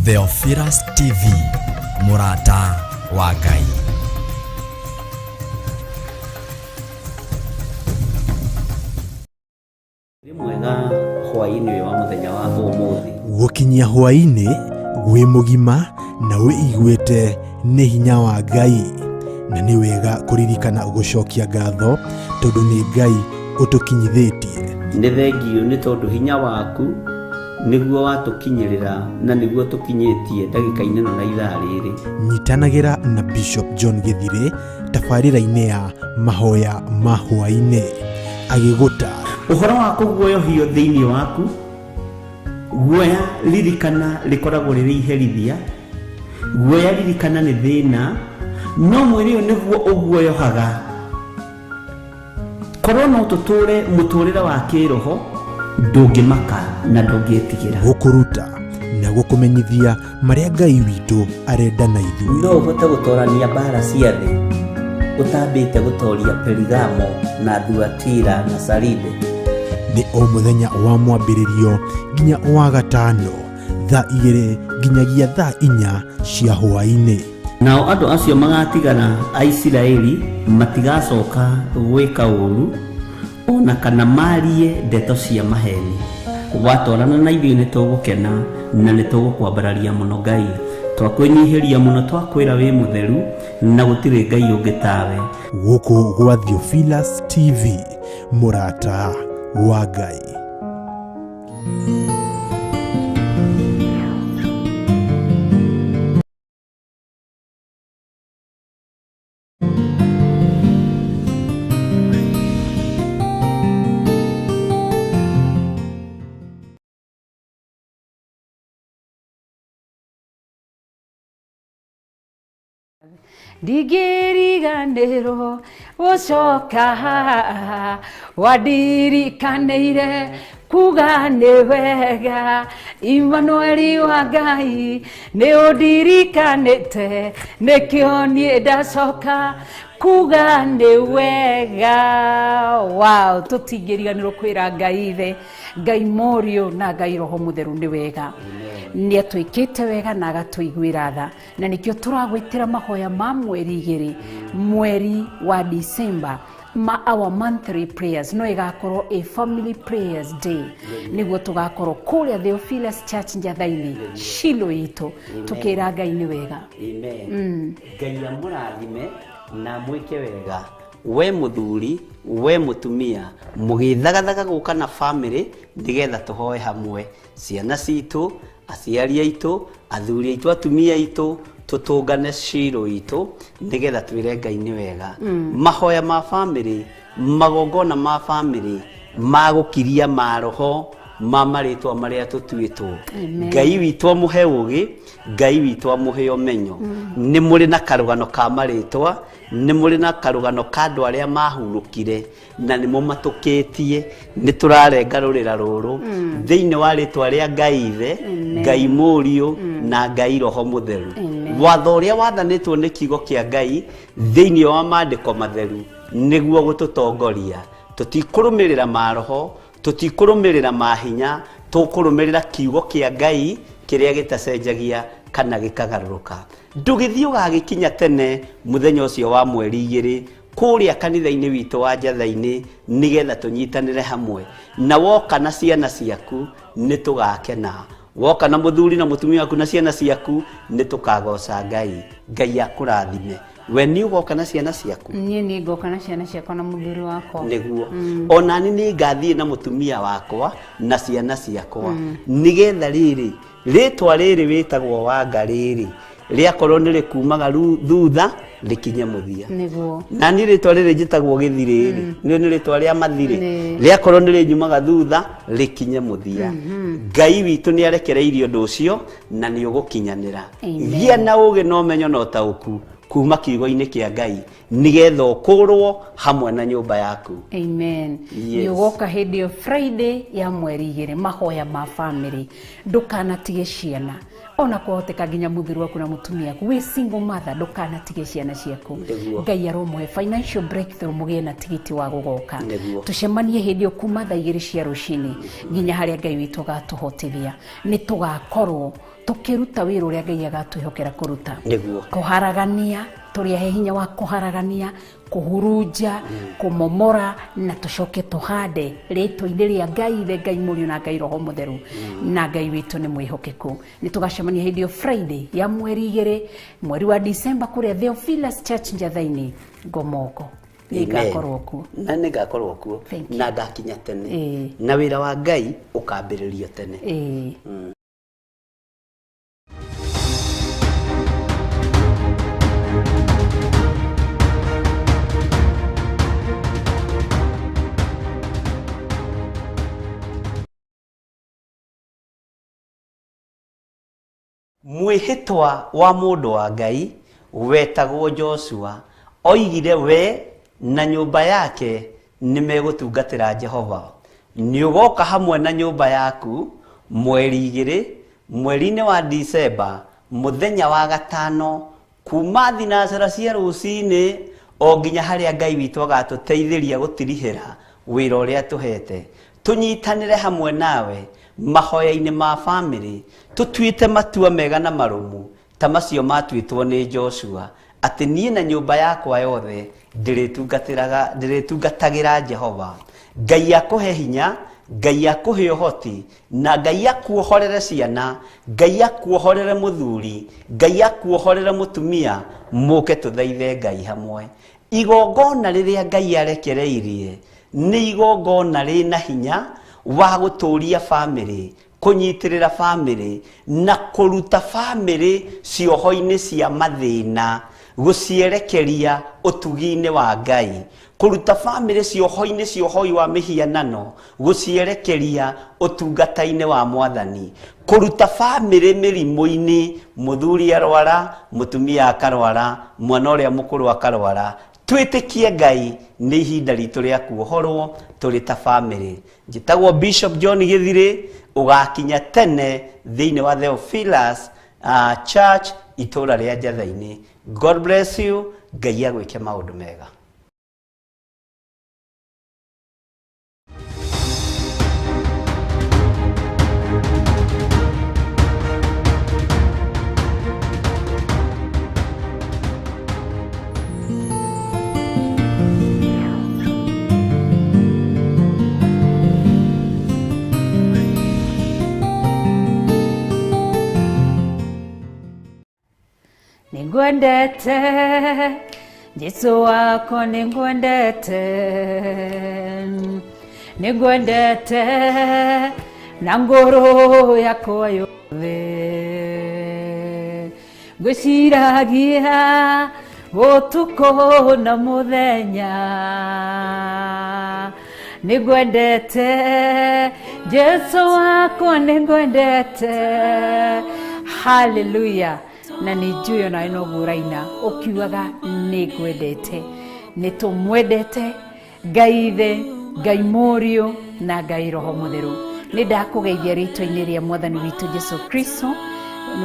Theophilus TV, Murata wa Ngai. Mwega hwaini wa muthenya wa umuthi. Gukinyia hwaini gwi mugima na wĩiguĩte nĩ hinya wa Ngai, na nĩ wega kuririkana gucokia ngatho tondu nĩ Ngai utukinyithĩtie. Nĩ thengio nĩ tondu hinya waku nĩguo watukinyĩrĩra na nĩguo tukinyĩtie ndagĩka-inĩ na ithaa rĩrĩ. Nyitanagĩra na Bishop John Githire tabarĩra-inĩ ya mahoya ma hwainĩ agĩgũta uhoro wa kuguoyohio thĩinĩ waku. Guoya ririkana rikoragwo rĩrĩ iherithia, guoya ririkana nĩ thĩna, no mwĩrĩ ũyũ nĩguo ũguoyohaga. Korwo no tũtũre mũtũrĩre wa kĩroho, ndũngĩmaka na ndũngĩtigĩra. Gũkũruta na gũkũmenyithia marĩa Ngai witũ arenda na ithuĩ. No ũhote gũtorania mbara cia thĩ, ũtambĩte gũtoria Perigamo na Thuatira na Saride. Nĩ o mũthenya wa mwambĩrĩrio nginya wa gatano, thaa 2 nginyagia thaa 4 cia hwainĩ. Nao andũ acio magatigana a Isiraeli matigacoka gwĩka ũru ona kana marie ndeto cia maheni. Watwarana na ithuĩ nĩ tũgũkena na nĩ tũgũkwambararia mũno Ngai. Twakwĩnyihĩria mũno, twakwĩra wĩ mũtheru na gũtirĩ Ngai ũngĩ tawe. Gũkũ gwa Theophilus TV, Murata wa Ngai. Ndigiriganĩrwo gũcoka wandirikanĩire kuga nĩ wega. Immanueli wa Ngai nĩ ũndirikanĩte, nĩkĩo niĩ ndacoka kuga nĩ wega. Wow, tũtingĩriganĩrwo kwĩra Ngai ithe, Ngai Mũriũ na Ngai Roho Mũtheru nĩ wega. Nĩ atwĩkĩte wega na agatũiguĩra tha, na nĩkĩo tũragwĩtĩra mahoya ma mweri 2 mweri wa December ma our monthly prayers. No igakorwo a family prayers day, nĩguo tugakorwo kũrĩa Theophilus Church Njatha-inĩ Shilo itũ tukĩra Ngai nĩ wega. Amen. Ngai amũrathime na mwĩke wega. We muthuri, we mutumia, mũgĩthagathaga gũka na family nĩgetha tũhoe hamwe. Ciana citũ, aciari aitũ, athuri aitũ, atumia aitũ, tutungane Shilo itũ nĩgetha twĩre Ngai nĩ wega. Mahoya ma family, magongona ma family, magũkiria ma roho, ma marĩtwa marĩa tũtuĩtwo. Ngai witũ amũhe ũgĩ, Ngai witũ amũhe ũmenyo. Nĩ mũrĩ na karũgano ka marĩtwa, nĩ mũrĩ na karũgano ka andũ arĩa mahurũkire na nĩ mũmatũkĩtie. Nĩ tũrarenga rũrĩra rũrũ thĩinĩ wa rĩtwa rĩa Ngai ithe, Ngai Mũriũ na Ngai Roho Mũtheru. Watho ũrĩa wathanĩtwo nĩ kiugo kĩa Ngai thĩinĩ wa maandĩko matheru nĩguo gũtũtongoria. Tũtikũrũmĩrĩra ma roho, tũtikũrũmĩrĩra ma hinya, tũkũrũmĩrĩra kiugo kĩa Ngai kĩrĩa gĩtacenjagia kana gĩkagarũrũka. Ndũgĩthiĩ ũgagĩkinya tene mũthenya ũcio wa mweri 2 kũrĩa kanitha-inĩ witũ wa Njatha-inĩ nĩgetha tũnyitanĩre hamwe. Na woka na ciana ciaku nĩ tũgakena. Woka na mũthuri na mũtumia waku na ciana ciaku nĩ tũkagoca Ngai. Ngai akũrathime. We nĩ ũgoka na ciana ciaku? Niĩ nĩ ngoka na ciana ciakwa na mũthuri wakwa. Nĩguo. Ona ni nĩ ngathiĩ na mũtumia wakwa na ciana ciakwa. Nĩgetha rĩrĩ, rĩtwa rĩrĩ wĩtagwo Wanga rĩrĩ, rĩakorwo nĩ rĩkumaga thutha rĩkinye mũthia. Nĩguo. Na nĩ rĩtwa rĩrĩ njĩtagwo Gĩthirĩ rĩ, nĩ rĩtwa rĩa mathirĩ, rĩakorwo nĩ rĩnyumaga thutha rĩkinye mũthia. Ngai witũ nĩ arekereirie ũndũ ũcio na nĩ ũgũkinyanĩra. Gĩa na ũgĩ na ũmenyo na ũtaũku kuma kiugo-inĩ kĩa Ngai nĩgetha ũkũrwo hamwe na nyũmba yaku. Amen. Nĩ ũgoka hĩndĩ ĩyo Friday ya mweri 2 mahoya ma family. Ndũkanatige ciana, ona kwahoteka nginya muthiru waku na mutumia waku wi single mother ndukanatige ciana ciaku Ngai aromuhe financial breakthrough mugie na tigiti wa gugoka tucemanie hindi kuma thaa 2 cia rucini nginya haria Ngai witu gatuhotithia ni tugakorwo tukiruta wira uria Ngai agatwihokera kuruta kuharagania turi he hinya wa kuharagania kuhuruja kumomora na tucoke tuhande ritwa-ini ria Ngai the Ngai Murio na Ngai Roho Mutheru na Ngai witu ni mwihokeku ni tugacemania hindi Friday ya mweri 2 mweri wa December kuria Theophilus Church Njathaini Ngomoko nigakorwo ku na nigakorwo ku na ngakinya tene na wira wa Ngai ukambiririo tene mwihitwa wa mundu wa Ngai wetagwo Joshua oigire we na nyumba yake nimegutungatira Jehova ni ugoka hamwe na nyumba yaku mweri 2 mweri-ini wa December muthenya wa gatano kuma thinacara cia rucini o nginya haria Ngai witu agatuteithiria gutirihira wira uria tuhete tunyitanire hamwe nawe mahoya-ini ma family tutuite matua mega na marumu ta macio matuitwo ni Joshua ati nie na nyumba yakwa yothe ndiritungatagira Jehova Ngai akuhe hinya Ngai akuhe uhoti na Ngai akuohorere ciana Ngai akuohorere muthuri Ngai akuohorere mutumia muke tuthaithe Ngai hamwe igongona riria Ngai arekereirie ni igongona rina hinya wa guturia family kunyitirira family na kuruta family cioho-ini cia mathina gucierekeria utugi-ini wa Ngai kuruta family cioho-ini ciohoi wa mihianano gucierekeria utungata-ini wa Mwathani kuruta family mirimu-ini muthuri arwara mutumia akarwara mwana uria mukuru akarwara twitikie Ngai ni ihinda ritu ria kuohorwo turi ta family njitagwo Bishop John Githiri ugakinya tene thiini wa Theophilus Church itura ria Njathaini God bless you Ngai agwike maundu mega Ningwendete Jesu wako ningwendete ningwendete na ngoro yako yothe ngwiciragia utuko na muthenya ningwendete Jesu wako ningwendete hallelujah na nijuyo na inoguraina ukiugaga nigwendete nitumwendete Ngai ithe Ngai Murio na Ngai Roho Mutheru nindakugeithia ritwa-ini ria Mwathani witu Jesu Kristo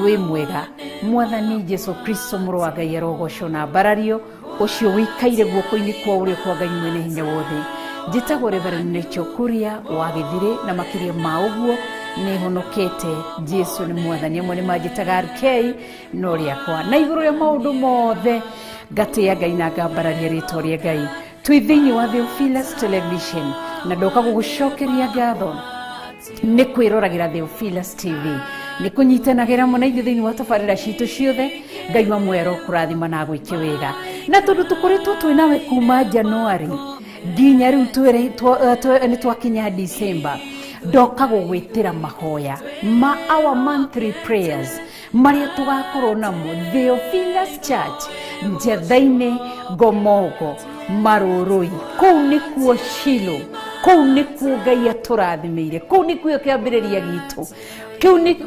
ni mwega Mwathani Jesu Kristo muru wa Ngai arogocwo na mbarario ucio wikaire guoko-ini kwa urio kwa Ngai mwene hinya wothe njitagwo Reverend Rachel Kuria wa Githiri na makiria ma uguo ni honokete Jesu ni Mwathani amwe ni majitaga RK no riakwa na iguru ya maundu mothe gatia Ngai na ngambararia ritwa ria Ngai twi thiini wa Theophilus Television na ndoka gugucokeria ngatho ni kwiragira Theophilus TV ni kunyitanagira mona ithu thiini wa tabarira citu ciothe Ngai wa mwero kurathima na gwike wega na tondu tukoretwo twi nawe kuma January nginya riu ni twakinya December ndoka gugwitira mahoya ma our monthly prayers maria tugakorwo namo Theophilus Church Njathaini Ngomoko Marurui kuu nikuo Shilo kuu nikuo Ngai aturathimire kuu nikuo kiambiriria gitu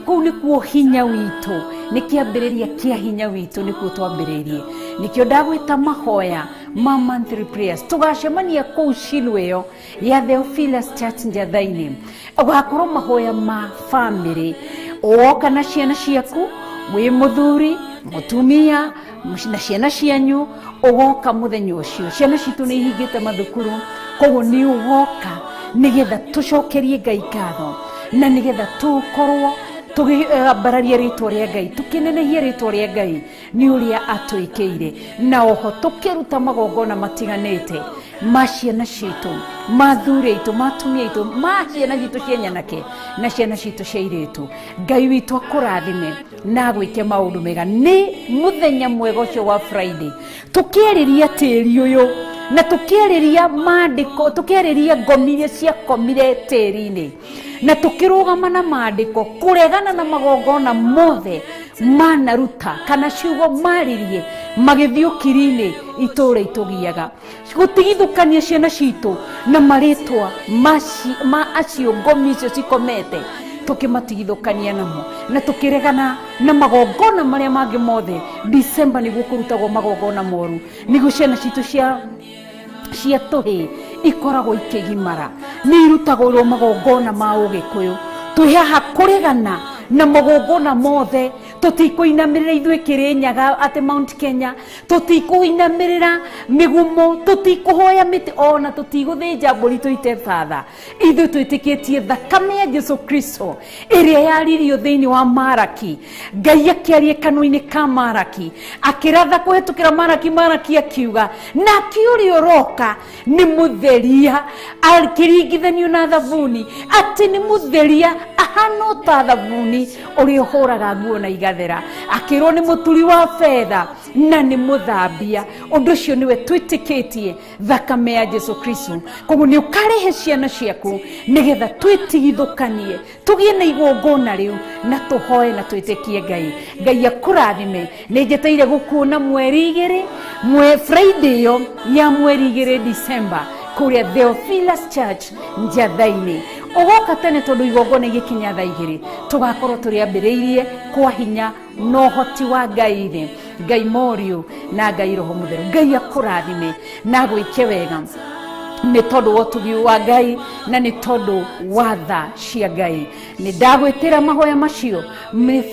kuu nikuo hinya witu ni kiambiriria kia hinya witu nikuo twambiririe nikio ndagwita mahoya ma monthly prayers tugacemania kuu Shilo iyo ya Theophilus Church Njathaini ugakorwo mahoya ma family Oka na ciana ciaku wi muthuri mutumia na ciana cianyu ugoka muthenya ucio ciana citu ni ihingite mathukuru koguo ni ugoka nigetha tucokerie Ngai ngatho na nigetha tukorwo tugibararia ritwa ria Ngai tukinenehia ritwa ria Ngai ni uria atwikire na oho tukiruta magongona matiganite ma ciana citu mathure itu matumia itu ma ciana citu cia nyanake na ciana citu cia iritu. Ngai witu akurathime na gwike maundu mega ni muthenya mwega ucio wa Friday tukiriria tiri uyu na tukiriria maandiko tukiriria ngomirie cia komire tiri-ini na tukirugama na maandiko kuregana na magongona mothe manaruta kana ciugo maririe magithiukiri-ini itura itugiaga gutigithukania ciana citu na maritwa ma acio ngomi icio cikomete tukimatigithukania namo na tukiregana na magongona maria mangi mothe. December niguo kurutagwo magongona moru niguo ciana citu cia tuhi ikoragwo ikigimara ni irutagwo magongona ma ugikuyu twihaha kuregana na magongona mothe tutikuinamirira ithuĩ Kirinyaga ati Mount Kenya tutikuinamirira migumo tutikuhoya miti ona tutiguthinja mburi tuite father ithuĩ twitikitie thakame ya Jesu Kristo iria yaririo thiini wa Maraki. Ngai akiarie kanua-ini ka Maraki akiratha kuhetukira Maraki akiuga na kiuri uroka ni mutheria akiringithanio na thabuni ati ni mutheria ahana ta thabuni uri uhuraga nguo na igathera akirwo ni muturi wa fedha na ni muthambia. Undu ucio niwe twitikitie thakame ya Jesu Kristo koguo ni ukarehe ciana ciaku nigetha twitigithukanie tugie na igongona riu na tuhoe na twitikie Ngai akurathime. Ni njeteire gukuona mweri 2 Friday yo ya mweri 2 December kuria Theophilus Church Njathaini. Ugoka tene tondu igongona igikinya thaa 2 tugakorwo turi ambiriirie kwa hinya no hoti wa Ngai Ngai Morio na Ngai Roho Mutheru. Ngai akurathime na gwike wega ni tondu wotugi wa Ngai na ni tondu wa tha cia Ngai. Ni ndagwitira mahoya macio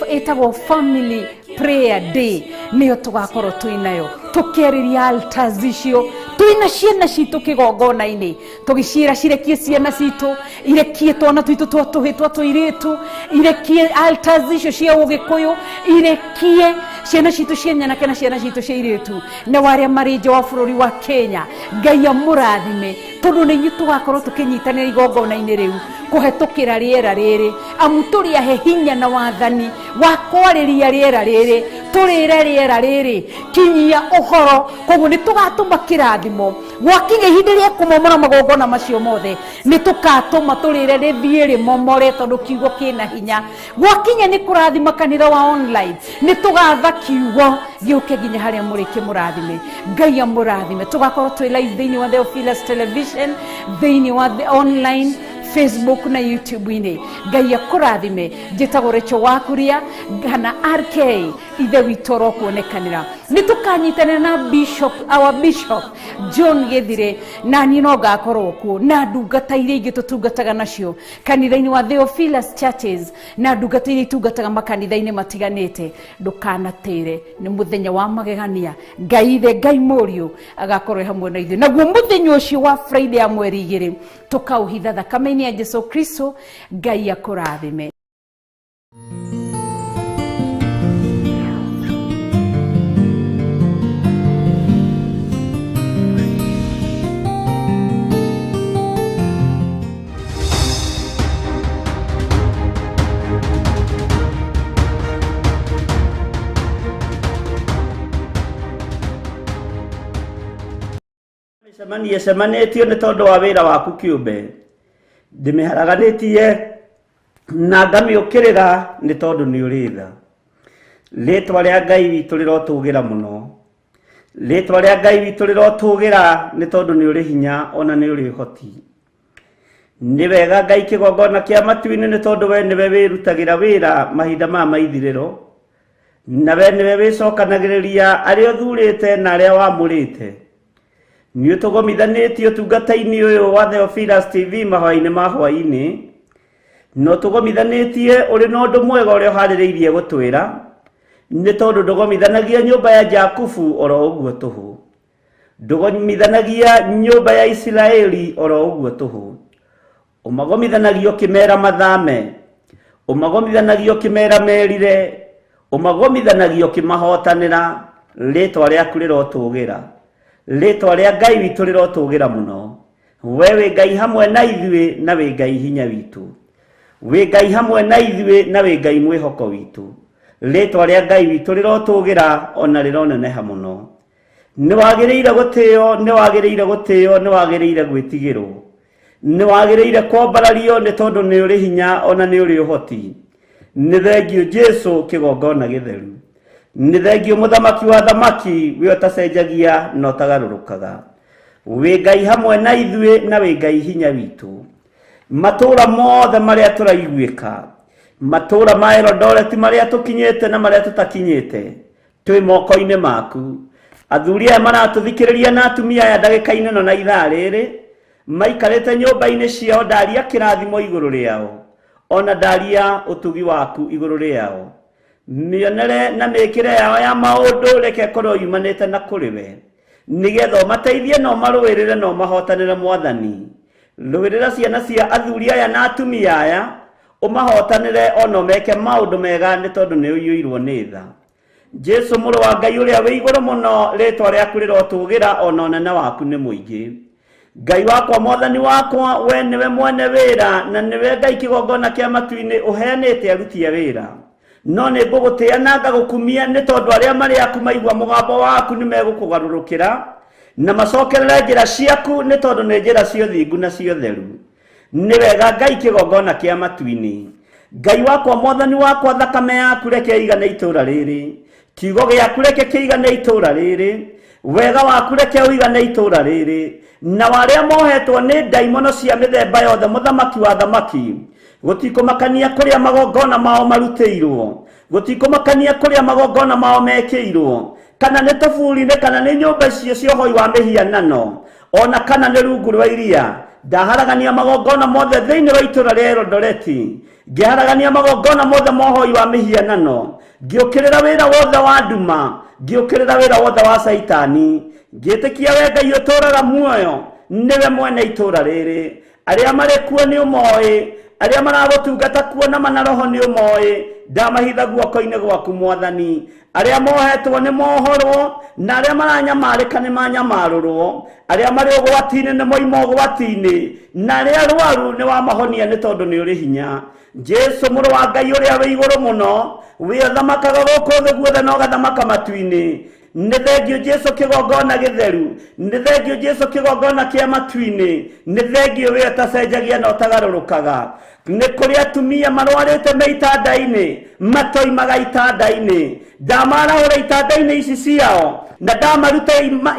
etagwo family prayer day niyo tugakorwo twinayo tukeriria altars icio twina ciana citu kigongona-ini tugicira cirekie ciana citu irekie twana twitu twatuhitwa tuiritu irekie altars icio cia ugikuyu irekie ciana citu cia nyanake na ciana citu cia iritu na waria mari nja wa bururi wa Kenya. Ngai amurathime tondu ni ithu tugakorwo tukinyitanira igongona-ini riu kuhetukira riera riri amu turi ahe hinya na wathani wa kwariria riera riri turire riera riri kinyia uhoro koguo ni tugatuma kirathimo gwakinya ihinda ria kumomora magongona macio mothe ni tukatuma turire rithie rimomore tondu kiugo kina hinya gwakinya ni kurathima kanitha wa online ni tugatha kiugo giuke ginya haria muri kimurathime. Ngai amurathime tugakorwo twi live thiini wa Theophilus Television thiini wa online Facebook na YouTube-ini. Ngai akurathime njitagwo Rachel Wakuria kana RK ithe witũ rokuonekanĩra ni tukanyitana na our bishop John Githire na ni no gakorwo kuo na ndungata iria ingĩ tutungataga nacio kanitha-inĩ wa Theophilus Churches na ndungata iria itungataga makanitha-inĩ matiganĩte. Ndukanatĩre ni muthenya wa magegania. Ngai Morio agakorwo hamwe na ithuĩ naguo muthenya ũcio wa Friday ya mweri 2 tukauhitha thakame-inĩ ya Jesu Kristo. Ngai akurathime. Cemanĩtio nĩ tondũ wa wĩra waku kĩũmbe ndĩmĩharaganĩtie na ngamĩũkĩrĩra nĩ tondũ nĩ ũrĩ tha. Rĩtwa rĩa Ngai witũ rĩrotũgĩra mũno, rĩtwa rĩa Ngai witũ rĩrotũgĩra nĩ tondũ nĩ ũrĩ hinya ona nĩ ũrĩ ũhoti. Nĩ wega Ngai kĩgongona kĩa matu-inĩ nĩ tondũ we nĩwe wĩrutagĩra wĩra mahinda maya ma ithirĩro na we nĩwe wĩcokanagĩrĩria arĩa ũthurĩte na arĩa wamũrĩte. Nĩ ũtũgomithanĩtie ũtungata-inĩ ũyũ wa Theophilus TV mahoya-inĩ ma hwaĩ-inĩ no tugomithanitie uri no ndu mwega uri haririirie gutwira ni tondu ndugomithanagia nyumba ya Jakubu oro uguo tuhu ndugomithanagia nyumba ya Isiraeli oro uguo tuhu umagomithanagia kimera mathame umagomithanagia kimera merire umagomithanagia kimahotanira ritwa riaku rirotugira ritwa ria Ngai witu rirotugira muno wewe Ngai hamwe na ithuĩ na wĩ Ngai hinya witu wĩ Ngai hamwe na ithuĩ na wĩ Ngai mwĩhoko witu ritwa ria Ngai witu rirotugira ona rironeneha muno ni wagĩrĩire gũtĩo ni wagĩrĩire gũtĩo ni wagĩrĩire gwĩtigĩrwo ni wagĩrĩire kwambarario ni tondu ni uri hinya ona ni uri uhoti ni thengio Jesu kigongona gĩtheru ni thengio muthamaki wa thamaki we utacenjagia no tagarũrũkaga wĩ Ngai hamwe na ithuĩ na wĩ Ngai hinya witu matũra mothe marĩa tũraiguĩka matũra ma Eldoret marĩa tũkinyĩte na marĩa tũtakinyĩte twĩ moko-inĩ maku athuri aya maratũthikĩrĩria na atumia aya ndagĩka-inĩ no na ithaa rĩrĩ maikarĩte nyũmba-inĩ ciao ndaria kĩrathimo igũrũ rĩao ona ndaria ũtugi waku igũrũ rĩao mĩonere na mĩkĩre yao ya maũndũ reke korwo yumanĩte na kũrĩ we nigetha mateithie no marũĩrĩre no mahotanĩre Mwathani rũĩrĩra ciana cia athuri aya na atumia aya ũmahotanĩre ono meke maũndũ mega nĩ tondũ nĩ ũiyũirwo nĩ tha Jesu mũrũ wa Ngai ũrĩa wĩ igũrũ mũno rĩtwa rĩaku rĩrotũgĩra ona ũnene waku nĩ mũingĩ Ngai wakwa Mwathani wakwa we nĩwe mwene wĩra na nĩwe Ngai kĩgongona kĩa matu-inĩ ũheanĩte aruti a wĩra no nĩ ngũgũtĩĩa na ngagũkumia nĩ tondũ arĩa marĩ aku maigua mũgambo waku nĩ megũkũgarũrũkĩra na macokerere njĩra ciaku nĩ tondũ nĩ njĩra cia ũthingu na cia ũtheru nĩ wega Ngai kĩgongona kĩa matu-inĩ Ngai wakwa Mwathani wakwa thakame yaku reke ĩigane itũũra rĩrĩ kiugo gĩaku reke kĩigane itũũra rĩrĩ wega waku reke ũigane itũũra rĩrĩ na warĩa mohetwo nĩ ndaimono cia mĩthemba yothe mũthamaki wa thamaki gũtikũmakania kũrĩa magongona mao marutĩirwo gũtikũmakania kũrĩa magongona mao mekĩirwo kana nĩ tũburi-inĩ kana nĩ nyũmba icio cia ũhoi wa mĩhianano ona kana nĩ rungu rwa iria ndaharagania magongona mothe thĩinĩ wa itũũra rĩa Eldoret ngĩharagania magongona mothe ma ũhoi wa mĩhianano ngĩũkĩrĩra wĩra wothe wa nduma ngĩũkĩrĩra wĩra wothe wa Saitani ngĩtĩkia we Ngai ũtũũraga muoyo nĩwe mwene itũũra rĩrĩ arĩa marĩ kuo nĩ ũmoĩ arĩa maragũtungata kuo na manaroho nĩ ũmoĩ ndamahitha guoko-inĩ gwaku Mwathani arĩa mohetwo nĩ mohorwo na arĩa maranyamarĩka nĩ manyamarũrwo arĩa marĩ ũgwati-inĩ nĩ moima ũgwati-inĩ na arĩa arwaru nĩ wamahonia nĩ tondũ nĩ ũrĩ hinya Jesu mũrũ wa Ngai ũrĩa wĩ igũrũ mũno we ũthamakaga gũkũ thĩ guothe na ũgathamaka matu-inĩ nĩ thengio Jesu kĩgongona gĩtheru nĩ thengio Jesu kĩgongona kĩa matu-inĩ nĩ thengio we ũtacenjagia na ũtagarũrũkaga nĩ kũrĩ atumia marwarĩte me itanda-inĩ matoimaga itanda-inĩ ndamarahũra itanda-inĩ ici ciao na ndamaruta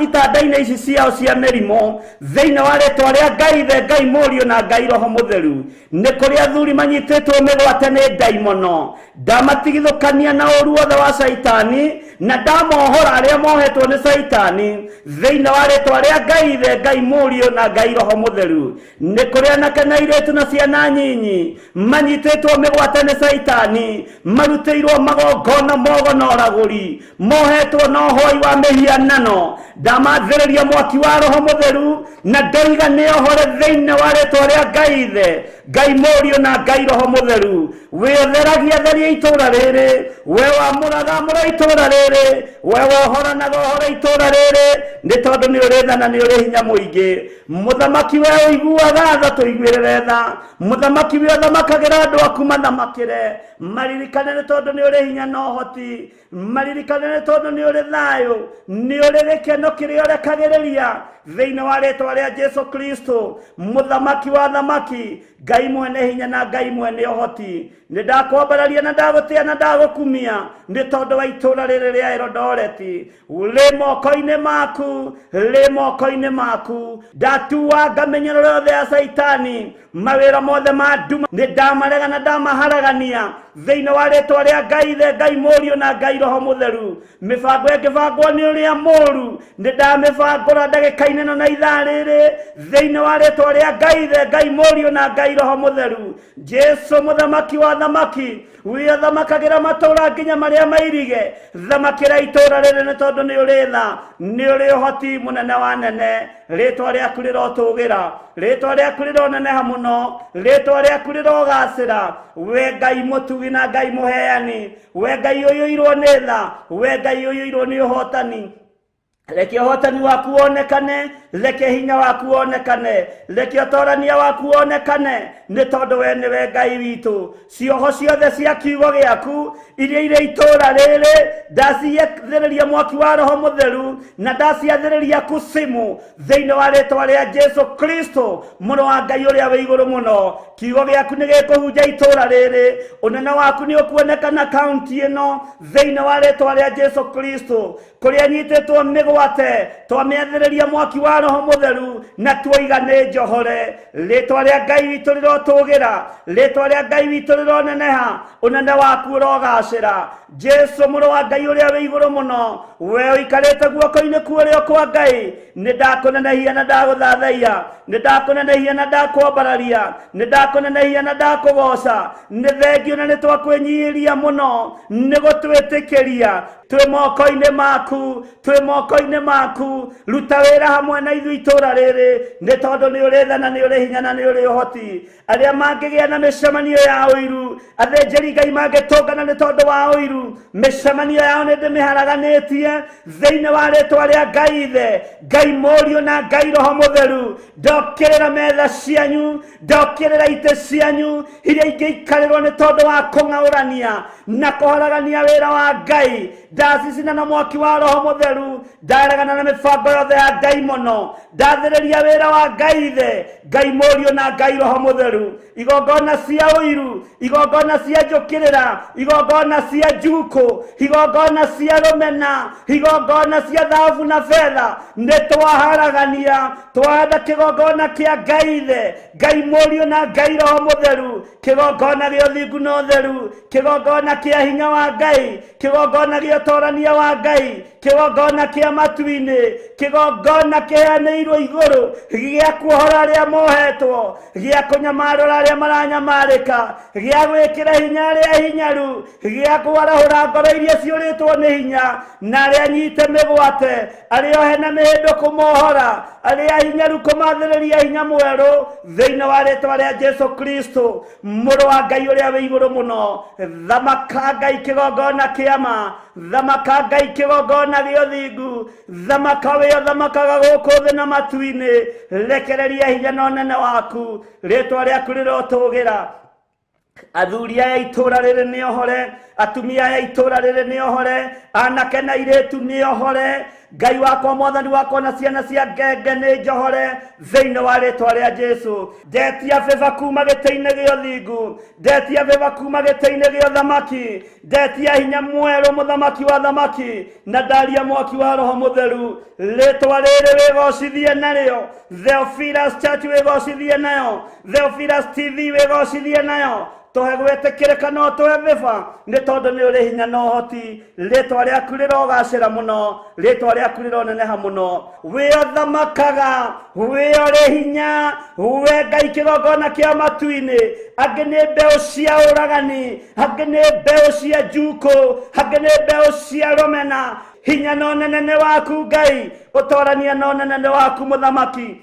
itanda-inĩ ici ciao cia mĩrimũ thĩinĩ wa rĩtwa rĩa Ngai ithe Ngai mũriũ na Ngai roho mũtheru nĩ kũrĩ athuri manyitĩtwo mĩgwate nĩ ndaimono ndamatigithũkania na ũru wothe wa Saitani na ndamohora arĩa mohetwo nĩ Saitani thĩinĩ wa rĩtwa rĩa Ngai ithe Ngai mũriũ na Ngai roho mũtheru nĩ kũrĩ anake na airĩtu na ciana nyinyi manyitĩtwo mĩgwate nĩ Saitani marutĩirwo magongona mogo na ũragũri mohetwo na ũhoi wa mĩhianano ndamathĩrĩria mwaki wa roho mũtheru na ndoiga nĩohore thĩinĩ wa rĩtwa rĩa Ngai ithe Ngai mũriũ na Ngai roho mũtheru we ũtheragia theria itũũra rĩrĩ we wamũrathamũra itũũra rĩrĩ we wohoranaga ũhora itũũra rĩrĩ nĩ tondũ nĩ ũrĩ tha na nĩ ũrĩ hinya mũingĩ mũthamaki we ũiguaga tha tũiguĩrĩre tha mũthamaki we ũthamakagĩra andũ aku mathamakĩre maririkane nĩ tondũ nĩ ũrĩ hinya na ũhoti maririkane nĩ tondũ nĩ ũrĩ thayũ nĩ ũrĩ gĩkeno kĩrĩa ũrekagĩrĩria thĩinĩ wa rĩtwa rĩa Jesu Kristo mũthamaki wa thamaki Ngai mwene hinya na Ngai mwene ũhoti nĩ ndakwambararia na ndagũtĩa na ndagũkumia nĩ tondũ wa itũũra rĩrĩ rĩa Eldoret rĩ moko-inĩ maku rĩ moko-inĩ maku ndatuwa ngamenyero yothe ya Saitani mawĩra mothe ma nduma nĩ ndamarega na ndamaharagania thĩinĩ wa rĩtwa rĩa Ngai ithe Ngai mũriũ na Ngai roho mũtheru mĩbango ĩngĩbangwo nĩ ũrĩa mũũru nĩ ndamĩbangũra ndagĩka ineno na itharĩrĩ thĩinĩ wa rĩtwa rĩa Ngai the Ngai Mũriũ na Ngai Roho Mũtheru. Jesu mũthamaki wa thamaki, we thamakagĩra matũũra nginya marĩa mairige. Thamakĩra itũũra rĩrĩ nĩ tondũ nĩ ũrĩ tha, nĩ ũrĩ ũhoti mũnene wa nene. Rĩtwa rĩaku rĩrotũũgĩra, rĩtwa rĩaku rĩroneneha mũno, rĩtwa rĩaku rĩrogacĩra. We Ngai mũtugi na Ngai mũheani, we Ngai ũiyũirwo nĩ tha, we Ngai ũiyũirwo nĩ ũhotani. Reke ũhotani waku wonekane, reke hinya waku wonekane, reke ũtorania waku wonekane, nĩ tondũ we nĩwe Ngai witũ. Cioho ciothe cia kiugo gĩaku iria irĩ itũũra rĩrĩ ndaciathĩrĩria mwaki wa Roho Mũtheru na ndaciathĩrĩria kusimu thĩinĩ wa rĩtwa rĩa Jesu Kristo mũrũ wa Ngai ũrĩa wĩ igũrũ mũno. Kiugo gĩaku nĩ gĩkũhunja itũũra rĩrĩ, ũnene waku nĩ ũkuonekana kaunti ĩno thĩinĩ wa rĩtwa rĩa Jesu Kristo. Kũrĩa nyitĩtwo mĩgwate twamĩathĩrĩria mwaki wa Roho Mũtheru na tuoiga nĩ njohore. Rĩtwa rĩa Ngai witũ rĩrotũũgĩra, rĩtwa rĩa Ngai witũ rĩroneneha, ũnene waku ũrogacĩra. Jesu mũrũ wa Ngai ũrĩa wĩ igũrũ mũno, we ũikarĩte guoko-inĩ kuo kwa Ngai, nĩ ndakũnenehia na ndagũthathaiya, nĩ ndakũnenehia na ndakwambararia, nĩ ndakũnenehia na ndakũgoca. Nĩ thengio na nĩ twakwĩnyihĩria mũno nĩ gũtwĩtĩkĩria. Twĩ moko-inĩ maku, twĩ moko-inĩ maku, ruta wĩra hamwe na ithuĩ itũũra rĩrĩ, nĩ tondũ nĩ ũrĩ tha na nĩ ũrĩ hinya na nĩ ũrĩ ũhoti. Arĩa mangĩgĩa na mĩcemanio ya ũiru, athĩnjĩri Ngai mangĩtũngana nĩ tondũ wa ũiru, mĩcemanio yao nĩ ndĩmĩharaganĩtie thĩinĩ wa rĩtwa rĩa Ngai Ithe, Ngai Mũriũ na Ngai Roho Mũtheru. Ndokĩrĩra metha cianyu, ndokĩrĩra itĩ cianyu iria ingĩikarĩrwo nĩ tondũ wa kũng'aũrania na kũharagania wĩra wa Ngai. Ndacicina na mwaki wa Roho Mũtheru, ndaregana na mĩbango yothe ya ndaimono, ndathĩrĩria wĩra wa Ngai Ithe, Ngai Mũriũ na Ngai Roho Mũtheru. Igongona cia ũiru, igongona cia njũkĩrĩra, igongona cia njuko, igongona cia rũmena, igongona cia thahabu na betha, nĩ twaharagania. Twahanda kĩgongona kĩa Ngai Ithe, Ngai Mũriũ na Ngai Roho Mũtheru, kĩgongona gĩa ũthingu na ũtheru, kĩgongona kĩa hinya wa Ngai, kĩgongona gĩa ũtorania wa Ngai, kĩgongona kĩa matu-inĩ, kĩgongona kĩheanĩirwo igũrũ gĩa kuohora arĩa mohetwo, gĩa kũnyamarũra arĩa maranyamarĩka, gĩa gwĩkĩra hinya arĩa hinyaru, gĩa kwarahũra ngoro iria ciũrĩtwo nĩ hinya na arĩa nyite mĩgwate, arĩa ohe na mĩhĩndũ kũmohora, arĩa hinyaru kũmathĩrĩria hinya mwerũ thĩinĩ wa rĩtwa rĩa Jesu Kristo mũrũ wa Ngai ũrĩa wĩ igũrũ mũno. Thamaka Ngai kĩgongona kĩa ma, thamaka Ngai kĩgongona gĩa ũthingu, thamaka wĩ ũthamakaga gũkũ thĩ na matu-inĩ, rekereria hinya na ũnene waku. Rĩtwa rĩaku rĩrotũũgĩra. Athuri aya itũũra rĩrĩ nĩ ohore, atumia aya itũũra rĩrĩ nĩ ohore, anake na airĩtu nĩ ohore. Ngai wakwa mwathani wakwa na ciana cia ngenge nĩ njohore thĩinĩ wa rĩtwa rĩa Jesu. Ndetia beba kuma gĩtĩ-inĩ gĩa ũthingu, ndetia beba kuma gĩtĩ-inĩ gĩa ũthamaki, ndetia hinya mwerũ mũthamaki wa thamaki, na ndaria mwaki wa Roho Mũtheru. Rĩtwa rĩrĩ wĩgocithie narĩo, Theophilus Church wĩgocithie nayo, Theophilus TV wĩgocithie nayo. Tũhe gwĩtĩkĩrĩka no tũhe beba nĩ tondũ nĩ ũrĩ hinya na ũhoti. Rĩtwa rĩaku rĩrogacĩra mũno, rĩtwa rĩaku rĩroneneha mũno. We ũthamakaga, we ũrĩ hinya, we Ngai kĩgongona kĩa matu-inĩ. Angĩ nĩ mbeũ cia ũragani, angĩ nĩ mbeũ cia njuko, angĩ nĩ mbeũ cia rũmena. Hinya na ũnene waku Ngai, ũtorania na ũnene waku mũthamaki.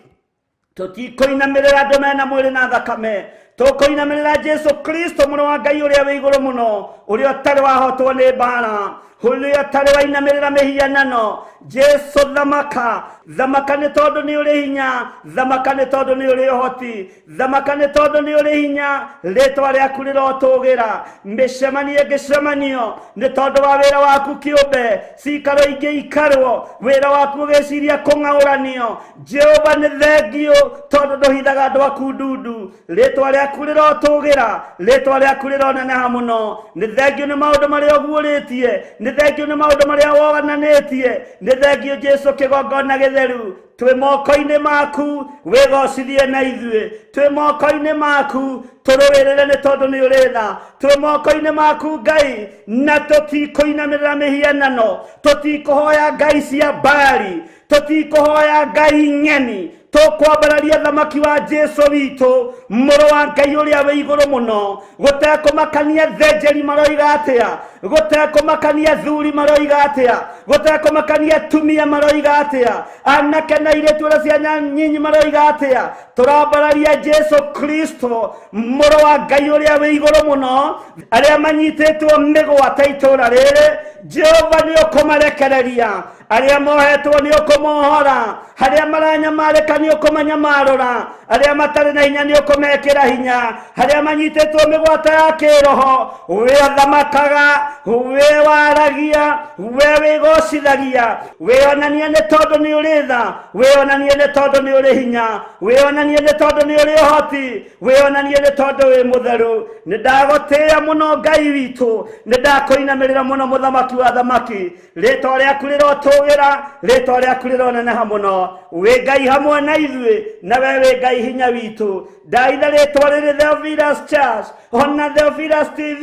Tũtikũinamĩrĩra andũ mena mwĩrĩ na thakame, tũkũinamĩrĩra Jesu Kristo mũrũ wa Ngai ũrĩa wĩ igũrũ mũno, ũrĩa ũtarĩ wahotwo nĩ mbara, ũrĩa ũtarĩ wainamĩrĩra mĩhianano. Jesu thamaka, thamaka nĩ tondũ nĩ ũrĩ hinya, thamaka nĩ tondũ nĩ ũrĩ ũhoti, thamaka nĩ tondũ nĩ ũrĩ hinya. Rĩtwa rĩaku rĩrotũũgĩra. Mĩcemanio ĩngĩcemanio nĩ tondũ wa wĩra waku kĩũmbe, cikaro ingĩikarwo wĩra waku ũgĩciria kũng'aũranio. Jehova nĩ thengio tondũ ndũhithaga andũ aku ndundu. Rĩtwa rĩaku rĩrotũũgĩra, rĩtwa rĩaku rĩroneneha mũno. Nĩ thengio nĩ maũndũ marĩa ũguũrĩtie, nĩ thengio nĩ maũndũ marĩa wogananĩtie, nĩ thengio Jesu kĩgongona gĩtheru. Twĩ moko-inĩ maku wĩgocithie na ithuĩ, twĩ moko-inĩ maku tũrũĩrĩre nĩ tondũ nĩ ũrĩ tha, twĩ moko-inĩ maku Ngai, na tũtikũinamĩrĩra mĩhianano, tũtikũhoya ngai cia Baali, tutikuhoya ngai ng'eni tukwambararia thamaki wa Jesu witũ mũrũ wa Ngai ũrĩa wĩ igũrũ mũno gũtekũmakania thenjeri maroiga atĩa gũtekũmakania thuri maroiga atĩa gũtekũmakania tumia maroiga atĩa anake na airĩtu arĩa ciana nyinyi maroiga atĩa tũrambararia Jesu Kristo mũrũ wa Ngai ũrĩa wĩ igũrũ mũno arĩa manyitĩtwo mĩgwate itũũra rĩrĩ Jehova nĩũkũmarekereria arĩa mohetwo nĩũkũmohora harĩa maranyamarĩka nĩũkũmanyamarũra arĩa matarĩ na hinya nĩũkũmekĩra hinya harĩa manyitĩtwo mĩgwate ya kĩroho we thamakaga we waragia we wĩgocithagia wĩonanie nĩ tondũ nĩ ũrĩ tha wĩonanie nĩ tondũ nĩ ũrĩ hinya wĩonanie nĩ tondũ nĩ ũrĩ ũhoti wĩonanie nĩ tondũ wĩ mũtheru nĩndagũtĩĩa mũno Ngai witũ nĩndakũinamĩrĩra mũno mũthamaki wa thamaki rĩĩtwa rĩaku rĩrotũgĩra rĩĩtwa rĩaku rĩroneneha mũno wĩ Ngai hamwe na ithuĩ na we wĩ Ngai hinya witũ ndaitha rĩĩtwa rĩrĩ Theophilus Church ona Theophilus TV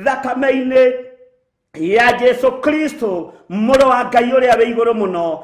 thakame-inĩ ya Jesu Kristo mũrũ wa Ngai ũrĩa wĩ igũrũ mũno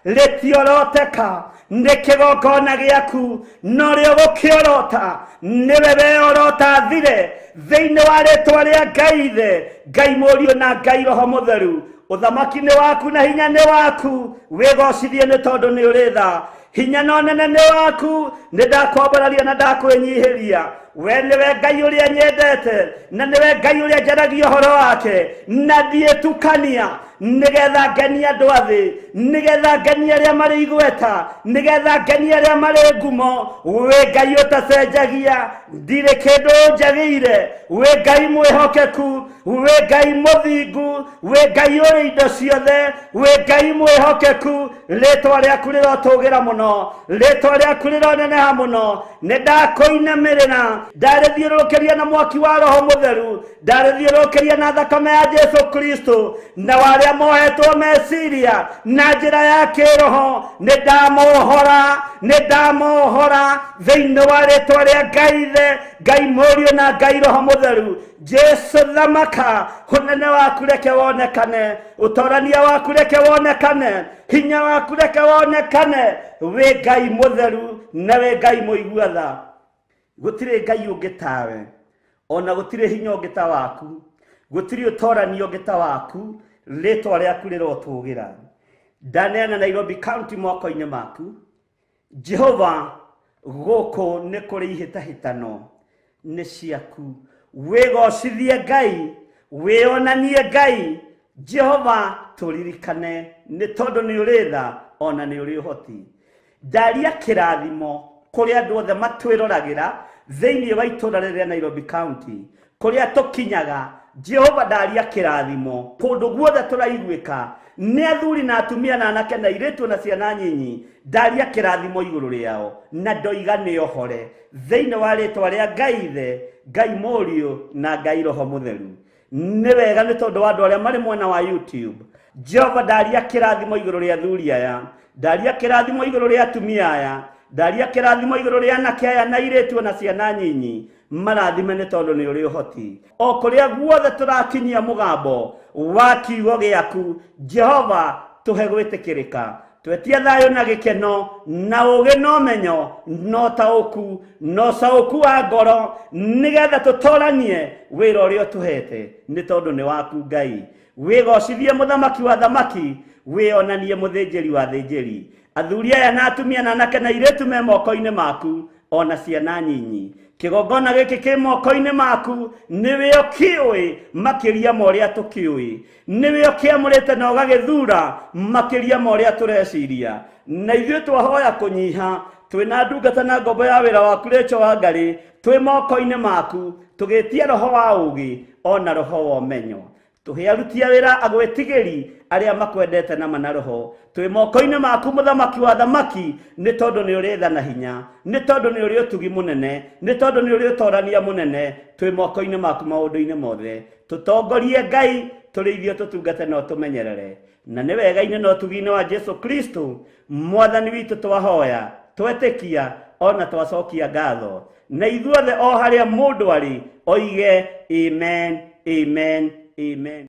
rĩtioroteka nĩ kĩgongona gĩaku no rĩo gũkĩorota nĩwe weorota thire thĩinĩ wa rĩĩtwa rĩa Ngai ithe Ngai mũriũ na Ngai roho mũtheru ũthamaki nĩ waku na hinya nĩ waku wĩgocithie nĩ tondũ nĩ ũrĩ tha hinya na ũnene nĩ waku nĩndakwambararia na ndakwĩnyihĩria we nĩwe Ngai ũrĩa nyendete na nĩwe Ngai ũrĩa njaragia ũhoro wake na ndiĩtukania nĩgetha ngenie andũ a thĩ nĩgetha ngenie arĩa marĩ igweta nĩgetha ngenie arĩa marĩ ngumo we Ngai ũtacenjagia ndirĩ kĩndũ njagĩire we Ngai mwĩhokeku we Ngai mũthingu we Ngai ũrĩ indo ciothe we Ngai mwĩhokeku rĩĩtwa rĩaku rĩrotũgĩra mũno rĩĩtwa rĩaku rĩroneneha mũno nĩndakũinamĩrĩra ndarĩthiũrũrũkĩria na mwaki wa roho mũtheru ndarĩthiũrũrũkĩria na thakame ya Jesu Kristo na warĩa mohetwo meciria na njĩra ya kĩroho nĩndamohora thĩinĩ wa rĩĩtwa rĩa Ngai ithe Ngai mũriũ na Ngai roho mũtheru Jesu thamaka ũnene waku reke wonekane ũtorania waku reke wonekane hinya waku reke wonekane wĩ Ngai mũtheru na wĩ Ngai mũigua tha gũtirĩ Ngai ũngĩ tawe ona gũtirĩ hinya ũngĩ ta waku gũtirĩ ũtoranio ũngĩ ta waku rĩĩtwa rĩaku rĩrotũgĩra ndaneana Nairobi County moko-inĩ maku Jehova gũkũ nĩ kũrĩ ihĩtahĩtano nĩ ciaku wĩgocithie Ngai wĩonanie Ngai Jehova tũririkane nĩ tondũ nĩ ũrĩ tha ona nĩ ũrĩ ũhoti ndaria kĩrathimo kũrĩ andũ othe matwĩroragĩra thĩinĩ wa itũũra rĩrĩa Nairobi County kũrĩa tũkinyaga Jehova ndaria kĩrathimo kũndũ guothe tũraiguĩka nĩ athuri na atumia na anake na airĩtu na ciana nyinyi ndaria kĩrathimo igũrũ rĩao na ndoiga nĩohore thĩinĩ wa rĩĩtwa rĩa Ngai ithe Ngai mũriũ na Ngai roho mũtheru nĩ wega nĩ tondũ wa andũ arĩa marĩ mwena wa YouTube Jehova ndaria kĩrathimo igũrũ rĩa athuri aya ndaria kĩrathimo igũrũ rĩa atumia aya ndaria kĩrathimo igũrũ rĩa anake aya na airĩtu na ciana nyinyi marathime nĩ tondũ nĩ ũrĩ ũhoti o kũrĩa guothe tũrakinyia mũgambo wa kiugo gĩaku Jehova tũhe gwĩtĩkĩrĩka twetie thayũ na gĩkeno na ũũgĩ na ũmenyo no taũku wa ngoro nĩgetha tũtoranie wĩra ũrĩa ũtũhete nĩ tondũ nĩ waku Ngai wĩgocithie mũthamaki wa thamaki wĩonanie mũthĩnjĩri wa thĩnjĩri athuri aya na atumia na anake na airĩtu me moko-inĩ maku ona ciana nyinyi kĩgongona gĩkĩ kĩ moko-inĩ maku nĩwe ũkĩũĩ makĩria ma ũrĩa tũkĩũĩ nĩwe ũkĩamũrĩte na ũgagĩthura makĩria ma ũrĩa tũreciria na ithuĩ twahoya kũnyiha twĩna ndungata na ngombo ya wĩra waku Rachel Wangarĩ twĩ moko-inĩ maku tũgĩtia roho wa ũũgĩ ona roho wa ũmenyo tũhe aruti a wĩra agwĩtigĩri arĩa makwendete na mana roho twĩ moko-inĩ maku mũthamaki wa thamaki nĩ tondũ nĩ ũrĩ tha na hinya nĩ tondũ nĩ ũrĩ ũtugi mũnene nĩ tondũ nĩ ũrĩ ũtorania mũnene twĩ moko-inĩ maku maũndũ-inĩ mothe tũtongorie Ngai tũrĩithie tũtungate na ũtũmenyerere na nĩ wega-inĩ na ũtugi-inĩ wa Jesu Kristo mwathani witũ twahoya twetĩkia ona twacokia ngatho na ithuothe o harĩa mũndũ arĩ oige amen amen amen.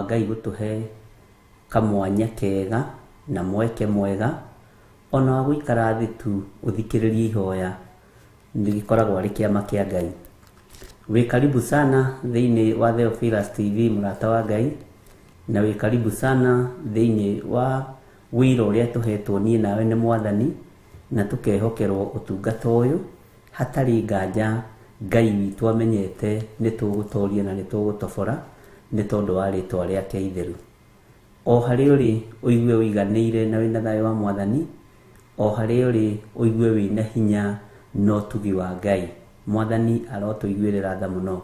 wa Ngai gũtũhe kamwanya kega na mweke mwega ona wa gũikara thĩ tu ũthikĩrĩrie ihoya nĩgĩkoragwo arĩ kĩama kĩa Ngai. Wĩ karibu sana thĩinĩ wa Theophilus TV mũrata wa Ngai, na wĩ karibu sana thĩinĩ wa wĩra ũrĩa tũhetwo niĩ nawe nĩ Mwathani, na tũkehokerwo ũtungata ũyũ hatarĩ nganja. Ngai witũ amenyete nĩ tũgũtoria na nĩ tũgũtobora nĩ tondũ wa rĩtwa rĩake itheru. O harĩa ũrĩ ũigue ũiganĩire na wĩna thayũ wa Mwathani, o harĩa ũrĩ ũigue wĩna hinya na ũtugi wa Ngai. Mwathani arotũiguĩrĩra tha mũno.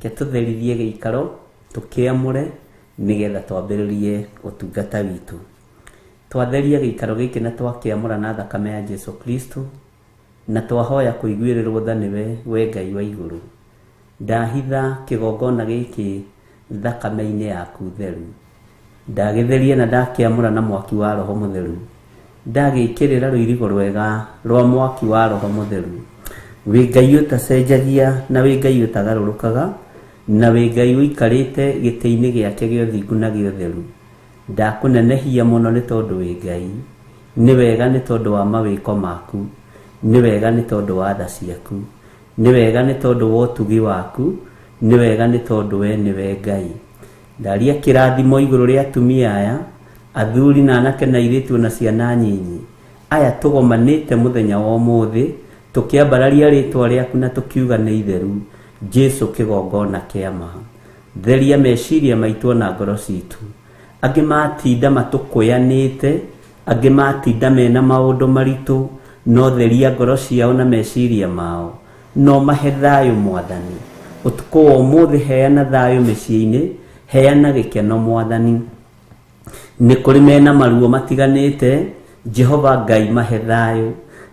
Ke tũtherithie gĩikaro tũkĩamũre nĩgetha twambĩrĩrie ũtungata witũ. Twatheria gĩikaro gĩkĩ na twakĩamũra na thakame ya Jesu Kristo, na twahoya kũiguĩrĩrwo tha nĩwe we Ngai wa igũrũ. Ndahitha kĩgongona gĩkĩ thakame-inĩ yaku theru, ndagĩtheria na ndakĩamũra na mwaki wa Roho Mũtheru, ndagĩkĩrĩra rũirigo rwega rwa mwaki wa Roho Mũtheru. Wĩ Ngai ũtacenjagia na wĩ Ngai ũtagarũrũkaga, na wĩ Ngai ũikarĩte gĩtĩ-inĩ gĩake gĩa ũthingu na gĩa ũtheru. Ndakũnenehia mũno nĩ tondũ wĩ Ngai, nĩ wega nĩ tondũ wa mawĩko maku, nĩ wega nĩ tondũ wa tha ciaku, nĩ wega nĩ tondũ wa ũtugi waku, nĩ wega nĩ tondũ we nĩwe Ngai. Ndaria kĩrathimo igũrũ rĩa atumia aya, athuri na anake na airĩtu na ciana nyinyi aya tũgomanĩte mũthenya wa ũmũthĩ, tũkĩambararia rĩtwa rĩaku na tũkiuga nĩ itheru. Jesu kĩgongona kĩa ma, theria meciria maitũ na ngoro citũ. Angĩ matinda matũkũyanĩte, angĩ matinda mena maũndũ maritũ, no theria ngoro ciao na meciria mao, no mahe thayũ Mwathani. Ũtukũ wa ũmũthĩ heana thayũ mĩciĩ-inĩ, heana gĩkeno Mwathani. Nĩ kũrĩ mena maruo matiganĩte, Jehova Ngai mahe thayũ.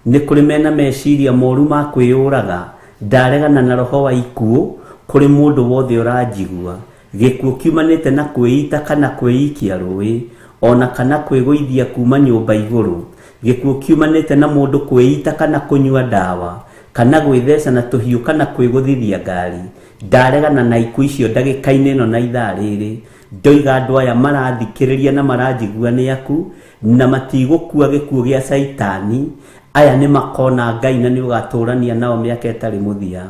Nĩ kũrĩ mena meciria moru ma kwĩyũraga, ndaregana na roho wa ikuũ. Kũrĩ mũndũ wothe ũranjigua, gĩkuũ kiumanĩte na kwĩita kana kwĩikia rũĩ, ona kana kwĩgũithia kuma nyũmba igũrũ. Gĩkuũ kiumanĩte na mũndũ kwĩita kana kũnyua ndawa, kana gwĩtheca na tũhiũ kana kwĩgũthithia ngari. Ndaregana na ikuũ icio ndagĩka-inĩ ĩno na ithaa rĩrĩ. Ndoiga andũ aya marathikĩrĩria na maranjigua nĩ aku, na matigũkua gĩkuũ gĩa Saitani. Aya nĩ makona Ngai na nĩ ũgatũrania nao mĩaka ĩtarĩ mũthia.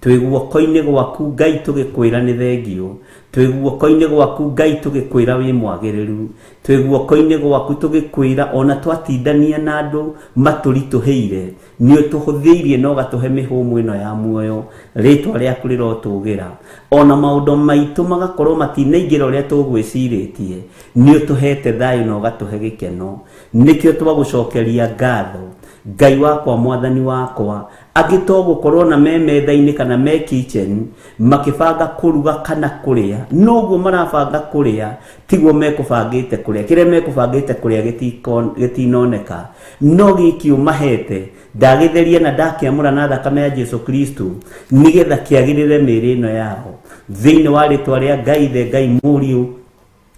Twĩ guoko-inĩ gwaku Ngai tũgĩkwĩra nĩ thengio. Twĩ guoko-inĩ gwaku Ngai tũgĩkwĩra wĩ mwagĩrĩru. Twĩ guoko-inĩ gwaku tũgĩkwĩra ona twatindania na andũ matũritũhĩire, nĩ ũtũhũthĩirie na ũgatũhe mĩhũmũ ĩno ya muoyo. Rĩtwa rĩaku rĩrotũgĩra, ona maũndũ maitũ magakorwo matinaingĩra ũrĩa tũgwĩcirĩtie, nĩ ũtũhete thayũ na ũgatũhe gĩkeno. Nĩkĩo twagũcokeria ngatho Ngai wakwa, Mwathani wakwa. Angĩ to gũkorwo na me metha-inĩ kana me kitchen makĩbanga kũruga kana kũrĩa, noguo marabanga kũrĩa tiguo mekũbangĩte kũrĩa. Kĩrĩa mekũbangĩte kũrĩa gĩtinoneka, no gĩkĩ ũmahete ndagĩtheria na ndakĩamũra na thakame ya Jesu Kristo, nĩgetha kĩagĩrĩre mĩĩrĩ ĩno yao thĩinĩ wa rĩtwa rĩa Ngai Ithe, Ngai Mũriũ,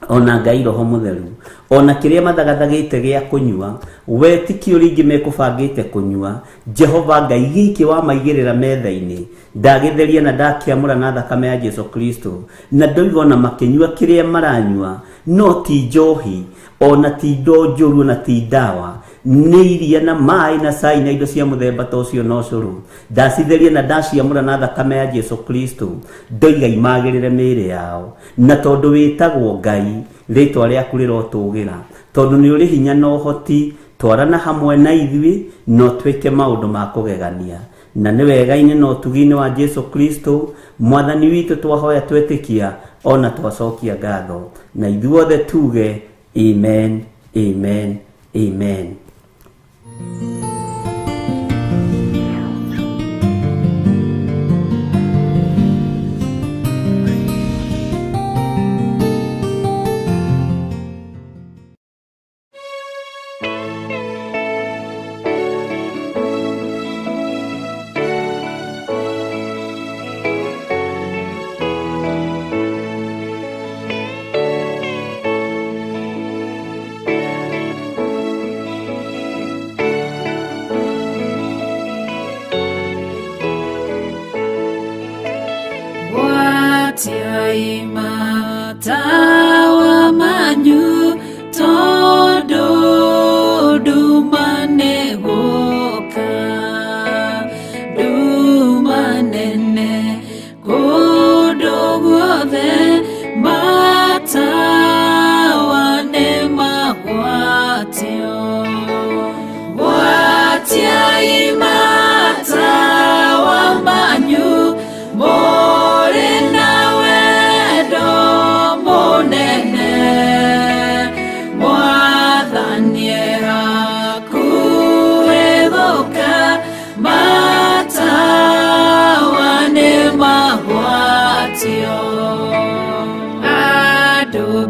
ona Ngai Roho Mũtheru. Ona kĩrĩa mathagathagĩte gĩa kũnyua, we ti kĩo rĩngĩ mekũbangĩte kũnyua. Jehova Ngai, gĩkĩ wamaigĩrĩra metha-inĩ, ndagĩtheria na ndakĩamũra na thakame ya Jesu Kristo, na ndoiga ona makĩnyua kĩrĩa maranyua no ti njohi, ona ti ndo njũru, na ti ndawa, nĩ iria na maĩ na cai na indo cia mũthemba ta ũcio na ũcũrũ. Ndacitheria na ndaciamũra na thakame ya Jesu Kristo, ndoiga imagĩrĩre mĩĩrĩ yao. Na tondũ wĩtagwo Ngai, rĩtwa rĩaku rĩrotũgĩra, tondũ nĩ ũrĩ hinya na ũhoti, twarana hamwe na ithuĩ no twĩke maũndũ ma kũgegania. Na nĩ wega-inĩ na ũtugi-inĩ wa Jesu Kristo, Mwathani witũ, twahoya twetĩkia ona twacokia ngatho, na ithuothe tuge amen, amen, amen.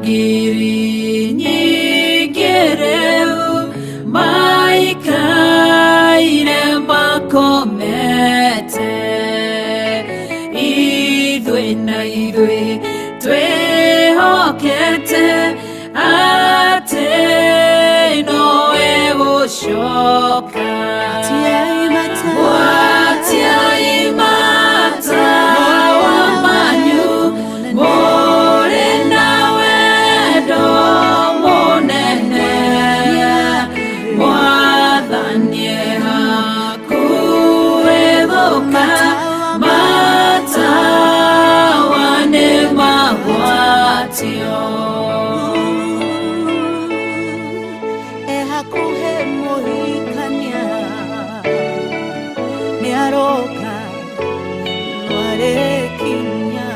ngiri nyingĩ rĩu maikaire makomete, ithuĩ na ithuĩ twĩhokete atĩ nowe gũcoka. Watiai mata wa manyu mũrĩ na wendo mũnene, Mwathani hakuhĩ gũka, matawa nĩ magwatio. Hakuhĩ mũhikania nĩaroka warĩkinya.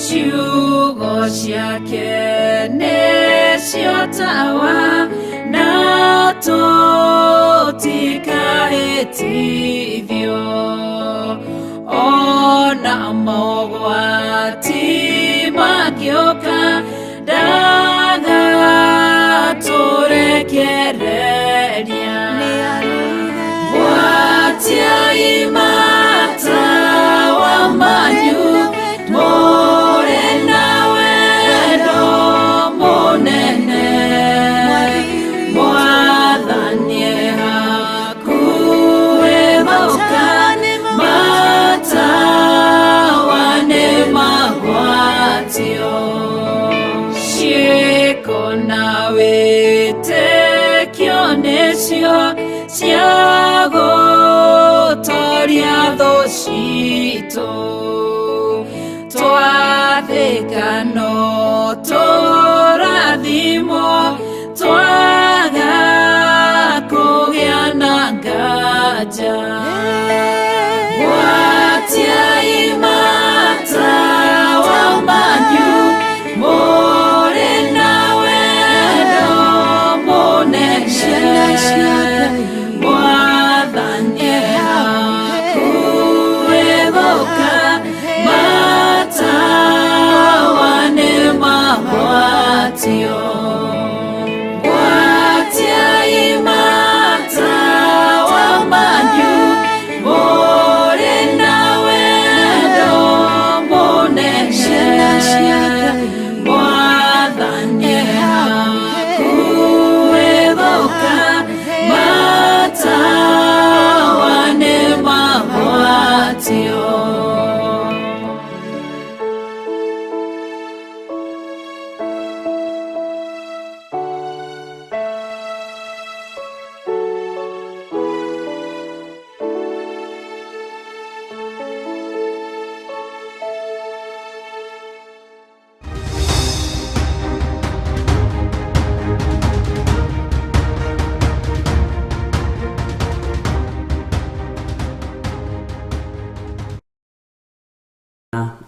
Ciugo ciake nĩcio tawa na tũtikahĩtithio, ona mogwati mangĩũka ndagatũrekereria. Watiai mata wa manyu mũrĩ na wendo mũnene, Mwathani hakuhĩ gũka, matawa nĩ magwatio. Ciĩko na wĩtĩkio nĩcio cia gũtoria thũ citũ, twathĩka no tũrathimwo, twaga kũgĩa na nganja. Watiai mata wa manyu mũrĩ na wendo mũnene, Mwathani hakuhĩ gũka, matawa nĩ magwatio. Watiai mata wa manyu mũrĩ na wendo mũnene, Mwathani hakuhĩ gũka, matawa nĩ magwatio.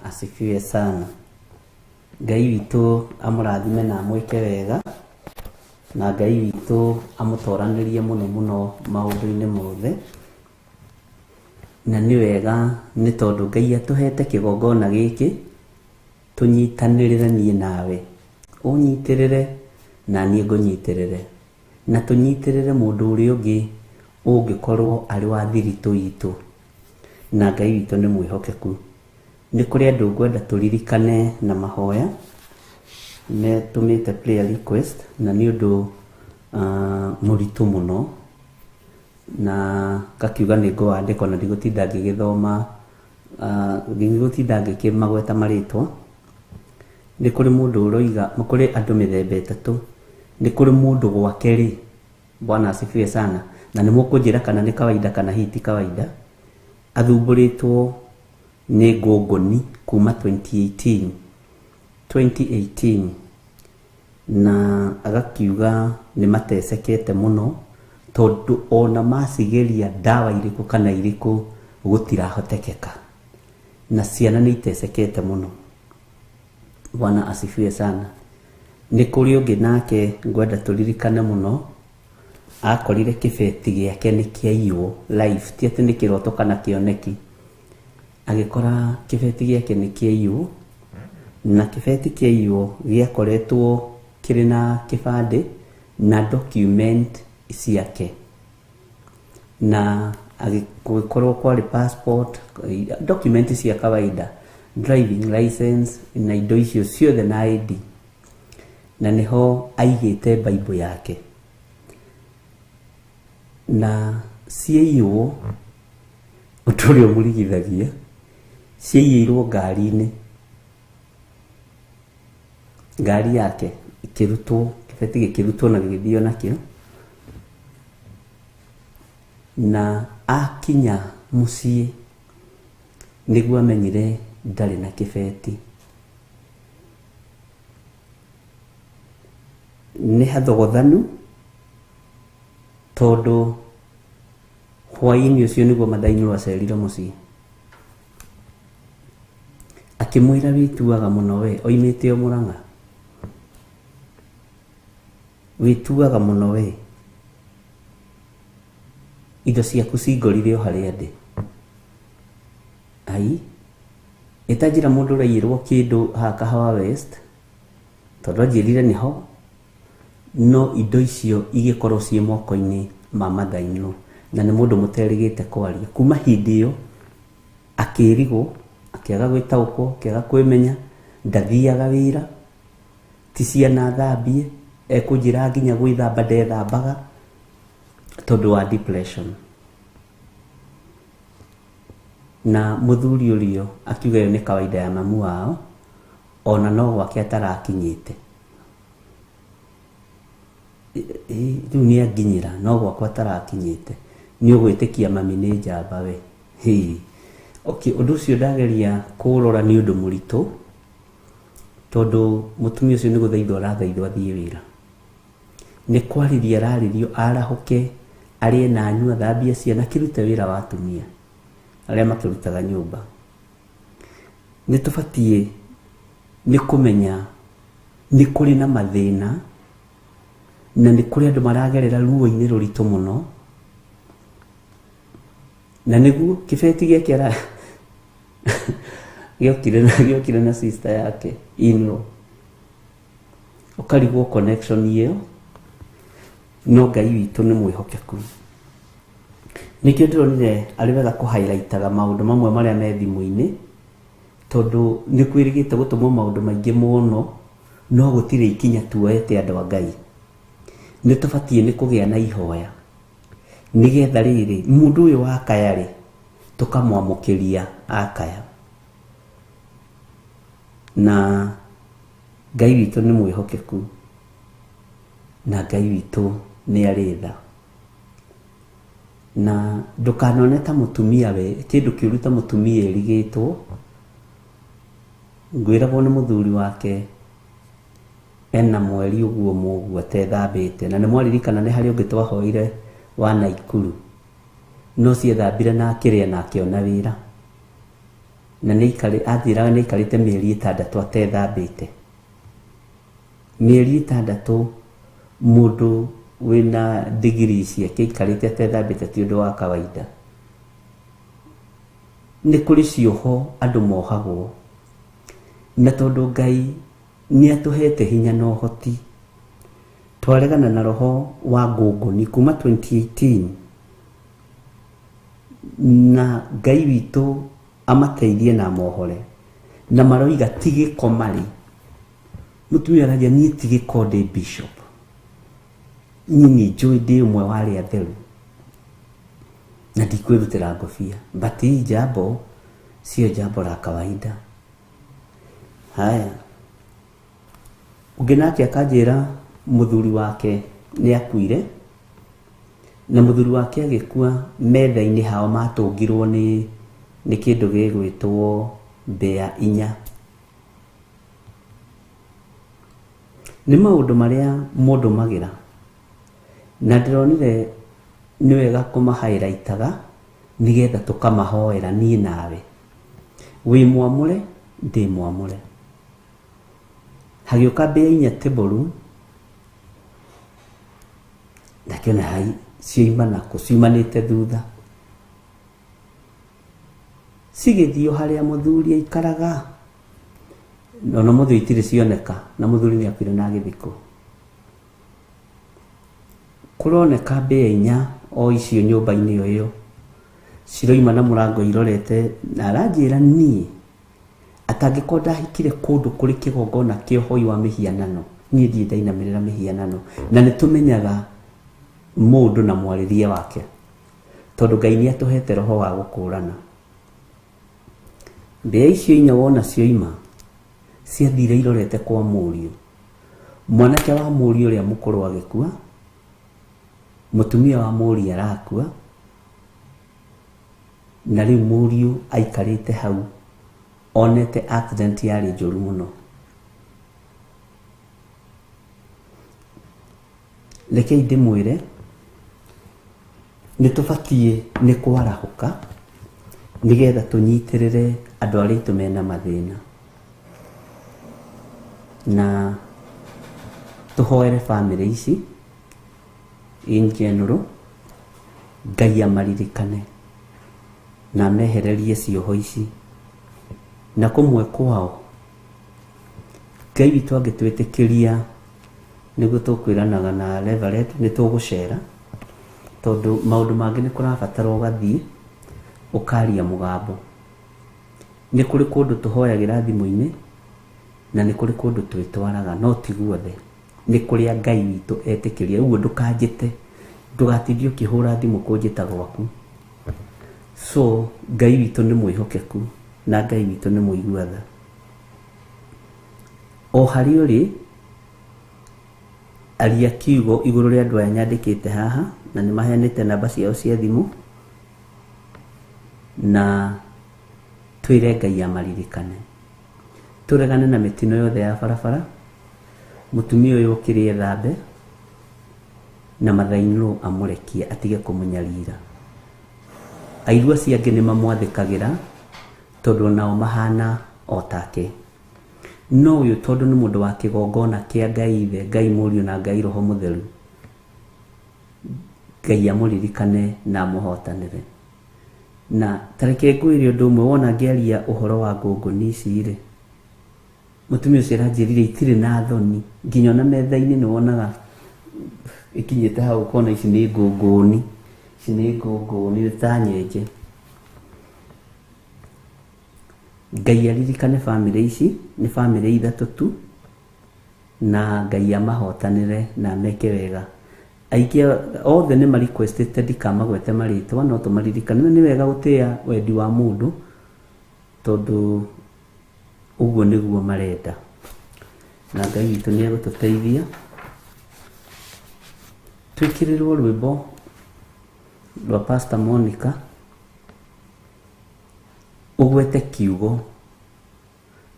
Asifiwe sana. Ngai witũ amũrathime na amwĩke wega, na Ngai witũ amũtoranĩrie mũno mũno maũndũ-inĩ mothe. Na nĩ wega nĩ tondũ Ngai atũhete kĩgongona gĩkĩ, tũnyitanĩrĩre niĩ nawe, ũnyitĩrĩre na niĩ ngũnyitĩrĩre, na tũnyitĩrĩre mũndũ ũrĩa ũngĩ ũngĩkorwo arĩ wa thiritũ itũ. Na Ngai witũ nĩ mwĩhokeku. Nĩ kũrĩ andũ ngwenda tũririkane na mahoya, nĩ tũmĩte prayer request, na nĩ ũndũ mũritũ mũno, na ngakiuga nĩ ngũwandĩka na ndigũtinda ngĩgĩthoma, ndigũtinda ngĩkĩmagweta marĩtwa. Nĩ kũrĩ mũndũ ũroiga, kũrĩ andũ mĩthemba ĩtatũ. Nĩ kũrĩ mũndũ gwake rĩ, Bwana asifiwe sana, na nĩ mũkũnjĩra kana nĩ kawaida kana hii ti kawaida, athumbũrĩtwo nĩ ngũngũni kuma 2018 na agakiuga nĩ matecekete mũno tondũ ona macigeria ndawa irĩkũ kana irĩkũ gũtirahotekeka, na ciana nĩ itecekete mũno. Bwana asifiwe sana. Nĩ kũrĩ ũngĩ nake ngwenda tũririkane mũno, akorire kibeti giake ni kiaiywo live, ti ati ni kiroto kana kioneki. Agikora kibeti giake ni kiaiywo, na kibeti kiaiywo giakoretwo kiri na kibande na document ciake, na agikorwo kwari passport, document cia kawaida, driving license na indo icio ciothe na ID, na niho aigite Bible yake. Na ciaiywo uturio murigithagia, ciaiyirwo ngari-ini, ngari yake ikirutwo, kibeti gikirutwo na gigithio nakio, na akinya mucii niguo amenyire ndari na kibeti. Ni hathogothanu tondu hwaini ucio niguo mathainyu acerire mucii, akimwira wituaga muno we, oimite o Murang'a, wituaga muno we, indo ciaku cingorire o haria ndi. Ai itanjira mundu uraiyirwo kindu ha Kahawa West, tondu anjirire niho, no indo icio igikorwo cie moko-ini ma mathainyu, na ni mundu muterigite kwaria. Kuma hindi iyo akirigwo, akiaga gwitaũkwo, akiaga kwimenya, ndathiaga wira, ti ciana thambie, ekunjira nginya gwithamba ndethambaga tondu wa depression. Na muthuri urio akiuga yo ni kawaida ya mamu wao, ona no gwake atarakinyite. Riu ni anginyira no gwakwa atarakinyite, ni ugwitikia mami ni njamba we. Okay, undu ucio ndageria kurora ni undu muritu, tondu mutumia ucio ni guthaithwo arathaithwo athie wira, ni kwariria araririo arahuke, arie na anyua, thambia ciana, kirute wira wa atumia aria makirutaga nyumba. Ni tubatie ni kumenya ni kuri na mathina, na ni kuri andu maragerera ruo-ini ruritu muno, na niguo kibeti giake giokire na sister yake inlo, ukarigwo connection iyo. No Ngai witu ni mwihokeku, nikio ndironire ari wega ku highlightaga maundu mamwe maria me thimu-ini, tondu ni kwirigite gutumwo maundu maingi muno, no gutire ikinya tuoete andu a Ngai. Ni tubatie ni kugia na ihoya, nigetha riri mundu uyu wa kaya ri tukamwamukiria akaya, na Ngai witu ni mwihokeku, na Ngai witu ni aritha. Na ndukanone ta mutumia we, kindu kiuru ta mutumia erigitwo. Ngwiragwo ni muthuri wake ena mweri uguo muguo atethambite, na ni mwaririkana ni hari ungi twahoire wa Naikuru, no ciethambire na akiria na akiona wira, na ni ikari athiraga ni ikarite mieri 6 atethambite. Mieri 6 mundu wina degree ciake ikarite atethambite ti undu wa kawaida. Ni kuri cioho andu mohagwo, na tondu Ngai ni atuhete hinya na uhoti, twaregana na roho wa ngunguni kuma 2018, na Ngai witu amateithie na mohore, na maroiga tigiko mari. Mutumia aragia ni tigiko ndi bishop, nyinyi njui ndi umwe wa aria atheru, na ndikwirutira ngobia, but hii jambo sio jambo la kawaida. Haya, ungi nake akanjira muthuri wake ni akuire, na muthuri wake agikua metha-ini hao matungirwo ni kindu gigwitwo mbea 4. Ni maundu maria mundu magira, na ndironire ni wega kuma highlightaga nigetha tukamahoera nie nawe. Wi mwamure ndi mwamure, hagiuka mbea 4 teboru, akiona hai cioima nako ciumanĩte thutha cigĩthio harĩa mũthuri aikaraga ona mũthuri itirĩ cioneka na mũthuri nĩ akuire na gĩthiko kũroneka mbĩa inya o icio nyũmba-inĩ ĩyo ciroima na mũrango irorete na aranjĩra niĩ atangĩkorwo ndahikire kũndũ kũrĩ kĩgongona kĩa ũhoi wa mĩhianano niĩ ndiĩ ndainamĩrĩra mĩhianano na nĩ tũmenyaga mũndũ na mwarĩrie wake tondũ Ngai nĩ atũhete roho wa gũkũrana mbĩa icio inya wona cioima ciathire irorete kwa mũriũ mwanake wa mũriũ ũrĩa mũkũrũ agĩkua mũtumia wa mũriũ arakua na rĩu mũriũ aikarĩte hau onete accident yarĩ njũru mũno rekei ndĩmwĩre nĩ tũbatiĩ nĩ kwarahũka nĩgetha tũnyitĩrĩre andũ arĩa aitũ mena mathĩna na tũhoere family ici in general Ngai amaririkane na mehererie cioho ici na kũmwe kwao Ngai witũ angĩtwĩtĩkĩria nĩguo tũkwĩranaga na Reverend nĩ tũgũcera tondũ maũndũ mangĩ nĩ kũrabatara ũgathiĩ ũkaria mũgambo nĩ kũrĩ kũndũ tũhoyagĩra thimũ-inĩ na nĩ kũrĩ kũndũ twĩtwaraga no ti guothe nĩ kũrĩa Ngai witũ etĩkĩria ũguo ndũkanjĩte ndũgatindie ũkĩhũra thimũ kũnjĩta gwaku so Ngai witũ nĩ mwĩhokeku na Ngai witũ nĩ mũigua tha o harĩ ũrĩ aria kiugo igũrũ rĩa andũ aya nyandĩkĩte haha na nĩ maheanĩte namba ciao cia thimũ na twĩre Ngai amaririkane tũregane na mĩtino yothe ya barabara mũtumia ũyũ ũkĩrĩ ethambe na mathainũ amũrekie atige kũmũnyarira airua acio angĩ nĩ mamwathĩkagĩra tondũ nao mahana o take no ũyũ tondũ nĩ mũndũ wa kĩgongona kĩa Ngai Ithe Ngai Mũriũ na Ngai Roho Mũtheru Ngai amũririkane na amũhotanĩre na tareke ngwĩre ũndũ ũmwe wona ngĩaria ũhoro wa ngũngũni ici rĩ mũtumia ũcio aranjĩrire itirĩ na thoni nginya ona metha-inĩ nĩ wonaga ikinyĩte hau kona ici nĩ ngũngũni ta nyenje Ngai aririkane family ici nĩ family ithatũ tu na Ngai amahotanĩre na meke wega aingĩ othe nĩ requestete ndikamagwete marĩtwa no tũmaririkane nĩ wega gũtĩa wendi wa mũndũ tondũ ũguo nĩguo marenda na Ngai witũ nĩ egũtũteithia twĩkĩrĩrwo rwĩmbo rwa Pastor Monica ũgwete kiugo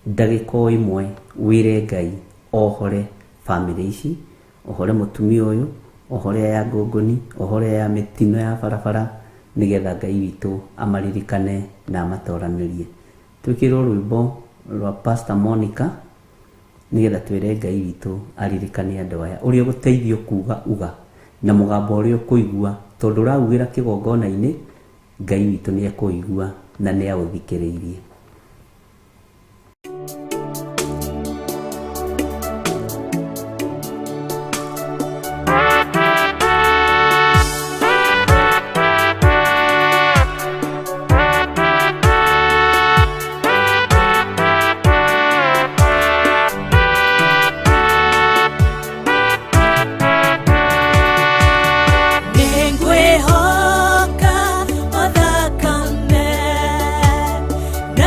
ndagĩka ĩmwe wĩre Ngai ohore family ici ohore mũtumia ũyũ ohore ya ngũngũni ohore ya mĩtino ya barabara nĩgetha Ngai witũ amaririkane na amatoranĩrie twĩkĩrĩrwo rwĩmbo rwa Pastor Monica nĩgetha twĩre Ngai witũ aririkane andũ aya ũrĩa gũteithio kuga uga na mũgambo ũrĩa ũkũigua tondũ ũraugĩra kĩgongona-inĩ Ngai witũ nĩ ekũigua na nĩ aũthikĩrĩirie Nengwehoka othakame na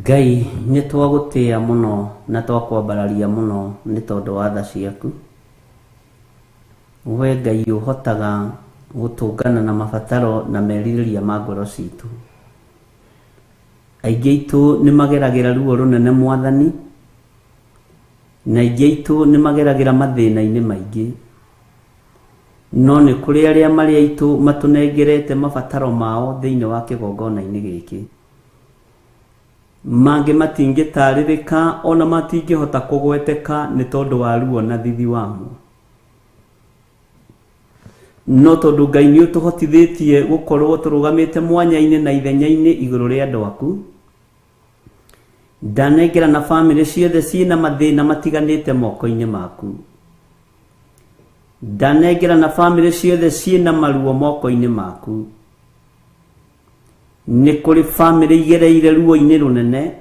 Ngai nĩ twagũtĩĩa mũno na twakwambararia mũno nĩ tondũ wa tha ciaku. We Ngai ũhotaga gũtũngana na mabataro na merirĩria ma ngoro citũ. Aingĩ aitũ nĩ mageragĩra ruo rũnene Mwathani, na aingĩ aitũ nĩ mageragĩra mathĩna-inĩ maingĩ, no nĩ kũrĩ arĩa marĩ aitũ matũnengerete mabataro mao thĩinĩ wa kĩgongona-inĩ gĩkĩ. Mangĩ matingĩtarĩrĩka ona matingĩhota kũgweteka nĩ tondũ wa ruo na thithi wamo, no tondũ Ngai nĩ ũtũhotithĩtie gũkorwo tũrũgamĩte mwanya-inĩ na ithenya-inĩ igũrũ rĩa andũ aku. Ndanengera na bamĩrĩ ciothe ciĩna mathĩna matiganĩte moko-inĩ maku. Ndanengera na bamĩrĩ ciothe ciĩna maruo moko-inĩ maku. Nĩ kũrĩ bamĩrĩ igereire ruo-inĩ rũnene.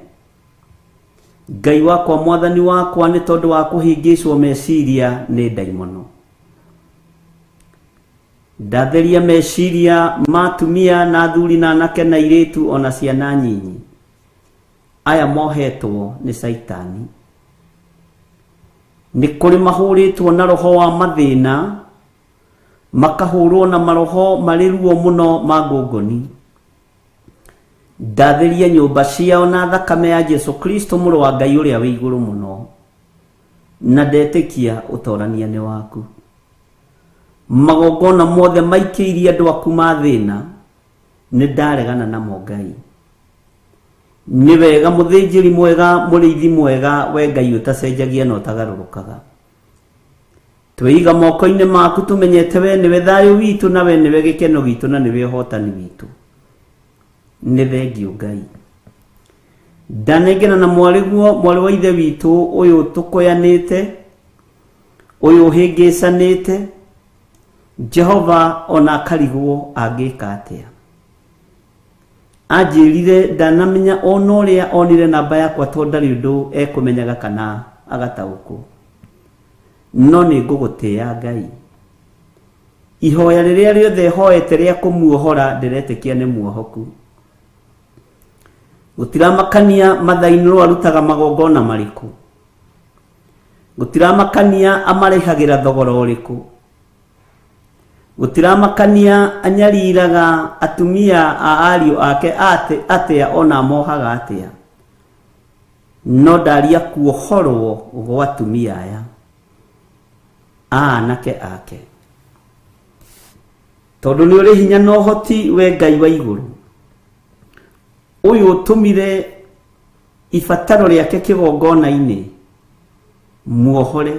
Ngai wakwa, Mwathani wakwa, nĩ tondũ wa kũhĩngĩcwo meciria nĩ ndaimono. Ndatheria meciria ma atumia na athuri na anake na airĩtu ona ciana nyinyi aya mohetwo nĩ Saitani. Nĩ kũrĩ mahũrĩtwo na roho wa mathĩna, makahũrwo na maroho marĩ ruo mũno ma ngũngũni. Ndatheria nyũmba ciao na thakame ya Jesu Kristo mũrũ wa Ngai ũrĩa wĩ igũrũ mũno, na ndetĩkia ũtorania nĩ waku. Magongona mothe maikĩirie andũ aku ma thĩna nĩ ndaregana namo Ngai. Nĩ wega mũthĩnjĩri mwega, mũrĩithi mwega, we Ngai ũtacenjagia na ũtagarũrũkaga. Twĩiga moko-inĩ maku tũmenyete we nĩwe thayũ witũ, na we nĩwe gĩkeno gitũ, na nĩwe ũhotani witũ. Nĩ thengio Ngai. Ndanengera na mwarĩ wa ithe witũ ũyũ tũkoyanĩte, ũyũ ũhĩngĩcanĩte. Jehova ona akarigwo angĩka atĩa. Anjĩrire ndanamenya ona ũrĩa onire namba yakwa tondũ ndarĩ ũndũ ekũmenyaga kana agataũkwo. No nĩ ngũgũtĩĩa Ngai. Ihoya rĩrĩa rĩothe hoete rĩa kũmuohora ndĩretĩkia nĩ muohoku. Gũtiramakania mathainĩ no arutaga magongona marĩkũ. Gũtiramakania amarĩhagĩra thogora ũrĩkũ. Gũtiramakania anyariraga atumia a ariũ ake atĩa ona mohaga atĩa. No ndaria kuohorwo gwa atumia aya anake ake. Tondũ nĩ ũrĩ hinya na ũhoti we Ngai wa igũrũ, ũyũ ũtũmire ibataro rĩake kĩgongona-inĩ muohore.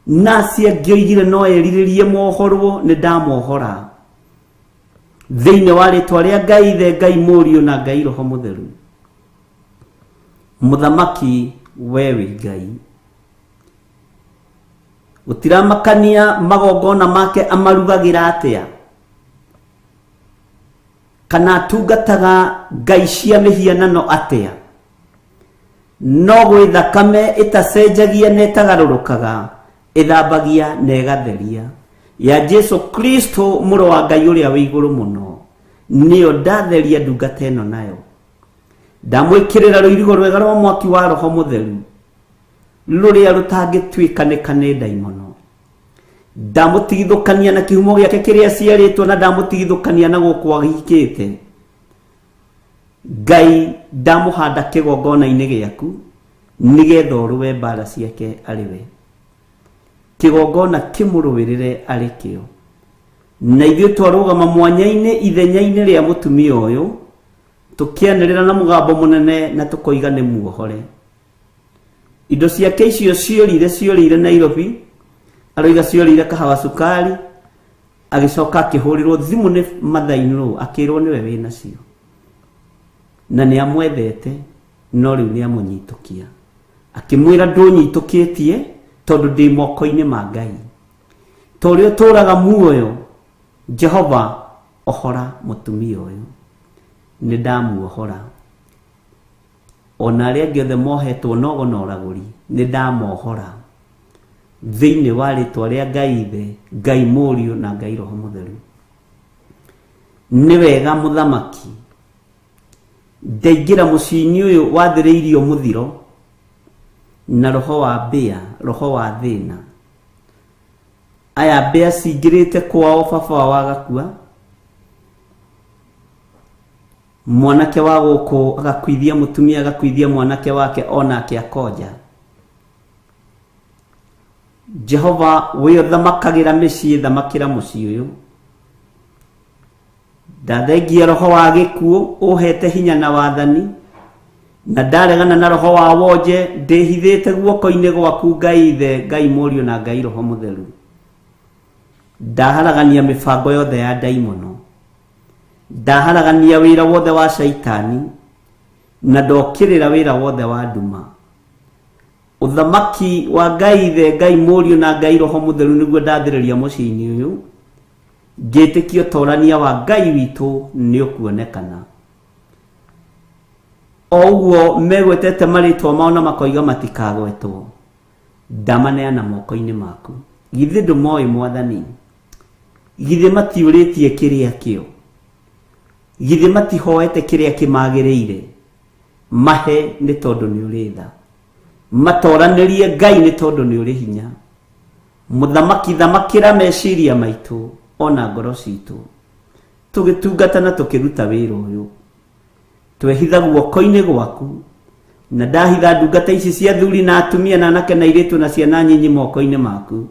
Nasi angĩoigire no erirĩrie mohorwo nĩ ndamohora thĩinĩ wa rĩtwa rĩa Ngai Ithe, Ngai Mũriũ na Ngai Roho Mũtheru. Mũthamaki we wĩ Ngai. Gũtiramakania magongona make amarugagĩra atĩa, kana atungataga ngai cia mĩhianano atĩa. No gwĩ thakame ĩtacenjagia na ĩtagarũrũkaga, ĩthambagia na ĩgatheria ya Jesu Kristo mũrũ wa Ngai ũrĩa wĩ igũrũ mũno, nĩyo ndatheria ndungata ĩno nayo. Ndamwĩkĩrĩra rũirigo rwega rwa mwaki wa Roho Mũtheru rũrĩa rũtangĩtuĩkanĩka nĩ ndaimono. Ndamũtigithũkania na kĩhumo gĩake kĩrĩa aciarĩtwo, na ndamũtigithũkania na gũkũ ahikĩte. Ngai ndamũhanda kĩgongona-inĩ gĩaku nĩgetha ũrũe mbara ciake arĩ we. Kĩgongona kĩmũrũĩrĩre arĩ kĩo. Na ithuĩ twarũgama mwanya-inĩ ithenya-inĩ rĩa mũtumia ũyũ, tũkĩanĩrĩra na mũgambo mũnene na tũkoiga nĩ muohore. Indo ciake icio ciorire Nairobi, aroiga ciorire Kahawa Sukari, agĩcoka akĩhũrĩrwo thimũ nĩ mathainũ akĩrwo nĩwe wĩna cio. Na nĩ amwethete, no rĩu nĩ amũnyitũkia. Akĩmwĩra ndũnyitũkĩtie tondũ ndĩ moko-inĩ ma Ngai. Ta ũrĩa ũtũũraga muoyo, Jehova ohora mũtumia ũyũ. Nĩ ndamuohora. Ona arĩa angĩ othe mohetwo nogo na ũragũri, nĩ ndamohora thĩinĩ wa rĩtwa rĩa Ngai Ithe, Ngai Mũriũ na Ngai Roho Mũtheru. Nĩ wega mũthamaki, ndaingira muciini uyu wathiriirio muthiro na roho wa mbia, roho wa thina. Aya mbia cingirite kwao, baba wagakua, mwanake wa guku agakwithia mutumia, agakwithia mwanake wake onake akonja. Jehova we thamakagira micii, thamakira mucii uyu. Ndathengia roho wa gikuo uhete hinya na wathani, na ndaregana na roho wa wonje, ndihithite guoko-ini gwaku Ngai Ithe, Ngai Mũriũ na Ngai Roho Mũtheru. Ndaharagania mibango yothe ya daimono, ndaharagania wira wothe wa shaitani, na ndokirira wira wothe wa nduma. Uthamaki wa Ngai Ithe, Ngai Mũriũ na Ngai Roho Mũtheru niguo ndathiriria muciini uyu. Ngitikio torania wa Ngai witu ni ukuonekana. Oguo megwetete maritwa mao na makoiga matikagwetwo, ndamaneana moko-ini maku. Githĩ ndũmoĩ Mwathani? Githĩ matiũrĩtie kĩrĩa kĩo? Githĩ matihoete kĩrĩa kĩmagĩrĩire? Mahe nĩ tondũ nĩ ũrĩ tha, matoranĩrie Ngai nĩ tondũ nĩ ũrĩ hinya. Mũthamaki, thamakĩra meciria maitũ ona ngoro citũ, tũgĩtungata na tũkĩruta wĩra ũyũ. Twehitha guoko-ini gwaku, na ndahitha ndungata ici cia thuri na atumia na anake na airĩtu na ciana nyinyi moko-ini maku,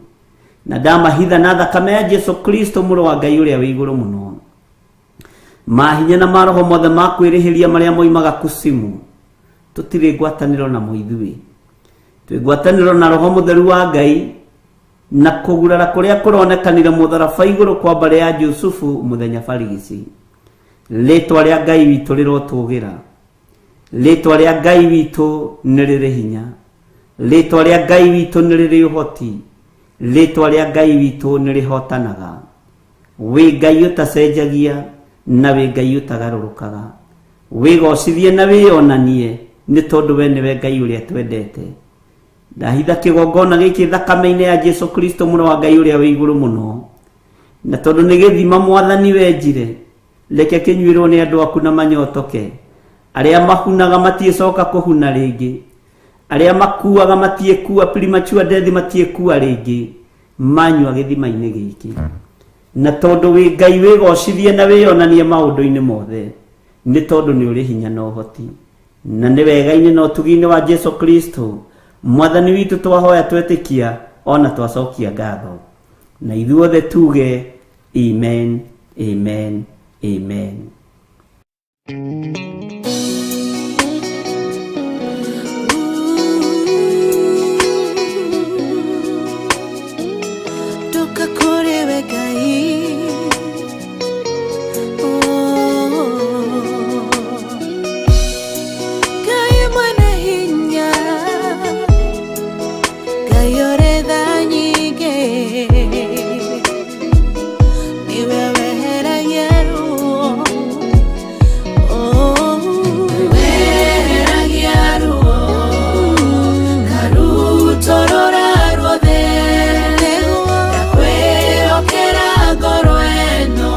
na ndamahitha na thakame ya Jesu Kristo mũrũ wa Ngai ũrĩa wĩ igũrũ mũno. Mahinya na maroho mothe makwĩrĩhĩria marĩa moimaga kusimu, tũtirĩ ngwatanĩro na mũithuĩ, twĩ ngwatanĩro na Roho Mũtheru wa Ngai, na kugurara kuria kuronekanire mutharaba iguru kwa mbare ya Jusufu muthenya barigici. Ritwa ria Ngai witu rirotugira, ritwa ria Ngai witu ni riri hinya, ritwa ria Ngai witu ni riri uhoti, ritwa ria Ngai witu ni rihotanaga. Wi Ngai utacenjagia na wi Ngai utagarurukaga, wigocithie na wionanie ni tondu we niwe Ngai uria twendete. Ndahitha kigongona giki thakame-ini ya Jesu Kristo mũrũ wa Ngai ũrĩa wĩ igũrũ mũno, na tondu nĩ gĩthima Mwathani wenjire, reke kĩnyuĩrwo nĩ andũ aku na manyotoke. Arĩa mahunaga matiĩcoka kũhuna rĩngĩ, arĩa makuaga matiĩkua premature death matiĩkua rĩngĩ, manyua gĩthima-inĩ gĩkĩ. Na tondu wĩ Ngai wĩgocithie na wĩonanie maũndũ-inĩ mothe, nĩ tondu nĩ ũrĩ hinya na ũhoti, na nĩ wega-inĩ na ũtugi-inĩ wa Jesu Kristo Mwathani witu twahoya twetikia ona twacokia ngatho, na ithuothe tuge amen, amen, amen. Toka kore we Ngai, Ngai mwene hinya, Ngai ore tha nyingĩ, niwe weheragia ruo, weheragia ruo, karutorora ruothe, ndakwĩhokera ngoro ĩno,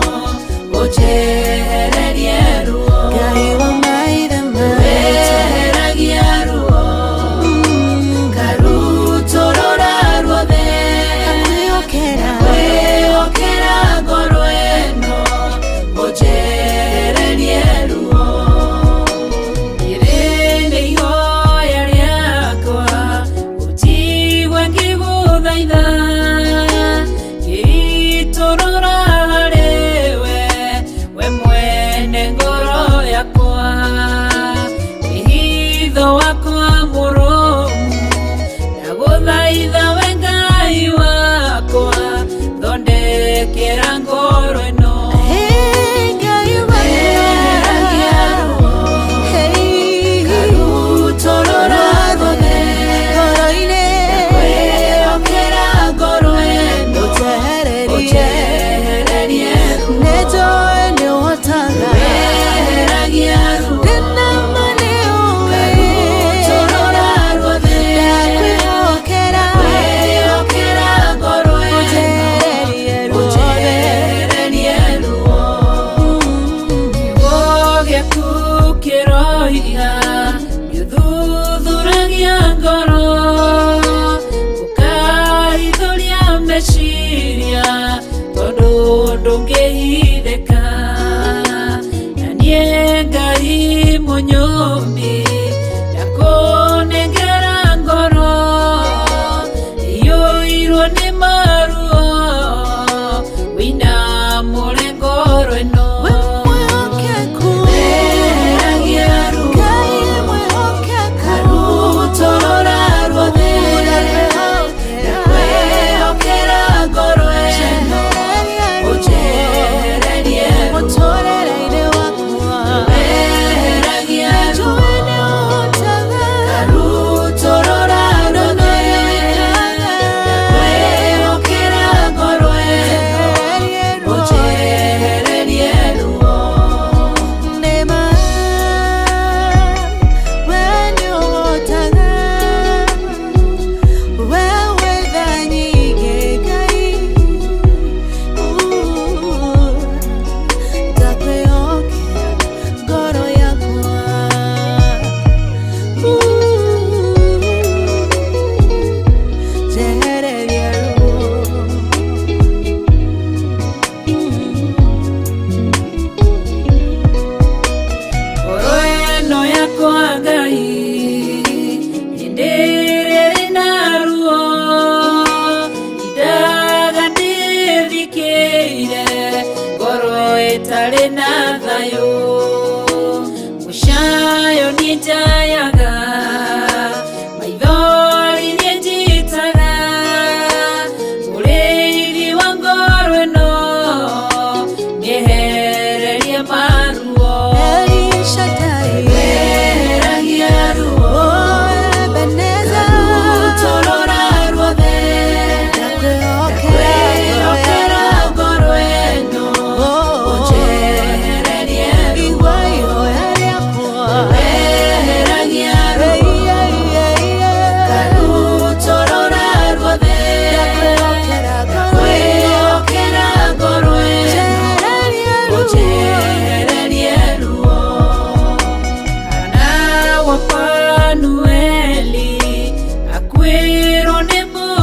ũnjehererie ruo. Ngai wa maithe maitũ, weheragia ruo, karutorora ruothe, ndakwĩhokera ngoro ĩno, ũnjehererie ruo. Ĩrĩ nĩ ihoya rĩakwa, ũnjigue ngĩgũthaitha, ngĩitũrũra harĩ we, we mwene ngoro yakwa. Hitho wakwa mũrũmu, ndagũthaitha we Ngai wakwa, thondekera ngoro ĩno. Weheragia ruo, karutorora ruothe, ndakwĩhokera ngoro ĩno, ũnjehererie ruo. Weheragia ruo, karutorora ruothe, ndakwĩhokera ngoro ĩno, ũnjehererie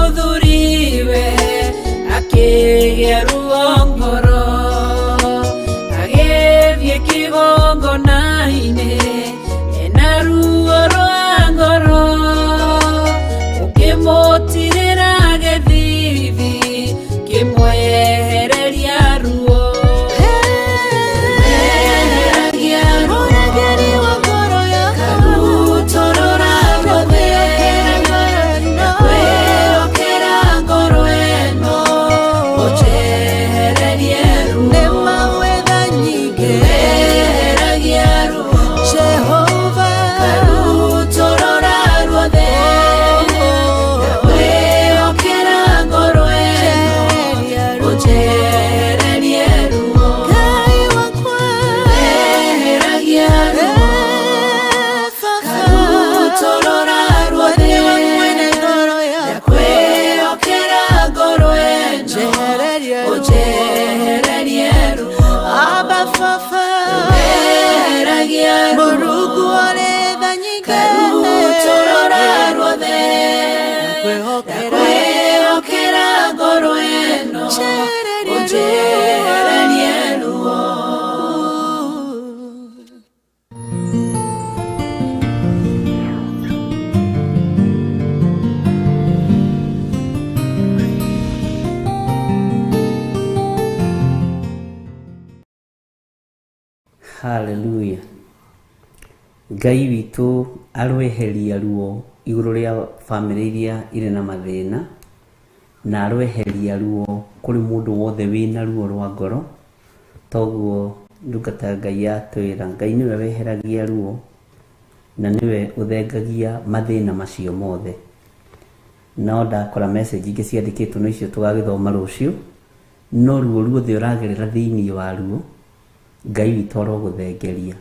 muthuriwe akigĩa ruo ngoro agĩthiĩ kĩgongona-inĩ ena ruo rwa ngoro ũkĩmũtirĩra gĩthithi kĩmwehereria ruo Hallelujah. Ngai witũ arweheria ruo igũrũ rĩa family iria irĩ na mathĩna na arweheria ruo kũrĩ mũndũ wothe wĩna ruo rwa ngoro. Toguo ndungata Ngai atwĩra Ngai nĩwe weheragia ruo na nĩwe ũthengagia mathĩna macio mothe. No ndakora message ingĩ ciandĩkĩtwo no icio tũgagĩthoma rũciũ. No ruo ruothe ũragerera thĩinĩ wa ruo Ngai witũ arogũthengeria.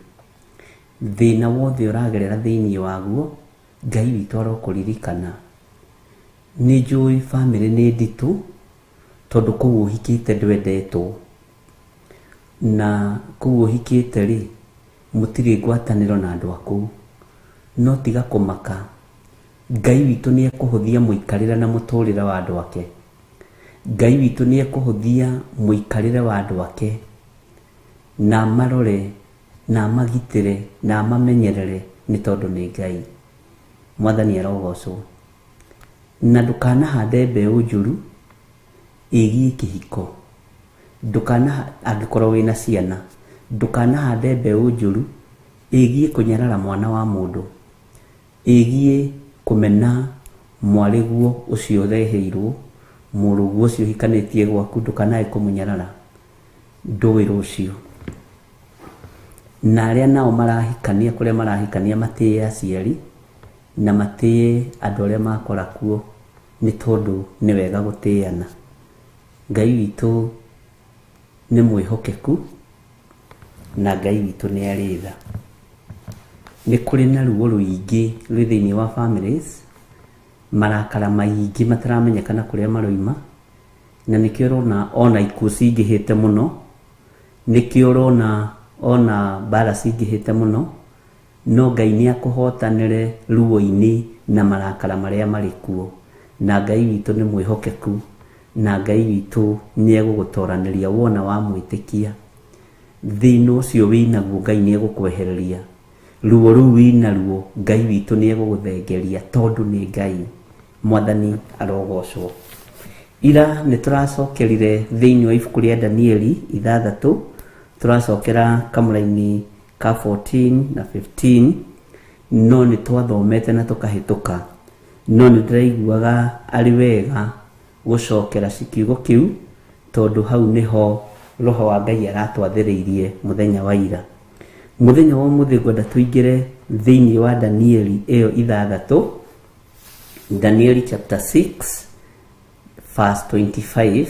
Thĩna wothe ũragerera thĩinĩ waguo Ngai witũ arokũririkana. Nĩ njũĩ family nĩ nditũ tondũ kũu ũhikĩte ndwendetwo, na kũu ũhikĩte rĩ mũtirĩ ngwatanĩro na andũ a kũu. No tiga kũmaka, Ngai witũ nĩ ekũhũthia mũikarĩre na mũtũrĩre wa andũ ake. Ngai witũ nĩ ekũhũthia mũikarĩre wa andũ ake na marore na magitĩre na mamenyerere nĩ tondũ nĩ Ngai. Mwathani arogocwo. Na ndũkanahande mbeũ njũru ĩgiĩ kĩhiko. Angĩkorwo wĩna ciana, ndũkanahande mbeũ njũru ĩgiĩ kũnyarara mwana wa mũndũ, ĩgiĩ kũmena mwarĩguo ũcio ũreheirwo, mũrũguo ũcio hikanĩtie gwaku, ndũkanae kũmũnyarara. Ndũĩ rũciũ. Na arĩa nao marahikania, kũrĩa marahikania matĩye aciari na matĩye andũ arĩa makora kuo, nĩ tondũ nĩ wega gũtĩana. Ngai witũ nĩ mwĩhokeku na Ngai witũ nĩ arĩ tha. Nĩ kũrĩ na ruo rũingĩ rwĩ thĩinĩ wa families, marakara maingĩ mataramenyekana kũrĩa maroima, na nĩkĩo ũrona ona ikuũ cingĩhĩte mũno, nĩkĩo ũrona ona mbara cingĩhĩte mũno. No Ngai nĩ akũhotanĩre ruo-inĩ na marakara marĩa marĩ kuo. Na Ngai witũ nĩ mwĩhokeku na Ngai witũ nĩ egũgũtoranĩria wona wa mwĩtĩkia. Thĩna ũcio wĩnaguo Ngai nĩ egũkwehereria. Ruo rũu wĩnaruo Ngai witũ nĩ egũgũthengeria tondũ nĩ Ngai. Mwathani arogocwo. Ira nĩ tũracokerire thĩinĩ wa ibuku rĩa Danieli 6, tũracokera kamũra-inĩ ka 14 na 15, no nĩ twathomete na tũkahĩtũka. No nĩ ndĩraiguaga arĩ wega gũcokera kiugo kĩu tondũ hau nĩho Roho wa Ngai aratwathĩrĩirie mũthenya wa ira. Mũthenya wa ũmũthĩ ngwenda tũingĩre thĩinĩ wa Danieli ĩyo 6, Danieli chapter 6 verse 25,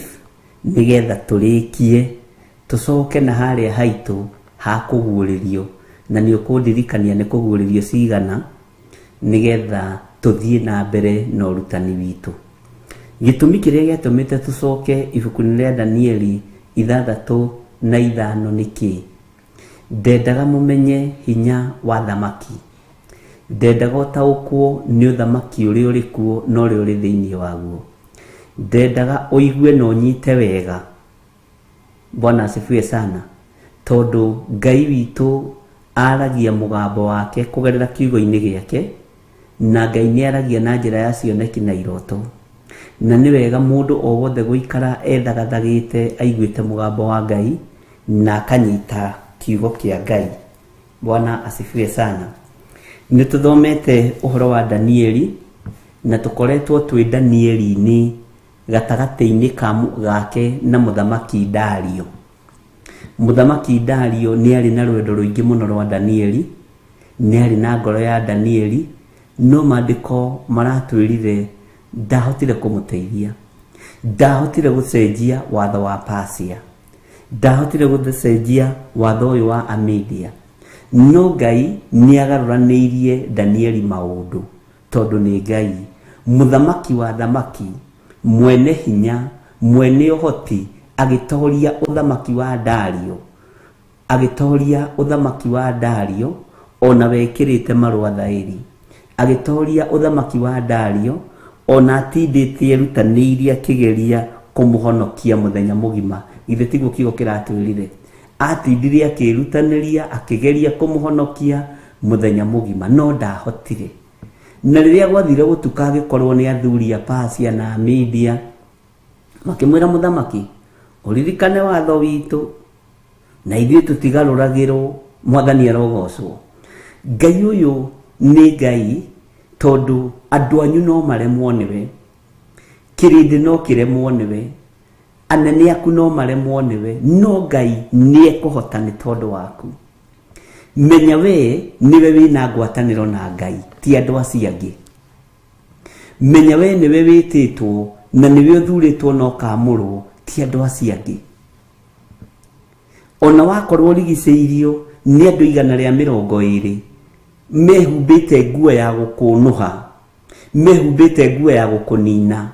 nĩgetha tũrĩkie tũcoke na harĩa haitũ ha kũguũrĩrio. Na nĩ ũkũndirikania nĩ kũguũrĩrio cigana nĩgetha tũthiĩ na mbere na ũrutani witũ. Gĩtũmi kĩrĩa gĩatũmĩte tũcoke ibuku-inĩ rĩa Danieli 6:5 nĩkĩ? Ndendaga mũmenye hinya wa thamaki. Ndendaga ũtaũkwo nĩ ũthamaki ũrĩa ũrĩ kuo na ũrĩa ũrĩ thĩinĩ waguo. ndendaga uigue no nyite wega. Bwana asifiwe sana. Tondu Ngai witu aragia mugambo wake kugerera kiugo-ini giake, na Ngai ni aragia na njira ya cioneki na iroto, na ni wega mundu o wothe guikara ethagathagite aiguite mugambo wa Ngai na akanyita kiugo kia Ngai. Bwana asifiwe sana. Ni tuthomete uhoro wa Danieli na tukoretwo twi Danieli-ini gatagati-ini gake na muthamaki Dario. Muthamaki Dario ni ari na rwendo ruingi muno rwa Danieli, ni ari na ngoro ya Danieli, no maandiko maratwirire ndahotire kumuteithia, ndahotire gucenjia watho wa Persia, ndahotire gucenjia watho uyu wa Amedia. No Ngai ni agaruranirie Danieli maundu, tondu ni Ngai muthamaki wa thamaki, mwene hinya, mwene uhoti, agitoria uthamaki wa Dario, agitoria uthamaki wa Dario ona wekirite marua thairi, agitoria uthamaki wa Dario ona atindite rutaniria kigeria kumuhonokia muthenya mugima. Ithe tiguo kigo kiratwirire, atindirie akirutaniria akigeria kumuhonokia muthenya mugima, no ndahotire. Na riria gwathire gutuka agikorwo ni athuri a Persia na Media, makimwira muthamaki, uririkane watho witu na ithuĩ tutigaruragirwo, mwathani arogocwo. Ngai uyu ni Ngai, tondu andu anyu no maremwo niwe, kirindi no kiremwo niwe, anene aku no maremwo niwe, no Ngai ni ekuhota ni tondu waku. Menya we niwe wina ngwataniro na Ngai, ti andu acio angi. Menya we niwe wititwo na niwe uthuritwo no kamurwo, ti andu acio angi. Ona wakorwo rigiceirio ni andu 120 mehumbite nguo ya gukunuha, mehumbite nguo ya gukunina,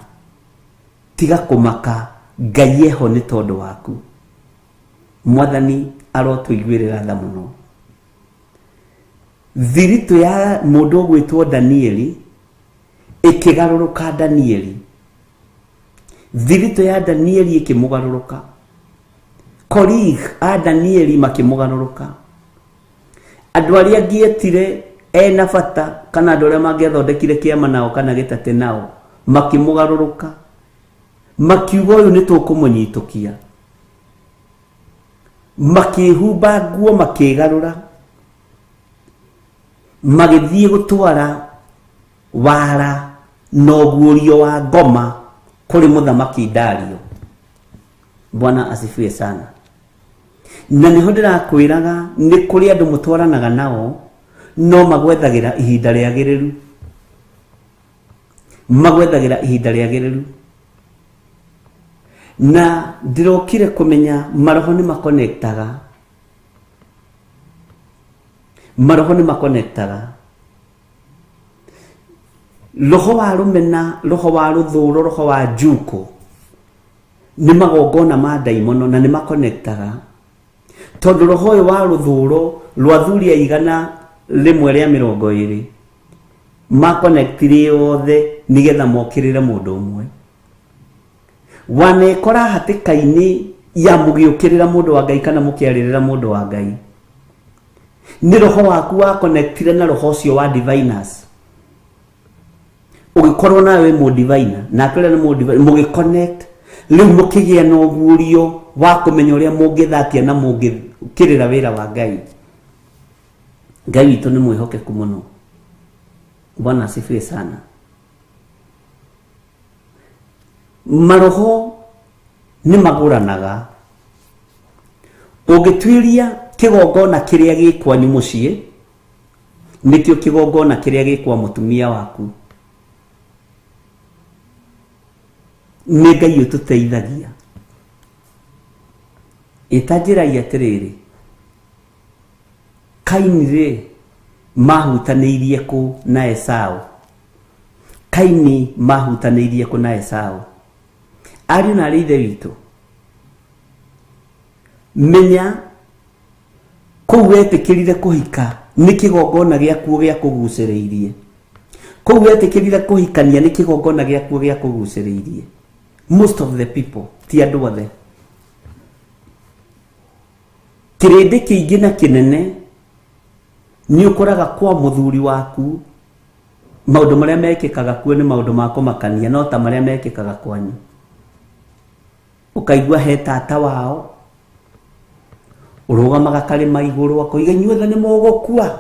tiga kumaka, Ngai eho ni tondu waku. Mwathani arotwiguirira tha muno. Thiritu ya mundu gwitwo Danieli ikigaruruka Danieli, thiritu ya Danieli ikimugaruruka, colleague a Danieli makimugaruruka, andu aria ngietire ena bata kana andu aria mangiathondekire kiama nao kana gitate nao makimugaruruka, makiuga uyu nitukumunyitukia, makihumba nguo makigarura, magithie gutwara wara no guorio wa ngoma kuri muthamaki Dario. Bwana asifiwe sana. Na niho ndirakwiraga ni kuri andu mutwaranaga nao no magwethagira ihinda riagiriru, magwethagira ihinda riagiriru. Na ndirokire kumenya maroho ni makonektaga, maroho ni makonektaga. Roho wa rumena, roho wa ruthuro, roho wa juko ni magongona ma daimono na ni makonektaga, tondu roho uyu wa ruthuro rwathuri aigana rimwe ria 20 makonektire othe nigetha mokirire mundu umwe. Wanekora hatikaini ya mugiukirira mundu wa Ngai kana mukiaririra mundu wa Ngai, ni roho waku wa konektire na roho ucio wa diviners. Ugikorwo nawe mu diviner na kile ni mu diviner mugiconnect, riu mukigia no gurio wa kumenya uria mungithakia na mungikirira wira wa Ngai. Ngai witu ni mwihokeku muno. Bwana asifiwe sana. Maroho ni maguranaga. Ugitwiria kigongona kiria gikwa ni mucii, nikio kigongona kiria gikwa mutumia waku. Ni Ngai ututeithagia. Itajiragia atiriri, Kaini ri mahutaniirie ku na Esau. Kaini mahutaniirie ku na Esau. Ari na rithe witu, menya kou wetikirire kuhika ni kigongona giaku gia kuguciriirie, kou wetikirire kuhikania ni kigongona giaku gia kuguciriirie. most of the people ti andu othe kirindi kiingi na kinene ni ukoraga kwa muthuri waku maundu maria mekikaga kuo ni maundu ma kumakania no ta maria mekikaga kwanyu ukaigua he tata wao urugamaga kalima iguru akoiga inyuothe ni mugukua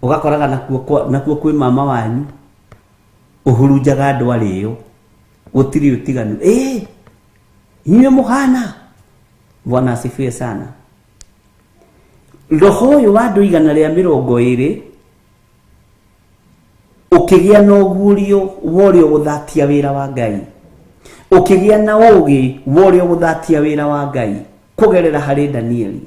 ugakoraga nakuo kwi mama wanyu uhurunjaga andu ariyo gutiri utiganu inyue muhana. Bwana asifiwe sana. Roho uyu wa andu 120 ukigia na ugurio worio guthatia wira wa Ngai, ukigia na ugi worio guthatia wira wa Ngai kugerera hari Danieli,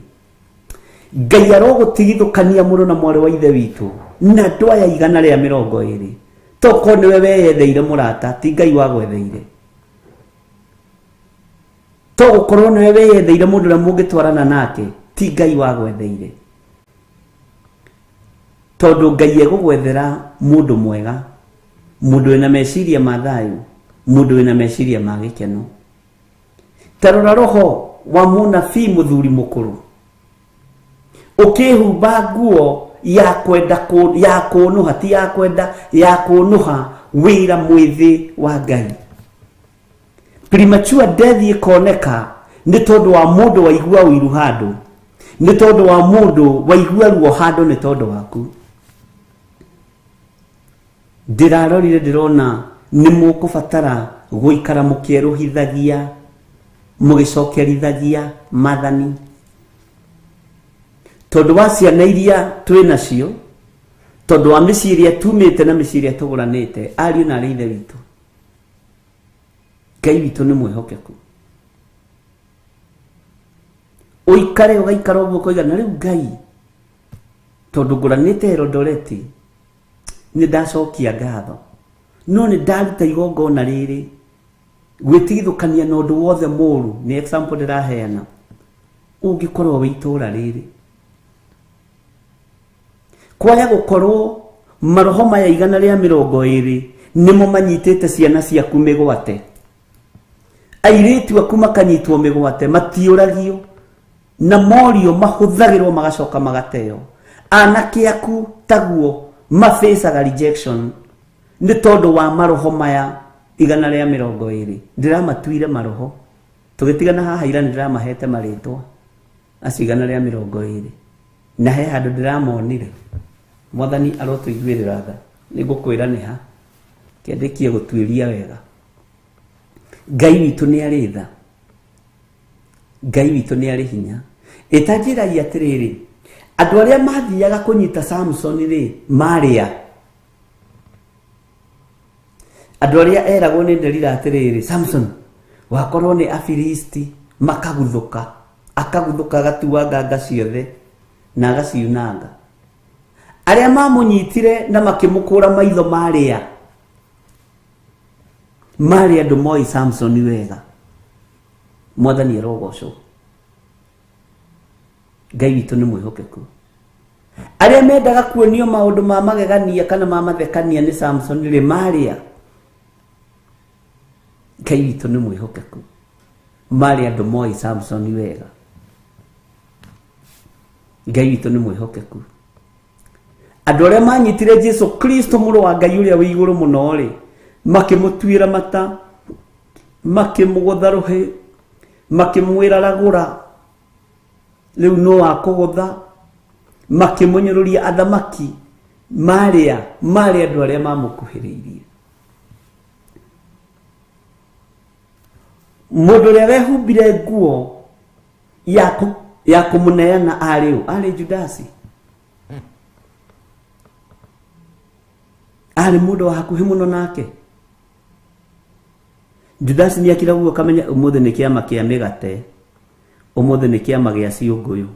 Ngai arogutigithukania muno na mwari wa ithe witu na andu aya 120 toko niwe weyetheire murata ti Ngai wagwetheire. To gukorwo niwe weyetheire mundu uria mungitwarana nake ti Ngai wagwetheire. Tondu Ngai egugwethera mundu mwega, mundu wina meciria ma thayu, mundu wina meciria ma gikeno. Tarora roho wa munabii muthuri mukuru ukihumba nguo ya kwenda ya kunuha ti ya kwenda ya kunuha wira mwithi wa Ngai. Premature death ikoneka ni tondu wa mundu waigua wiru handu, ni tondu wa mundu waigua ruo handu, ni tondu waku. Ndirarorire ndirona ni mukubatara guikara mukieruhithagia mugicokerithagia mathani tondu wa ciana iria twi nacio, tondu wa micii iria tumite na micii iria tuguranite. Ariu na arithe witu, Ngai witu ni mwihokeku. Uikare ugaikara uguo koiga na riu Ngai tondu nguranite Erodoreti ni ndacokia ngatho, no ni ndaruta igongona riri gwitigithukania na undu wothe muru. Ni example ndiraheana, ungikorwo wi itura riri kwaya gukorwo maroho maya 120 nimo manyitite ciana ciaku migwate, airitu aku makanyitwo migwate, matiuragio na morio mahuthagirwo magacoka magateo. Anake aku taguo mafacaga rejection ni tondu wa maroho maya 120. Ndiramatuire maroho tugitigana haha ira ndiramahete maritwa acio 120 na he handu ndiramonire. Mwathani arotuiguirira tha nigukwira ni ha kiandikie gutwiria wega. Ngai witu ni ari tha, Ngai witu ni ari hinya. Itanjiragia atiriri, andu aria mathiaga kunyita Samson ri maria, andu aria eragwo ni Delila atiriri, Samson wakorwo ni Afilisti, makaguthuka akaguthuka agatuwa nganga ciothe na agaciunanga. Aria mamunyitire na makimukura maitho maria andu moi Samson wega. Mwathani arogocwo. Ngai witu ni mwihokeku. Aria mendaga kuonio maundu ma magegania kana ma mathekania ni Samson ri maria. Ngai witu ni mwihokeku. Andu moi Samson wega. Ngai witu ni mwihokeku. Andu aria manyitire Jesu Kristo muru wa Ngai uria wi iguru muno ri makimutwira mata, makimugutharuhi, makimwira ragura riu no akugutha, makimunyururia athamaki maria andu aria mamukuhiriirie. Mundu uria wehumbire nguo ya kumuneana ari Judasi, ari mundu wa hakuhi muno nake. Judasi ni akira guo kamenya umuthe ni kiama kia migate, umuthe ni kiama gia ciunguyu.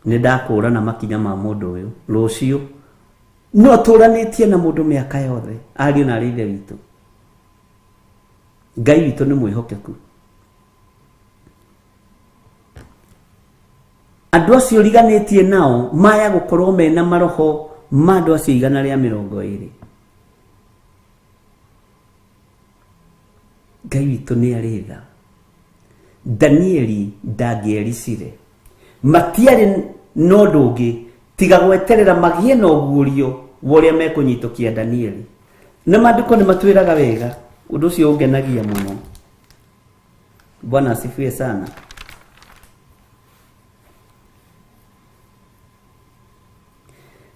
Ni ndakura na makinya ma mundu uyu rucio no turanitie na mundu miaka yothe. Ariu na arithe witu, Ngai witu ni mwihokeku. Andu acio riganitie nao maya gukorwo mena maroho ma andu acio 120. Ngai witũ nĩ arĩ tha. Danieli ndangĩericire, matiarĩ na ũndũ ũngĩ tiga gweterera magĩe na ũguũrio wa ũrĩa mekũnyitũkia Danieli. Na maandĩko nĩ matwĩraga wega, ũndũ ũcio ũngenagia mũno. Bwana asifiwe sana.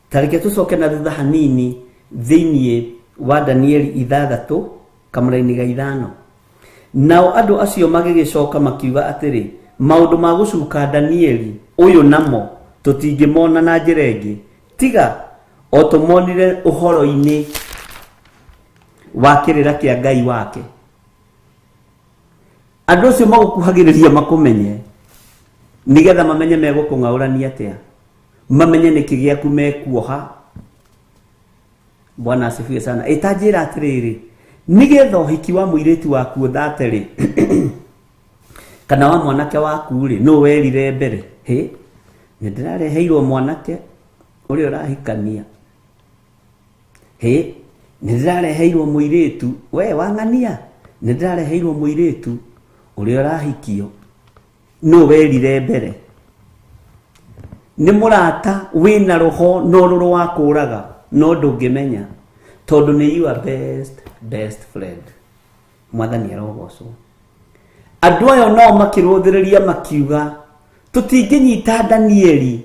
Tareke tucoke na thutha hanini thĩinĩ wa Danieli 6 kamũra-inĩ ga 5. Nao andũ acio magĩgĩcoka makiuga atĩrĩ, maũndũ ma gũcuka Danieli ũyũ namo tũtingĩmona na njĩra ĩngĩ tiga o tũmonire ũhoro-inĩ wa kĩrĩra kĩa Ngai wake. Andũ acio magũkuhagĩrĩria makũmenye nĩgetha mamenye megũkũng'aũrania atĩa, mamenye nĩkĩ gĩaku mekuoha. Bwana asifiwe sana. Ĩtanjĩra atĩrĩrĩ, nĩgetha ũhiki wa mũirĩtu waku ũthaterĩ kana wa mwanake waku rĩ, no werire mbere, nĩ ndĩrareheirwo mwanake ũrĩa ũrahikania, nĩ ndĩrareheirwo mũirĩtu, we wang'ania, nĩ ndĩrareheirwo mũirĩtu ũrĩa ũrahikio, no werire mbere. Nĩ mũrata wĩna roho no rũrũ wa kũraga no ndũngĩmenya, tondũ nĩ your best friend. Mwathani arogocwo. Andũ aya no makĩrũthĩrĩria makiuga, tũtingĩnyita Danieli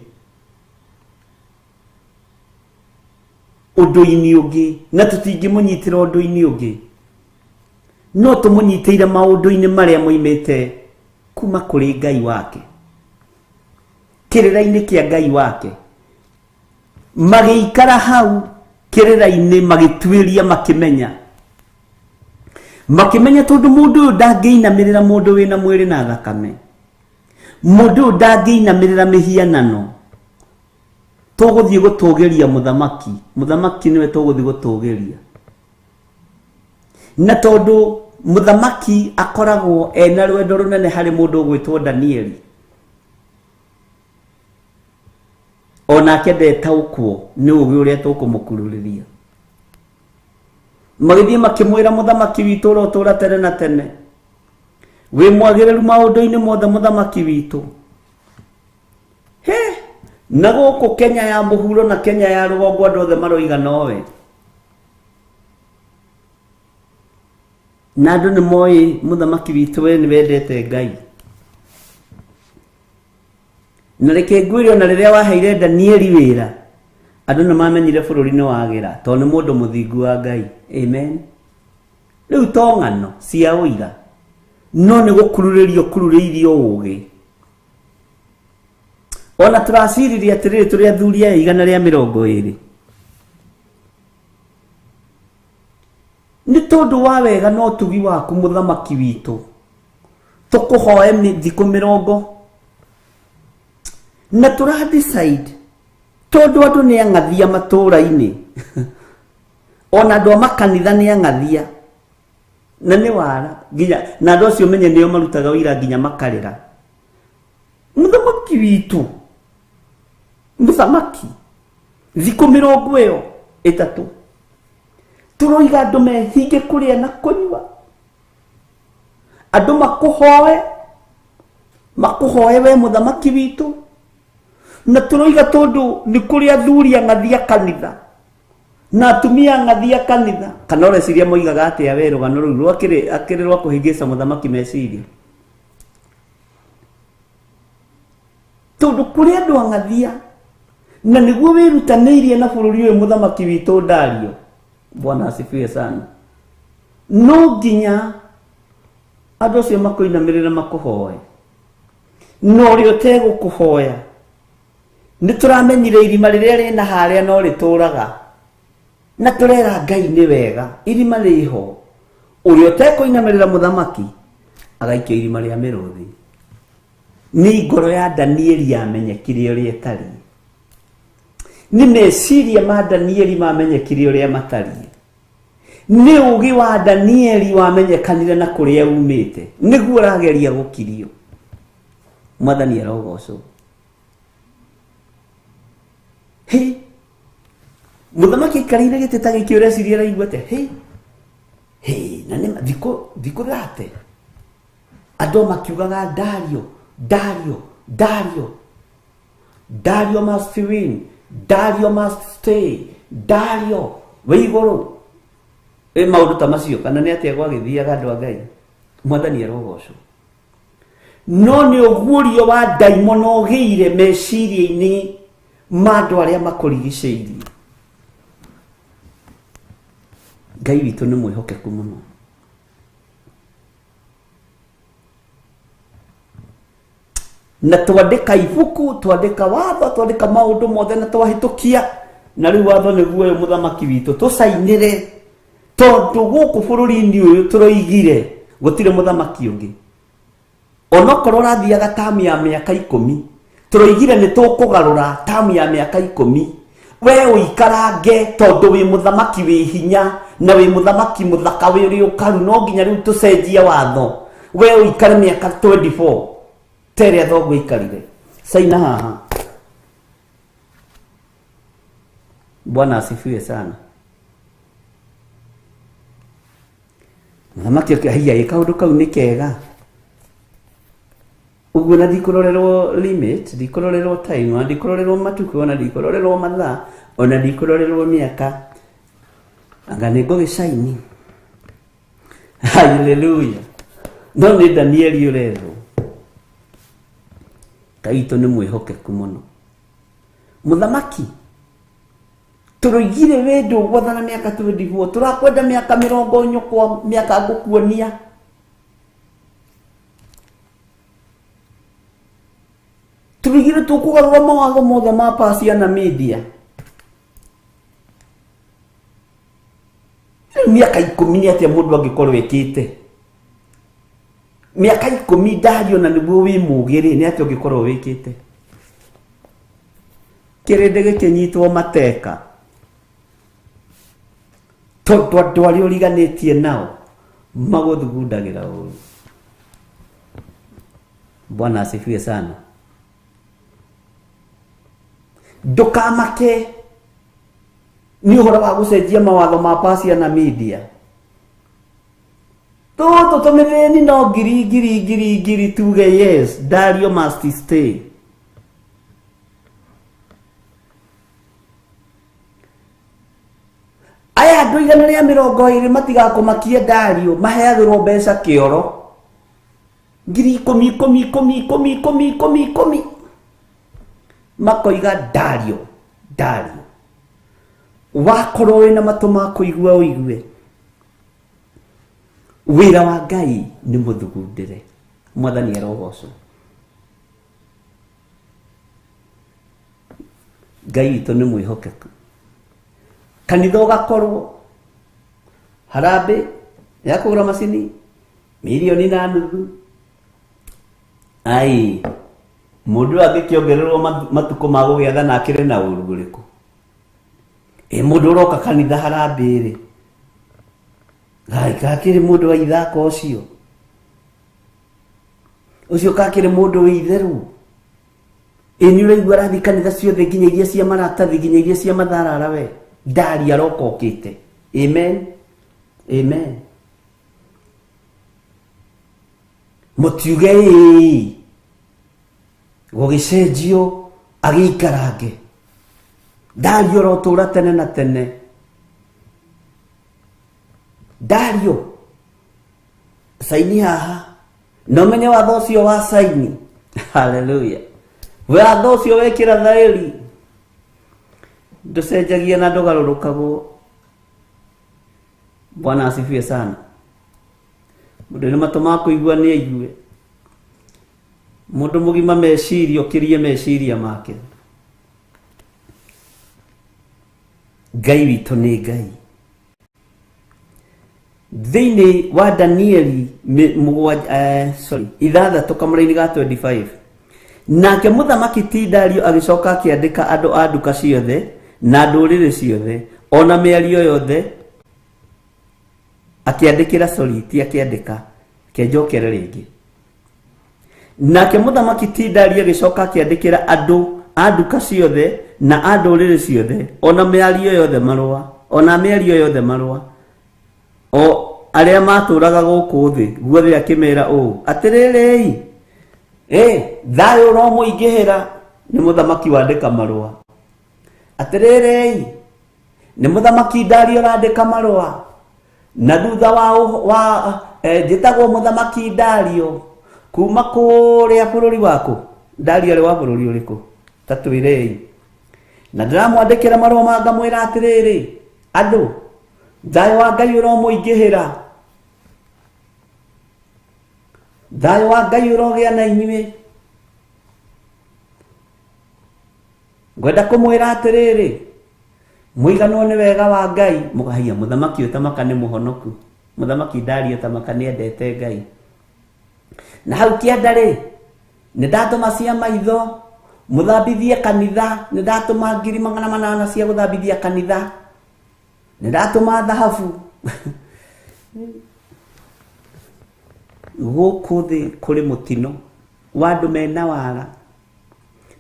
ũndũ-inĩ ũngĩ na tũtingĩmũnyitĩra ũndũ-inĩ ũngĩ, no tũmũnyitĩire maũndũ-inĩ marĩa moimĩte kuma kũrĩ Ngai wake, kĩrĩra-inĩ kĩa Ngai wake. Magĩikara hau kĩrĩra-inĩ magĩtuĩria makĩmenya tondũ mũndũ ũyũ ndangĩinamĩrĩra mũndũ wĩna mwĩrĩ na thakame, mũndũ ũyũ ndangĩinamĩrĩra mĩhianano. Tũgũthiĩ gũtũgĩria mũthamaki nĩwe tũgũthiĩ gũtũgĩria. Na tondũ mũthamaki akoragwo ena rwendo rũnene harĩ mũndũ ũgwĩtwo Danieli, onake ndetaũkwo nĩ ũgĩ ũrĩa tũkũmũkururĩria. Magĩthiĩ makĩmwĩra mũthamaki witũ ũrĩa ũtũũra tene na tene, wĩ mwagĩrĩru maũndũ-inĩ mothe mũthamaki witũ. Na gũkũ Kenya ya mũhuro na Kenya ya rũgongo andũ othe maroiga nowe. Na andũ nĩ moĩ mũthamaki witũ we nĩ wendete Ngai. Na reke ngwĩre ona rĩrĩa waheire Danieli wĩra, andũ nĩ mamenyire bũrũri nĩ wagĩra, tondũ nĩ mũndũ mũthingu wa Ngai. Amen. Rĩu to ng'ano cia ũira, no nĩ gũkururĩrio kururĩirio ũgĩ. Ona tũraciririe atĩrĩrĩ tũrĩ athuri aya 120. Nĩ tondũ wa wega no tugi waku mũthamaki witũ, tũkũhoe thikũ 40 na tũra-decide, tondũ andũ nĩ ang'athia matũũra-inĩ ona andũ a makanitha nĩ ang'athia, na nĩ wara nginya, na andũ acio menye nĩo marutaga ũira nginya makarĩra. Mũthamaki witũ, mũthamaki thikũ 30 tũroiga andũ mehinge kũrĩa na kũnyua, andũ makũhoe we mũthamaki witũ, na tũroiga tondũ nĩ kũrĩ athuri ang'athia kanitha na atumia ang'athia kanitha. Kana ũreciria moigaga atĩa we rũgano rũu akĩrĩ rwa kũhĩngĩca mũthamaki meciria, tondũ kũrĩ andũ ang'athia na nĩguo wĩrutanĩirie na bũrũri ũyũ mũthamaki witũ Dario. Bwana asifiwe sana. No nginya andũ acio makũinamĩrĩra makũhoe, no ũrĩa ũtegũkũhoya nĩ tũramenyire irima rĩrĩa rĩna harĩa no rĩtũũraga, na tũrera Ngai nĩ wega, irima rĩho. Ũrĩa ũtekũinamĩrĩra mũthamaki agaikio irima rĩa mĩrũthi. Nĩ ngoro ya Danieli yamenyekire ũrĩa ĩtariĩ, nĩ meciria ma Danieli mamenyekire ũrĩa matariĩ, nĩ ũgĩ wa Danieli wamenyekanire na kũrĩa umĩte, nĩguo ũrageria gũkirio. Mwathani arogocwo. Mũthamaki aikarĩire gĩtĩ ta gĩkĩ ũreciria araigua atĩa? Na thikå thate andå makiugaga Dario must win, Dario must stay, Dario wä igå rå maå ndå ta macio kana nä atä gwagä thiaga andå a Ngai mwathani arogocwo no nä å guårio wa ndaimono gä ire meciria-inä ma andå arä a makå rigicä irie. Ngai witå nä mwä hokeku må no. Na twandĩka ibuku, twandĩka watho, twandĩka maũndũ mothe na twahĩtũkia, na rĩu watho nĩguo ũyũ mũthamaki witũ tũcainĩre, tondũ gũkũ bũrũri-inĩ ũyũ tũroigire gũtirĩ mũthamaki ũngĩ. Onokorwo ũrathiaga tamu ya mĩaka 10 tũroigire nĩ tũkũgarũra tamu ya mĩaka 10 we ũikarange tondũ wĩ mũthamaki wĩ hinya na wĩ mũthamaki mũthaka wĩ ũkaru, no nginya rĩu tũcenjie watho we ũikare mĩaka 24 tere thoguo ikarire. Saina haha. Bwana asifiwe sana. Mũthamaki akĩhiya ĩkaũndũ kau nĩ kega. Ũguo na ndikũrorerwo limit, ndikũrorerwo time, ona ndikũrorerwo matukũ, ona ndikũrorerwo mathaa, ona ndikũrorerwo mĩaka. Anga nĩ ngũgĩcaini. Hallelujah. No nĩ Danieli ũrerwo. Kaito nĩ mwĩhokeku mũno. Mũthamaki tũroigire wendo gwathana mĩaka 24 tũrakwenda mĩaka 40 kwa mĩaka ngũkuonia. Tũroigire tũkũgarũra mawatho mothe ma Persia na Media. Mĩaka 10 nĩ atĩa mũndũ angĩkorwo wĩkĩte? Mĩaka 10 Dario na nĩguo wĩ mũgĩ-rĩ nĩ atĩa ũngĩkorwo wĩkĩte? Kĩrĩndĩ gĩkĩnyitwo mateka tondũ andũ arĩa ũriganĩtie nao magũthugundagĩra ũru. Bwana asifiwe sana. Ndũkamake nĩ ũhoro wa gũcenjia mawatho ma Persia na Media. Toto tomereni no giri tuge yes, Dario must stay. Aya andũ 120 matigakũmakie Dario maheagĩrwo mbeca kĩoro. 10,000 makoiga Dario. Wakorwo wĩna matũ ma kũigua ũigue. Wĩra wa Ngai nĩ mũthugundĩre. Mwathani arogocwo. Ngai witũ nĩ mwĩhokeku. Kanitha ũgakorwo harambĩ ya kũgũra macini 1.5 million. Ai mũndũ angĩkĩongererwo matukũ ma gũgĩatha na akĩrĩ na ũru ũrĩkũ? Mũndũ ũroka kanitha harambĩ-rĩ kakĩrĩ mũndũ wa ithaka ũcio kakĩrĩ mũndũ wĩ itherũ. Nĩ ũraigua arathi kanitha ciothe nginya iria cia maratathi nginya iria cia matharara we Dario aroka okĩte. Amen. Mũtiuge gũgĩcenjio agĩikarange. Dario arotũra tene na tene. Dario saini haha no menye watho ũcio wa saini. Hallelujah. Watho ũcio wekĩra thaĩri ndũcenjagia na ndũgarũrũkagwo. Bwana asifiwe sana. Mũndũ nĩ matũ ma kũigua nĩ aigue. Mũndũ mũgima meciria ũkĩrie meciria make. Ngai witũ nĩ Ngai. Thĩinĩ wa Danieli 6 kamũra-inĩ ga 25 nake mũthamaki ti Dario agĩcoka akĩandĩka andũ a nduka ciothe na ndũrĩrĩ ciothe ona mĩario yothe akĩandĩkĩra ti akĩandĩka kĩnjokere rĩngĩ. Nake mũthamaki ti Dario agĩcoka akĩandĩkĩra andũ a nduka ciothe na a ndũrĩrĩ ciothe ona mĩario yothe marũa aria maturaga guku thi guothe akimera atiriri thayo ro muingihira ni muthamaki wandika marua atiriri ni muthamaki Dario randika marua na thutha wa njitagwo muthamaki Dario kuma kuria bururi waku Dario ari wa bururi uriku tatwirei na ndiramwandikira marua mangamwira atiriri andu thayo wa Ngai ro muingihira thayo wa Ngai urogia na inyuĩ ngwenda kumwira atiriri muigano ni wega wa Ngai mugahia muthamaki utamaka ni muhonoku muthamaki Dario tamaka ni endete Ngai na hau kiandari ni ndatuma cia maitho muthambithie kanitha ni ndatuma 800 cia guthambithia kanitha ni ndatuma thahabu guku thi kuri mutino wa andu mena wara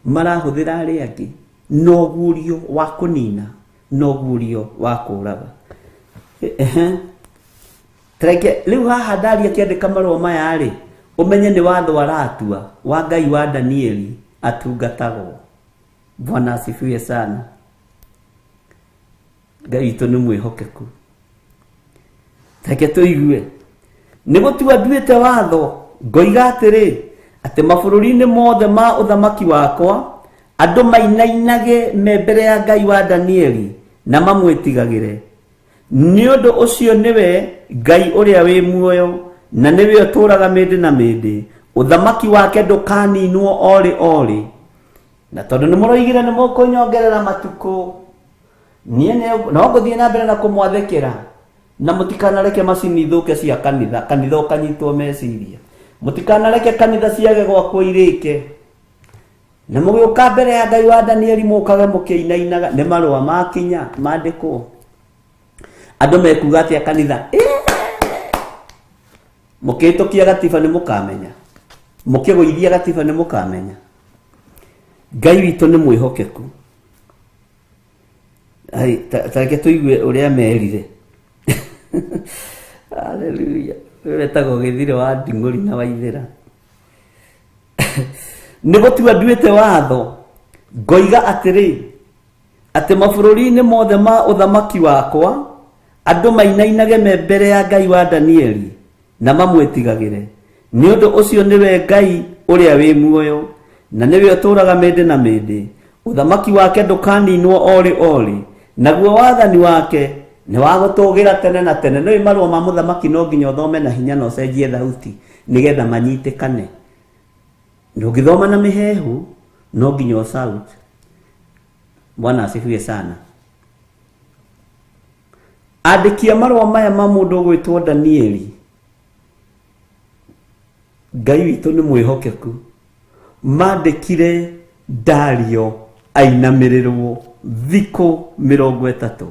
marahuthira aria angi no gurio wa kunina no gurio wa kuraga treke riu haha Dario akiandika marua maya ri umenye ni watho aratua wa Ngai wa Danieli atungatagwo. Bwana asifiwe sana. Ngai itu ni mwihokeku. Treke tuigue ni gutua nduite watho ngoiga atiri ati mabururi-ini mothe ma uthamaki wakwa andu mainainage me mbere ya Ngai wa Danieli na mamwitigagire ni undu ucio niwe Ngai uria wi muoyo na niwe uturaga mindi na mindi uthamaki wake ndukaninwo ori na tondu ni muroigire ni mukunyongerera matuku nie no nguthie na mbere na kumwathikira na mutikanareke macini thuke cia kanitha ukanyitwo meciria mutikanareke kanitha ciage gwakwo irike na mugiuka mbere ya Ngai wa Danieli mukage mukiinainaga ni marua makinya mandikwo andu mekuga atia kanitha mukitukia gatiba ni mukamenya mukiguithia gatiba ni mukamenya Ngai witu ni mwihokeku. Ai tareke tuigue uria merire haleluya wetago githire wa ndinguri na waithira ni gutua nduite watho ngoiga atiri ati mabururi-ini mothe ma uthamaki wakwa andu mainainage me mbere ya Ngai wa Danieli na mamwitigagire ni undu ucio niwe Ngai uria wi muoyo na niwe uturaga mindi na mindi uthamaki wake ndukaninwo ori naguo wathani wake ni wa gutugira tene na tene no marua ma muthamaki no nginya uthome na hinya no cenjie thauti nigetha manyitikane ndungithoma na mihehu no nginya sauti. Bwana asifiwe sana. Andikia marua maya ma mundu ugwitwo Danieli Ngai witu ni mwihokeku mandikire Dario ainamirirwo thiko 30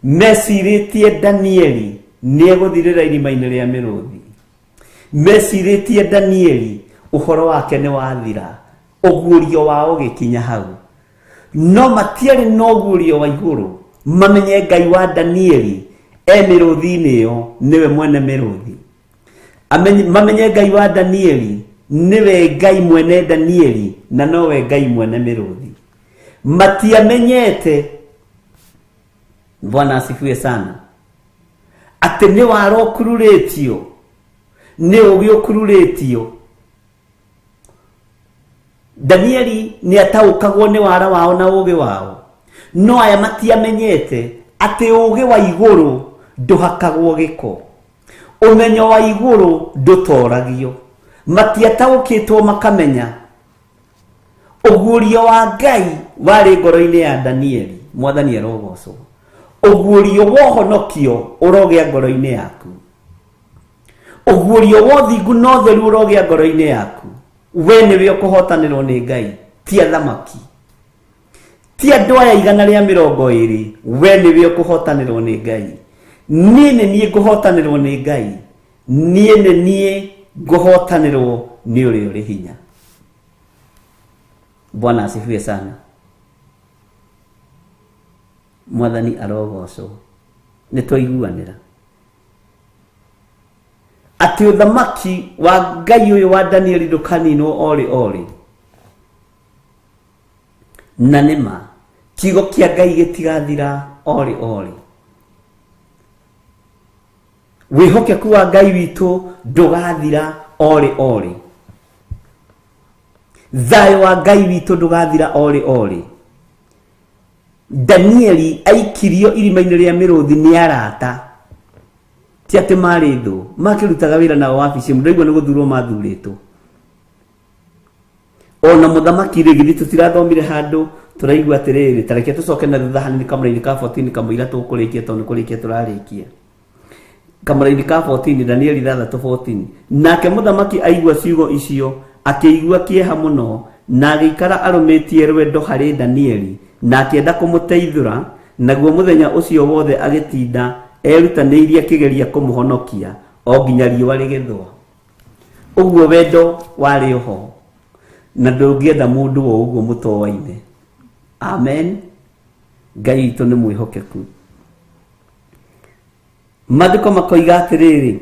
mesiritie Danieli nieguthirira irima-ini ria miruthi mesiritie Danieli uhoro wake ni wathira ugurio wao gikinya hau no matiari no ugurio wa iguru mamenye Ngai wa Danieli miruthi-ini yo niwe mwene miruthi mamenye Ngai wa Danieli niwe Ngai mwene Danieli na nowe Ngai mwene miruthi matiamenyete. Bwana asifiwe sana. Ati ni warokururetio ni ugiokururetio Danieli ni ataukagwo ni wara wao na uge wao no aya matiamenyete ati uge wa iguru nduhakagwo giko umenyo wa iguru ndutoragio matiataukitwo makamenya ugurio wa Ngai wari ngoro-ini ya Danieli. Mwathani arogocwo. Ugurio wohonokio urogia ngoro-ini yaku ugurio wothingu no theru urogia ngoro-ini yaku we niwe ukuhotanirwo ni Ngai ti athamaki ti andu aya 120 we niwe ukuhotanirwo ni Ngai nie nie nguhotanirwo ni Ngai nie nguhotanirwo ni uri hinya. Bwana asifiwe sana. Mwathani arogocwo ni twaiguanira ati uthamaki wa Ngai uyu wa Danieli ndukaninwo ori na nima kiugo kia Ngai gitigathira ori wihokeku wa Ngai witu ndugathira ori thayo wa Ngai witu ndugathira ori Danieli aikirio irima-inĩ rĩa mĩrũthi nĩ arata ti atĩ marĩ thũ makĩrutaga wĩra na wabici mũndũ nĩ gũthurwo mathurĩtwo ona mũthamaki rĩgĩ tũtirathomire handũ tũraigua atĩrĩrĩ tareke tũcoke na thutha hanini kamũra-inĩ ka 14 kamũira tũkũrĩkia tondũ kũrĩkia tũrarĩkia kamũra-inĩ ka 14 Danieli 3:14 nake mũthamaki aigua ciugo icio akĩigua kĩeha mũno na agĩikara arũmĩtie rwendo harĩ Danieli na akĩenda kũmũteithũra naguo mũthenya ũcio wothe agĩtinda erutanĩirie akĩgeria kũmũhonokia o nginya riũa rĩgĩthũa ũguo wendo warĩ ho na ndũngĩenda mũndũ wa ũguo mũtowaine amen Ngai witũ nĩ mwĩhokeku maandĩko makoiga atĩrĩrĩ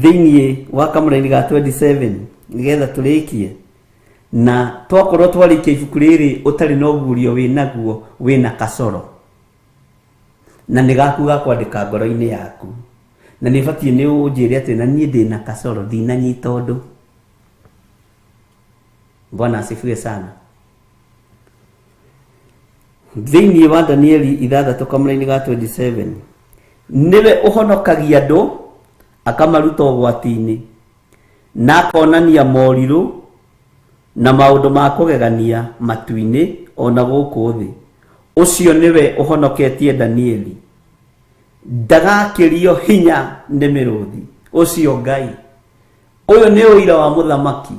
thĩinĩ wa kamũra-inĩ ga 27 nĩgetha tũrĩkie na twakorwo twarĩkia ibuku rĩrĩ ũtarĩ na ũguũrio wĩnaguo wĩna kasoro na nĩ gaku ga kwandĩka ngoro-inĩ yaku na nĩ batiĩ nĩ ũnjĩre atĩ na niĩ ndĩ na kasoro ndinanyita ũndũ Bwana asifiwe sana thĩinĩ wa Danieli 6 kamũra-inĩ ga 27 niwe ũhonokagia andũ akamaruta ũgwati-inĩ na akonania morirũ na maũndũ ma kũgegania matu-inĩ ona gũkũ thĩ ũcio niwe ũhonoketie Danieli ndagakĩrio hinya nĩ mĩrũthi ũcio Ngai ũyũ nĩ ũira wa mũthamaki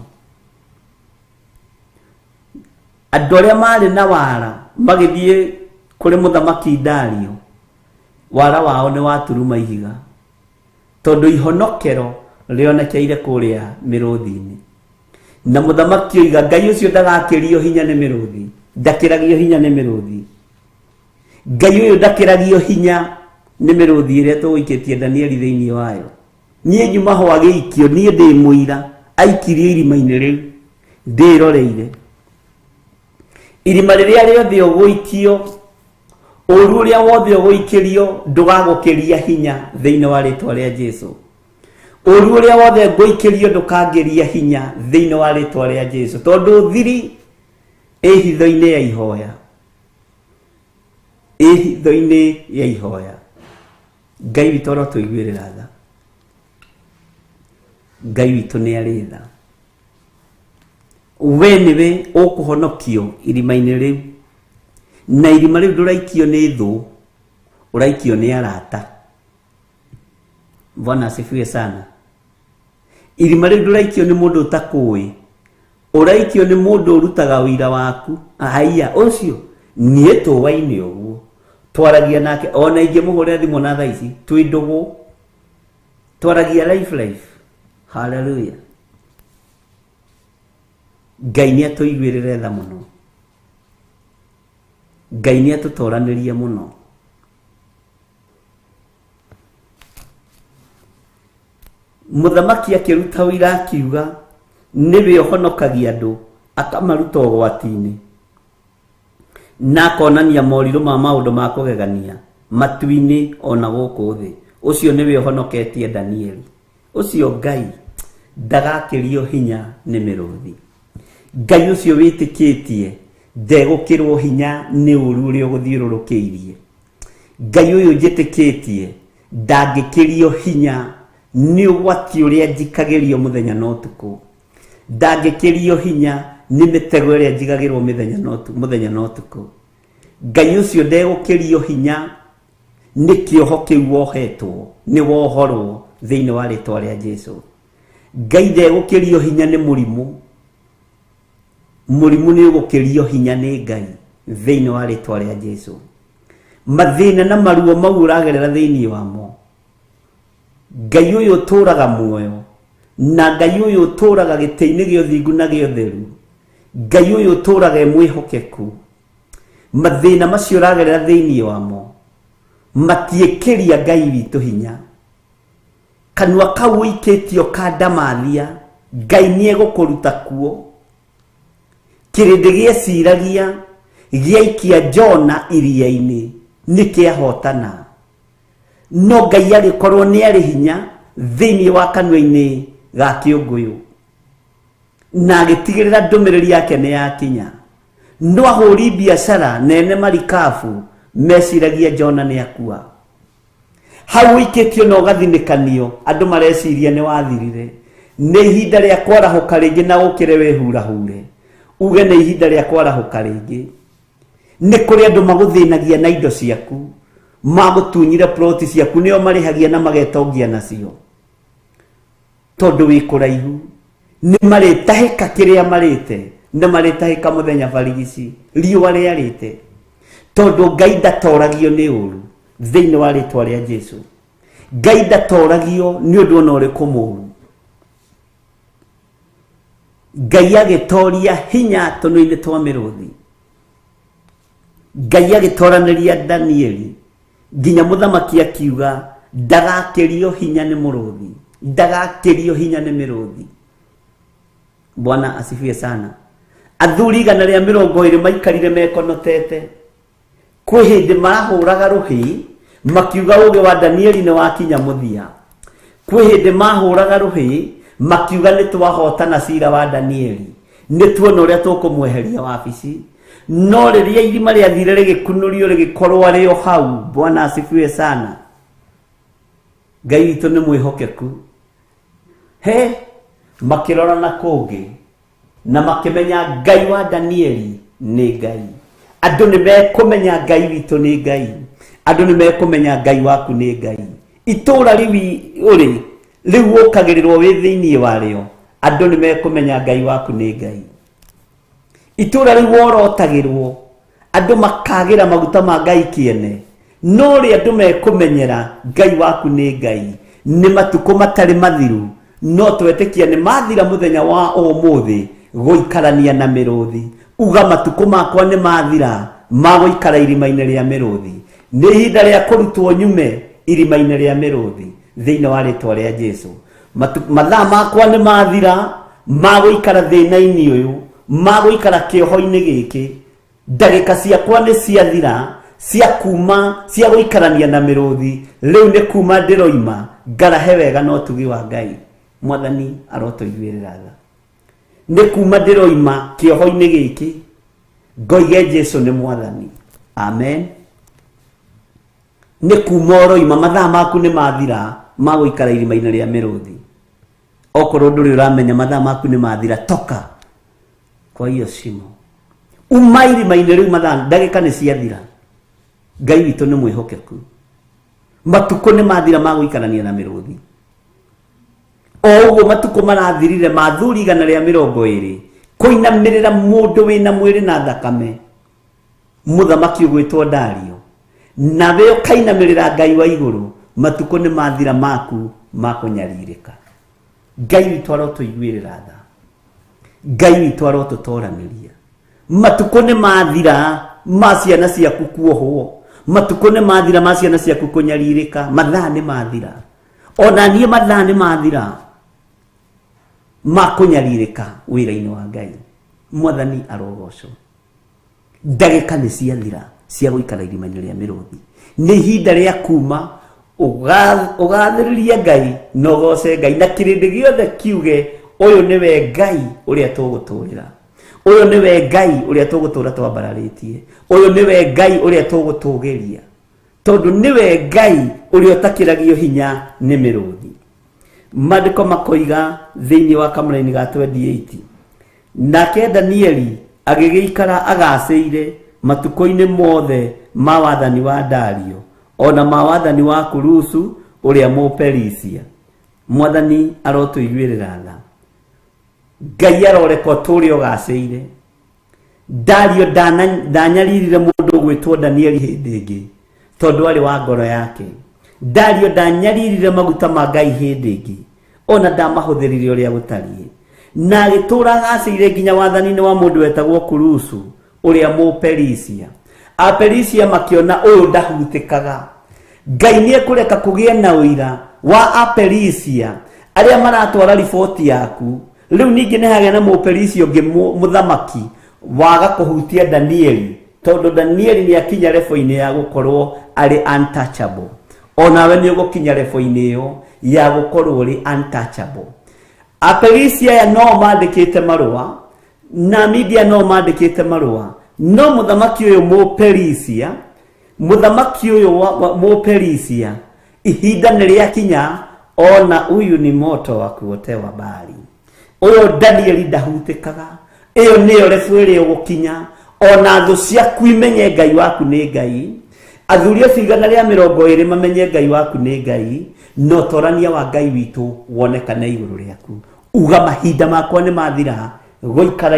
andũ arĩa marĩ na wara magĩthiĩ kũrĩ mũthamaki Dario wara wao nĩ waturuma ihiga tondũ ihonokero rĩonekeire kũrĩa mĩrũthi-inĩ na mũthamaki oiga Ngai ũcio ndagakĩrio hinya nĩ mĩrũthi ndakĩragio hinya nĩ mĩrũthi Ngai ũyũ ndakĩragio hinya nĩ mĩrũthi ĩrĩa tũgũikĩtie Danieli thĩinĩ wayo niĩ nyuma ho agĩikio niĩ ndĩ mũira aikirio irima-inĩ rĩu ndĩroreire irima rĩrĩa rĩothe ũgũikio ũru ũrĩa wothe ũgũikĩrio ndũgagũkĩria hinya thĩinĩ wa rĩtwa rĩa Jesũ ũru ũrĩa wothe ngũikĩrio ndũkangĩria hinya thĩinĩ wa rĩtwa rĩa Jesũ tondũ thiri hitho-inĩ ya ihoya hitho-inĩ ya ihoya Ngai witũ arotũiguĩrĩra tha Ngai witũ nĩ arĩ tha we nĩwe ũkũhonokio irima-inĩ rĩu na irima rĩu ndũraikio nĩ thũ ũraikio nĩ arata Bwana asifiwe sana irima rĩu ndũraikio nĩ mũndũ ũtakũĩ ũraikio nĩ mũndũ ũrutaga ũira waku aiya ũcio niĩ tũwaine ũguo twaragia nake ona ingĩmũhũrĩra thimũ na thaa ici twĩ ndũgũ twaragia life hallelujah Ngai nĩ atũiguĩrĩre tha mũno Ngai nĩ atũtoranĩrie mũno mũthamaki akĩruta ũira akiuga nĩwe ũhonokagia andũ akamaruta ũgwati-inĩ na akonania morirũ ma maũndũ ma kũgegania matu-inĩ ona gũkũ thĩ ũcio nĩwe ũhonoketie Danieli ũcio Ngai ndagakĩrio hinya nĩ mĩrũthi Ngai ũcio wĩtĩkĩtie ndegũkĩrwo hinya nĩ ũru ũrĩa ũgũthiũrũrũkĩirie Ngai ũyũ njĩtĩkĩtie ndangĩkĩrio hinya nĩ ũgwati ũrĩa njikagĩrio mũthenya na ũtukũ ndangĩkĩrio hinya nĩ mĩtego ĩrĩa njigagĩrwo mũthenya na ũtukũ Ngai ũcio ndegũkĩrio hinya nĩ kĩoho kĩu wohetwo nĩ wohorwo thĩinĩ wa rĩtwa rĩa Jesũ Ngai ndegũkĩrio hinya nĩ mũrimũ nĩ ũgũkĩrio hinya nĩ Ngai thĩinĩ wa rĩtwa rĩa Jesũ mathĩna na maruo mau ũragerera thĩinĩ wamo Ngai ũyũ ũtũraga muoyo na Ngai ũyũ ũtũraga gĩtĩ-inĩ gĩa ũthingu na gĩa ũtheru Ngai ũyũ ũtũraga mwĩhokeku mathĩna macio ũragerera thĩinĩ wamo matiĩkĩria Ngai witũ hinya kanua kau iketio kadamathia Ngai niegũkũruta kuo kĩrĩndĩ gĩeciragia gĩaikia Jona iria-inĩ nĩkĩahotana no Ngai agĩkorwo nĩ arĩ hinya thĩinĩ wa kanua-inĩ ga kĩũngũyũ na agĩtigĩrĩra ndũmĩrĩri yake nĩ yakinya no ahũri biacara nene marikabu meciragia Jona nĩ akua hau iketio no gathinĩkanio andũ mareciria nĩ wathirire nĩ ihinda rĩa kwarahũka rĩngĩ na ũkĩre wehurahure uge nĩ ihinda rĩa kwarahũka rĩngĩ nĩ kũrĩ andũ magũthĩnagia na indo ciaku magũtunyire ploti ciaku nĩo marĩhagia na magetongia nacio tondũ wĩ kũraihu nĩ marĩtahĩka kĩrĩa marĩte na marĩtahĩka mũthenya barigici riũa rĩarĩte tondũ Ngai ndatoragio nĩ ũru thĩinĩ wa rĩtwa rĩa Jesũ Ngai ndatoragio nĩ ũndũ ona ũrĩkũ mũru Ngai agĩtoria hinya tũnua-inĩ twa mĩrũthi Ngai agĩtoranĩria Danieli nginya mũthamaki akiuga ndagakĩrio hinya nĩ mũrũthi ndagakĩrio hinya nĩ mĩrũthi Bwana asifiwe sana athuri 120 maikarire mekonotete kwĩ hĩndĩ marahũraga rũhĩ makiuga ũgĩ wa Danieli nĩ wakinya mũthia kwĩ hĩndĩ mahũraga rũhĩ makiuga nĩ twahotana cira wa Danieli nĩ tuona ũrĩa tũkũmweheria wabici no rĩrĩa irima rĩathire rĩgĩkunurio rĩgĩkorwo arĩo hau Bwana asifiwe sana Ngai witũ nĩ mwĩhokeku he makĩrorana kũngĩ na makĩmenya Ngai wa Danieli nĩ Ngai andũ nĩ mekũmenya Ngai witũ nĩ Ngai andũ nĩ mekũmenya Ngai waku nĩ Ngai itũũra rĩu ũrĩ rĩu ũkagĩrĩrwo wĩ thĩinĩ warĩo andũ nĩ mekũmenya Ngai waku nĩ Ngai itũũra rĩu worotagĩrwo andũ makagĩra maguta ma Ngai kĩene no rĩ andũ mekũmenyera Ngai waku nĩ Ngai nĩ matukũ matarĩ mathiru no twetĩkia nĩ mathira mũthenya wa ũmũthĩ gũikarania na mĩrũthi uga matukũ makwa nĩ mathira magũikara irima-inĩ rĩa mĩrũthi nĩ ihinda rĩa kũrutwo nyume irima-inĩ rĩa mĩrũthi thĩinĩ wa rĩtwa rĩa Jesũ mathaa makwa nĩ mathira magũikara thĩna-inĩ ũyũ magũikara kĩoho-inĩ gĩkĩ ndagĩka ciakwa nĩ ciathira cia kuma cia gũikarania na mĩrũthi rĩu nĩ kuma ndĩroima ngarahe wega no tugi wa Ngai Mwathani arotũiguĩrĩra tha nĩ kuma ndĩroima kĩoho-inĩ gĩkĩ ngoige Jesũ nĩ Mwathani amen nĩ kuma oroima mathaa maku nĩ mathira magũikara irima-inĩ rĩa mĩrũthi okorwo ndũrĩ ũramenya mathaa maku nĩ mathira toka kwa hiyo shimo uma irima-inĩ rĩu mathaa ndagĩka nĩ ciathira Ngai witũ nĩ mwĩhokeku matukũ nĩ mathira magũikarania na mĩrũthi o ũguo matukũ marathirire mathuri 120 kũinamĩrĩra mũndũ wĩna mwĩrĩ na thakame mũthamaki ũgwĩtwo Dario nawe ũkainamĩrĩra Ngai wa igũrũ matukũ nĩ mathira maku makũnyarirĩka Ngai witũ arotũiguĩrĩra tha Ngai witũ arotũtoranĩria matukũ nĩ mathira ma ciana ciaku kuohwo matukũ nĩ mathira ma ciana ciaku kũnyarirĩka mathaa nĩ mathira ona niĩ mathaa nĩ mathira makũnyarirĩka wĩra-inĩ wa Ngai Mwathani arogocwo ndagĩka nĩ ciathira cia gũikara irima-inĩ rĩa mĩrũthi nĩ ihinda rĩa kuma ũgathĩrĩrie Ngai na ũgoce Ngai na kĩrĩndĩ gĩothe kiuge ũyũ nĩwe Ngai ũrĩa tũgũtũũrĩra ũyũ nĩwe Ngai ũrĩa tũgũtũũra twambararĩtie ũyũ nĩwe Ngai ũrĩa tũgũtũũgĩria tondũ nĩwe Ngai ũrĩa ũtakĩragio hinya nĩ mĩrũthi maandĩko makoiga thĩinĩ wa kamũra-inĩ ga 28 nake Danieli agĩgĩikara agacĩire matukũ-inĩ mothe ma wathani wa Dario ona ma wathani wa Kurusu ũrĩa Mũperisia Mwathani arotũiguĩrĩra tha Ngai arorekwo tũrĩ ũgacĩire Dario ndanyaririre mũndũ ũgwĩtwo Danieli hĩndĩ ĩngĩ tondũ arĩ wa ngoro yake Dario ndanyaririre maguta ma Ngai hĩndĩ ĩngĩ ona ndamahũthĩrire ũrĩa gũtariĩ na agĩtũũra agacĩire nginya wathani-inĩ wa mũndũ wetagwo Kurusu ũrĩa Mũperisia Aperisia makĩona ũyũ ndahutĩkaga Ngai nĩ ekũreka kũgĩe na ũira wa Aperisia aria maratwara riboti yaku riu ningi ne hagĩa na mũperisia ũngĩ mũthamaki waga kũhutia Danieli tondu Danieli ni akinya level-inĩ ya gukorwo ari untouchable onawe ni ũgũkinya level-inĩ ĩyo ya gukorwo uri untouchable. Aperisia ya no mandĩkĩte marũa na media no mandĩkĩte marũa no mũthamaki ũyũ mũperisia ihinda nĩ rĩakinya ona uyu ni moto wa kuotewa bali uyo Danieli ndahutĩkaga iyo niyo level ĩrĩa ũgũkinya ona thũ ciaku imenye Ngai waku nĩ Ngai athuri acio 120 mamenye Ngai waku nĩ Ngai no torania wa Ngai witũ wonekane igũrũ rĩaku uga mahinda makwa nĩ mathira gũikara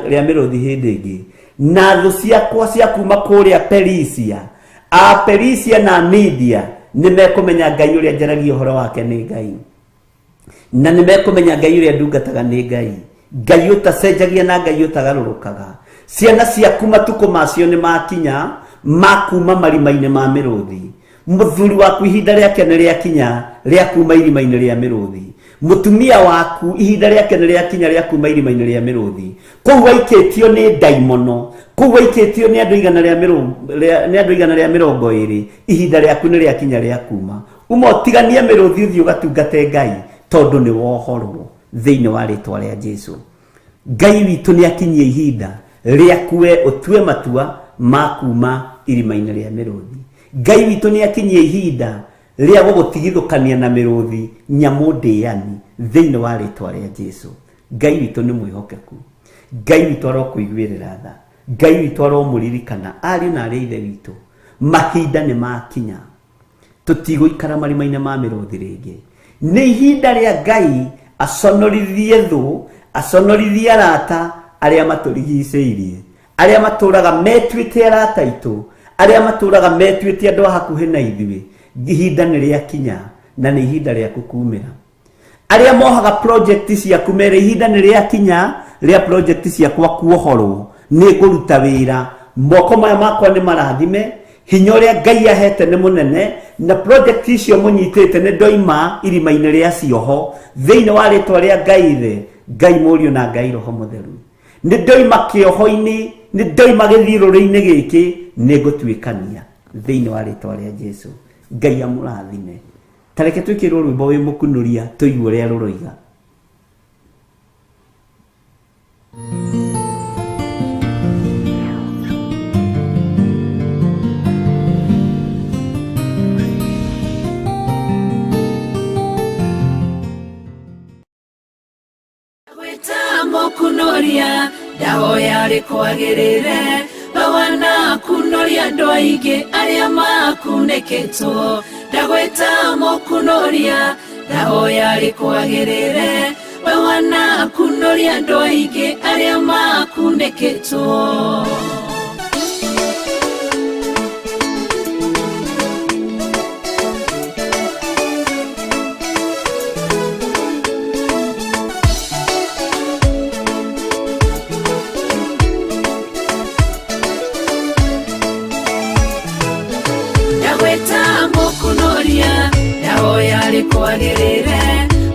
rĩa mĩrũthi hĩndĩ ĩngĩ na thũ ciakwa cia kuma kũrĩa Perisia Perisia na Media nĩmekũmenya Ngai ũrĩa njaragia ũhoro wake nĩ Ngai na nĩmekũmenya Ngai ũrĩa ndungataga nĩ Ngai Ngai ũtacenjagia na Ngai ũtagarũrũkaga. Ciana ciaku matuko macio nĩ makinya makuma marima-inĩ ma mĩrũthi mũthuri waku ihinda rĩake nĩ rĩakinya rĩa kuma irima-inĩ rĩa mĩrũthi mutumia waku ihinda rĩake nĩ rĩakinya rĩa kuma irima-inĩ rĩa mĩrũthi kũu waikĩtio nĩ ndaimono kũu waikĩtio nĩ andũ 120 ihinda rĩaku nĩ rĩakinya rĩa kuma umotigania mĩrũthi ũthiĩ ũgatungate Ngai tondũ nĩ wohorwo thĩinĩ wa rĩtwa rĩa Jesũ. Ngai witũ nĩ akinyie ihinda rĩaku we ũtue matua ma kuma irima-inĩ rĩa mĩrũthi. Ngai witũ nĩ akinyie ihinda rĩa gũgũtigithũkania na mĩrũthi nyamũ ndĩani thĩinĩ wa rĩtwa rĩa Jesũ. Ngai witũ nĩ mwĩhokeku. Ngai witũ arokũiguĩrĩra tha. Ngai witũ aromũririkana ariũ na arĩa ithe witũ mahinda nĩ makinya tũtigũikara marima-inĩ ma mĩrũthi rĩngĩ. Nĩ ihinda rĩa Ngai aconorithie thũ aconorithie arata arĩa matũrigicĩirie arĩa matũraga metuĩte arata itũ arĩa matũraga metuĩte andũ hakuhĩ na ithuĩ. Ihinda nĩ rĩakinya na nĩ ihinda rĩaku kumĩra. Arĩa mohaga project ciaku mere ihinda nĩ rĩakinya rĩa project ciakwa kuohorwo nĩ ngũruta wĩra moko maya makwa nĩ marathime hinya ũrĩa Ngai ahete nĩ mũnene na project icio mũnyitĩte nĩ ndoima irima-inĩ rĩa cioho thĩinĩ wa rĩtwa rĩa Ngai thĩ Ngai mũriũ na Ngai roho mũtheru. Nĩ ndoima kĩoho-inĩ nĩ ndoima gĩthiũrũrĩ-inĩ gĩkĩ nĩ ngũtuĩkania thĩinĩ wa rĩtwa rĩa Jesũ. Ngai amũrathime. Tareke twĩkĩrwo rwĩmbo wĩ mũkunuria tũigue ũrĩa rũroiga. Kunoria ndahoya rĩkwagĩrĩre bawana kunoria andũ aingĩ arĩa makunĩkĩtwo ndagwĩta mũkunoria ndahoya rĩkwagĩrĩre bawana kunoria andũ aingĩ arĩa makunĩkĩtwo. Kwagĩrĩre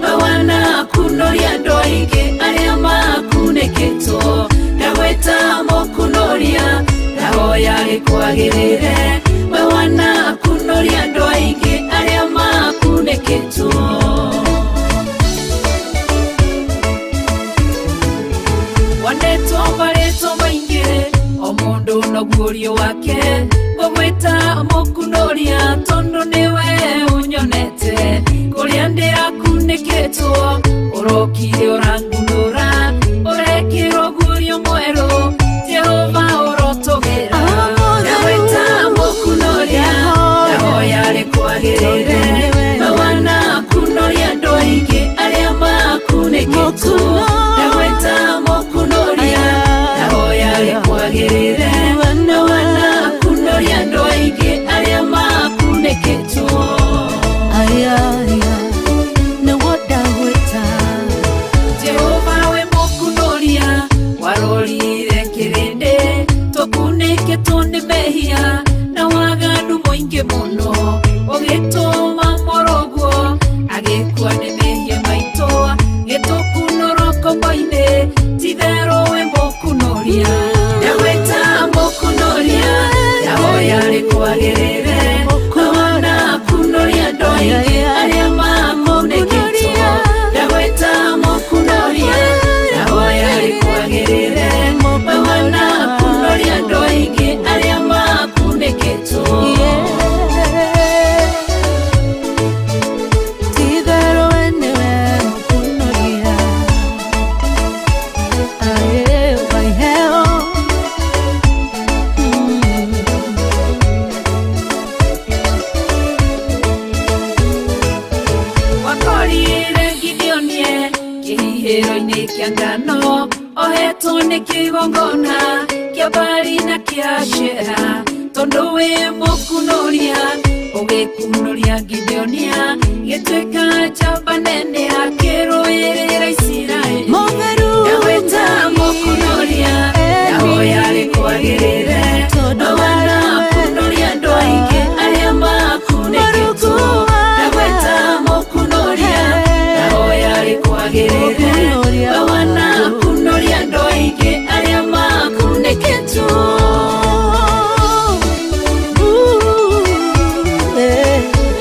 bawana kunoria andũ aingĩ arĩa makunĩkĩtwo ndagwĩta mũkunoria ndahoya rĩkwagĩrĩre bawana kunoria andũ aingĩ arĩa makunĩkĩtwo. Wanetwo marĩtwo maingĩ o mũndũ no guorio wake ngũgwĩta mũkunoria tondũ nĩwe ũnyonete kũrĩa ndĩrakunĩkĩtwo ũrokire ũrangunũra ũrekĩrwo guorio mwerũ Jehova ũrotũgĩra ndagwĩta mũkunoria ndahoya rĩkwagĩrĩre bawana kunoria andũ aingĩ arĩa makunĩkĩtwo ndagwĩta mũkunoria ndahoya rĩkwagĩrĩre bawana kunoria Kĩro-inĩ kĩa ngano ohetwo nĩ kĩgongona kĩa mbari na kĩa Ashera, tondũ wĩ mũkunoria ũgĩkunoria Gideonia, gĩtuĩka njamba nene akĩrũĩrĩra Isiraeli. Ndagwĩta mũkunoria, ndahoya rĩkwagĩrĩre, tondũ wanakunoria andũ aingĩ arĩa makunĩkĩtwo. Ndagwĩta mũkunoria, ndahoya rĩkwagĩrĩre, wanakunoria andũ aingĩ arĩa makunĩkĩtwo.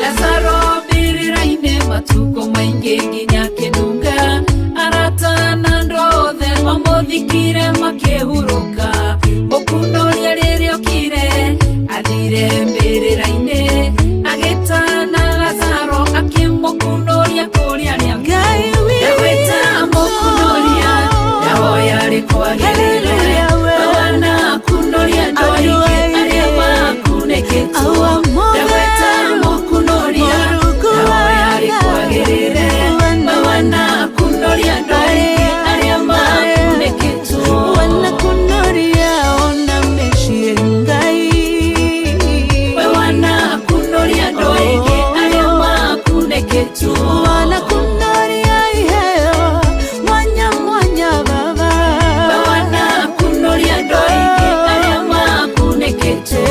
Lazaro mbĩrĩra-inĩ matukũ maingĩ nginya kĩnunga, arata na andũ othe mamũthikire makĩhurũka. Mũkunoria rĩrĩa okire athire mbĩrĩra-inĩ, agĩtana Lazaro akĩmũkunoria kũrĩa arĩa akuũ. Ndagwĩta mũkunoria, ndahoya rĩkwagĩrĩre, wanakunoria andũ aingĩ arĩa makunĩkĩtwo. Ndagwĩta mũkunoria, ndahoya rĩkwagĩrĩre, wanakunoria andũ aingĩ arĩa makunĩkĩtwo. Wanakunoria ona mecirie Ngai, wanakunoria andũ aingĩ arĩa makunĩkĩtwo. wanakunoria iheo mwanya mwanya Baba, wanakunoria andũ aingĩ arĩa makunĩkĩtwo.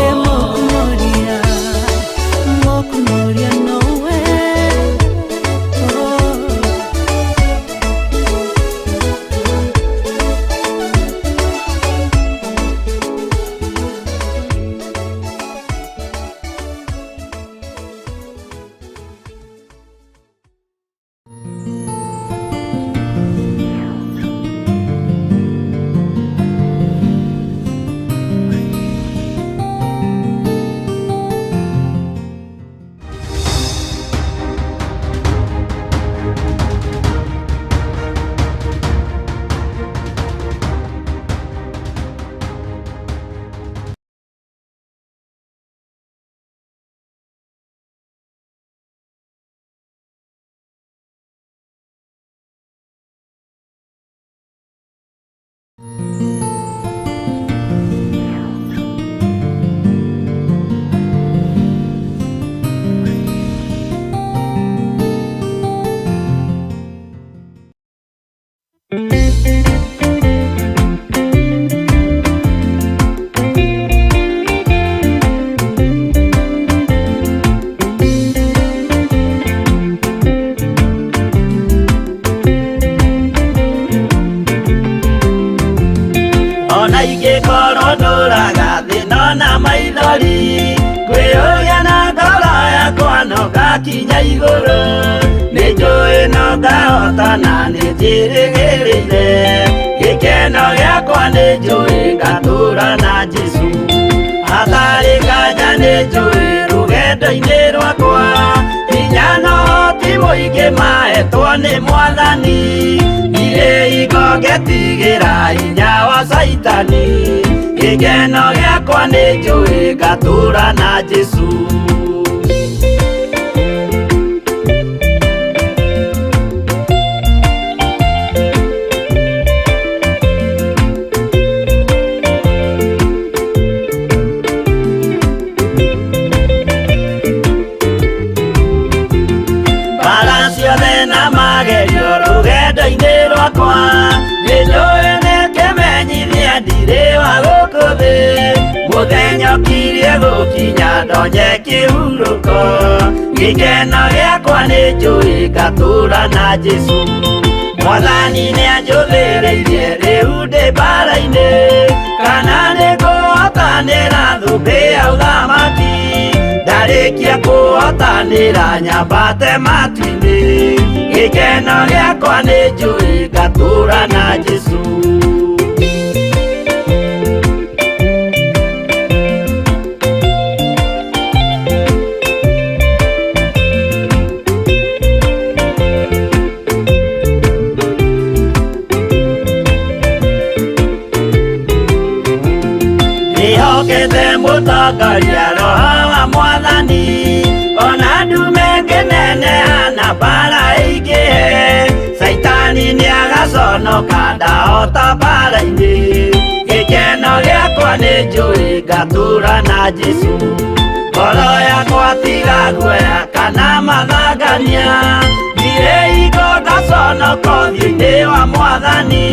Mokunoria nowe. Ona ingĩkorwo ndũraga thĩ nona maithori, kwĩyũria na ngoro yakwa no ngakinya igũrũ. Nĩnjũĩ no ngahota na nĩnjĩrĩgĩrĩire, gĩkeno gĩakwa nĩnjũĩ ngatũũra na Jesũ. Hatarĩ nganja nĩnjũĩ rũgendo-inĩ rwakwa, hinya no ti mũingĩ mahetwo nĩ Mwathani. Irĩ hingo ngetigĩra hinya wa Saitani, gĩkeno gĩakwa nĩnjũĩ ngatũũra na Jesũ. Mbara ciothe na magerio rũgendo-inĩ rwakwa, nĩnjũĩ nĩngĩmenyithia ndirĩ wa gũkũ thĩ. Mũthenya ũkirie gũkinya ndonye kĩhurũko, gĩkeno gĩakwa nĩnjũĩ ngatũũra na Jesũ. Mwathani nĩanjũthĩrĩirie rĩu ndĩ mbara-inĩ, kana nĩngũhotanĩra thũmbĩ ya ũthamaki. Ndarĩkia kũhotanĩra nyambate matu-inĩ, gĩkeno gĩakwa nĩnjũĩ ngatũũra na Jesũ. Nĩhokete mũtongoria Roho wa Mwathani, ona ndume ngĩneneha na mbara ĩingĩhe. Saitani nĩaga ngaconoka ndahota mbara-inĩ. Gĩkeno gĩakwa nĩ njũĩ ngatũũra na Jesũ. Ngoro yakwa tiga guoya kana mathangania. Thire hingo ngaconoka ũthiũ-inĩ wa Mwathani.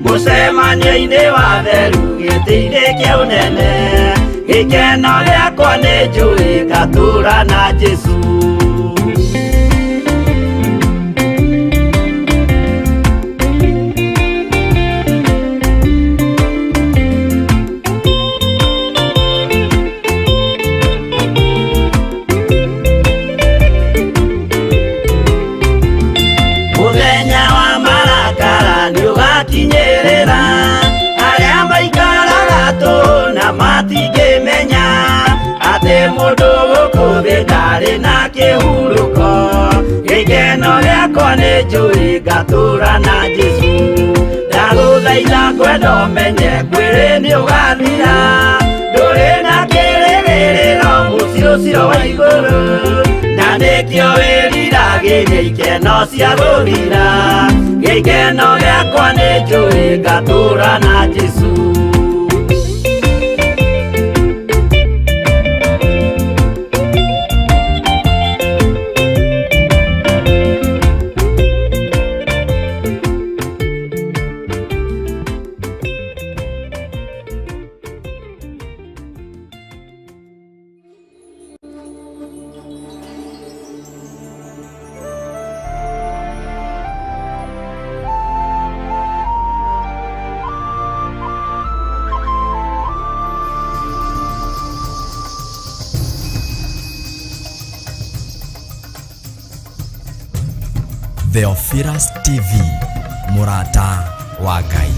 Mũcemanio-inĩ wa theru gĩtĩ-inĩ kĩa ũnene. Gĩkeno gĩakwa nĩ njũĩ ngatũũra na Jesũ. Mũthenya wa marakara nĩũgakinyĩrĩra. Arĩa maikaraga tũhũ na matingĩmenya atĩ mũndũ gũkũ thĩ ndarĩ na kĩhurũko. Gĩkeno gĩakwa nĩ njũĩ ngatũũra na Jesũ. Ndagũthaitha ngwenda ũmenye mwĩrĩ nĩũgathira. Ndũrĩ na kĩrĩgĩrĩro mũciĩ ũcio wa igũrũ. Na nĩkĩo wĩriragĩria ikeno cia gũthira. Gĩkeno gĩakwa nĩ njũĩ ngatũũra na Jesũ. Theophilus TV, mũrata wa Ngai.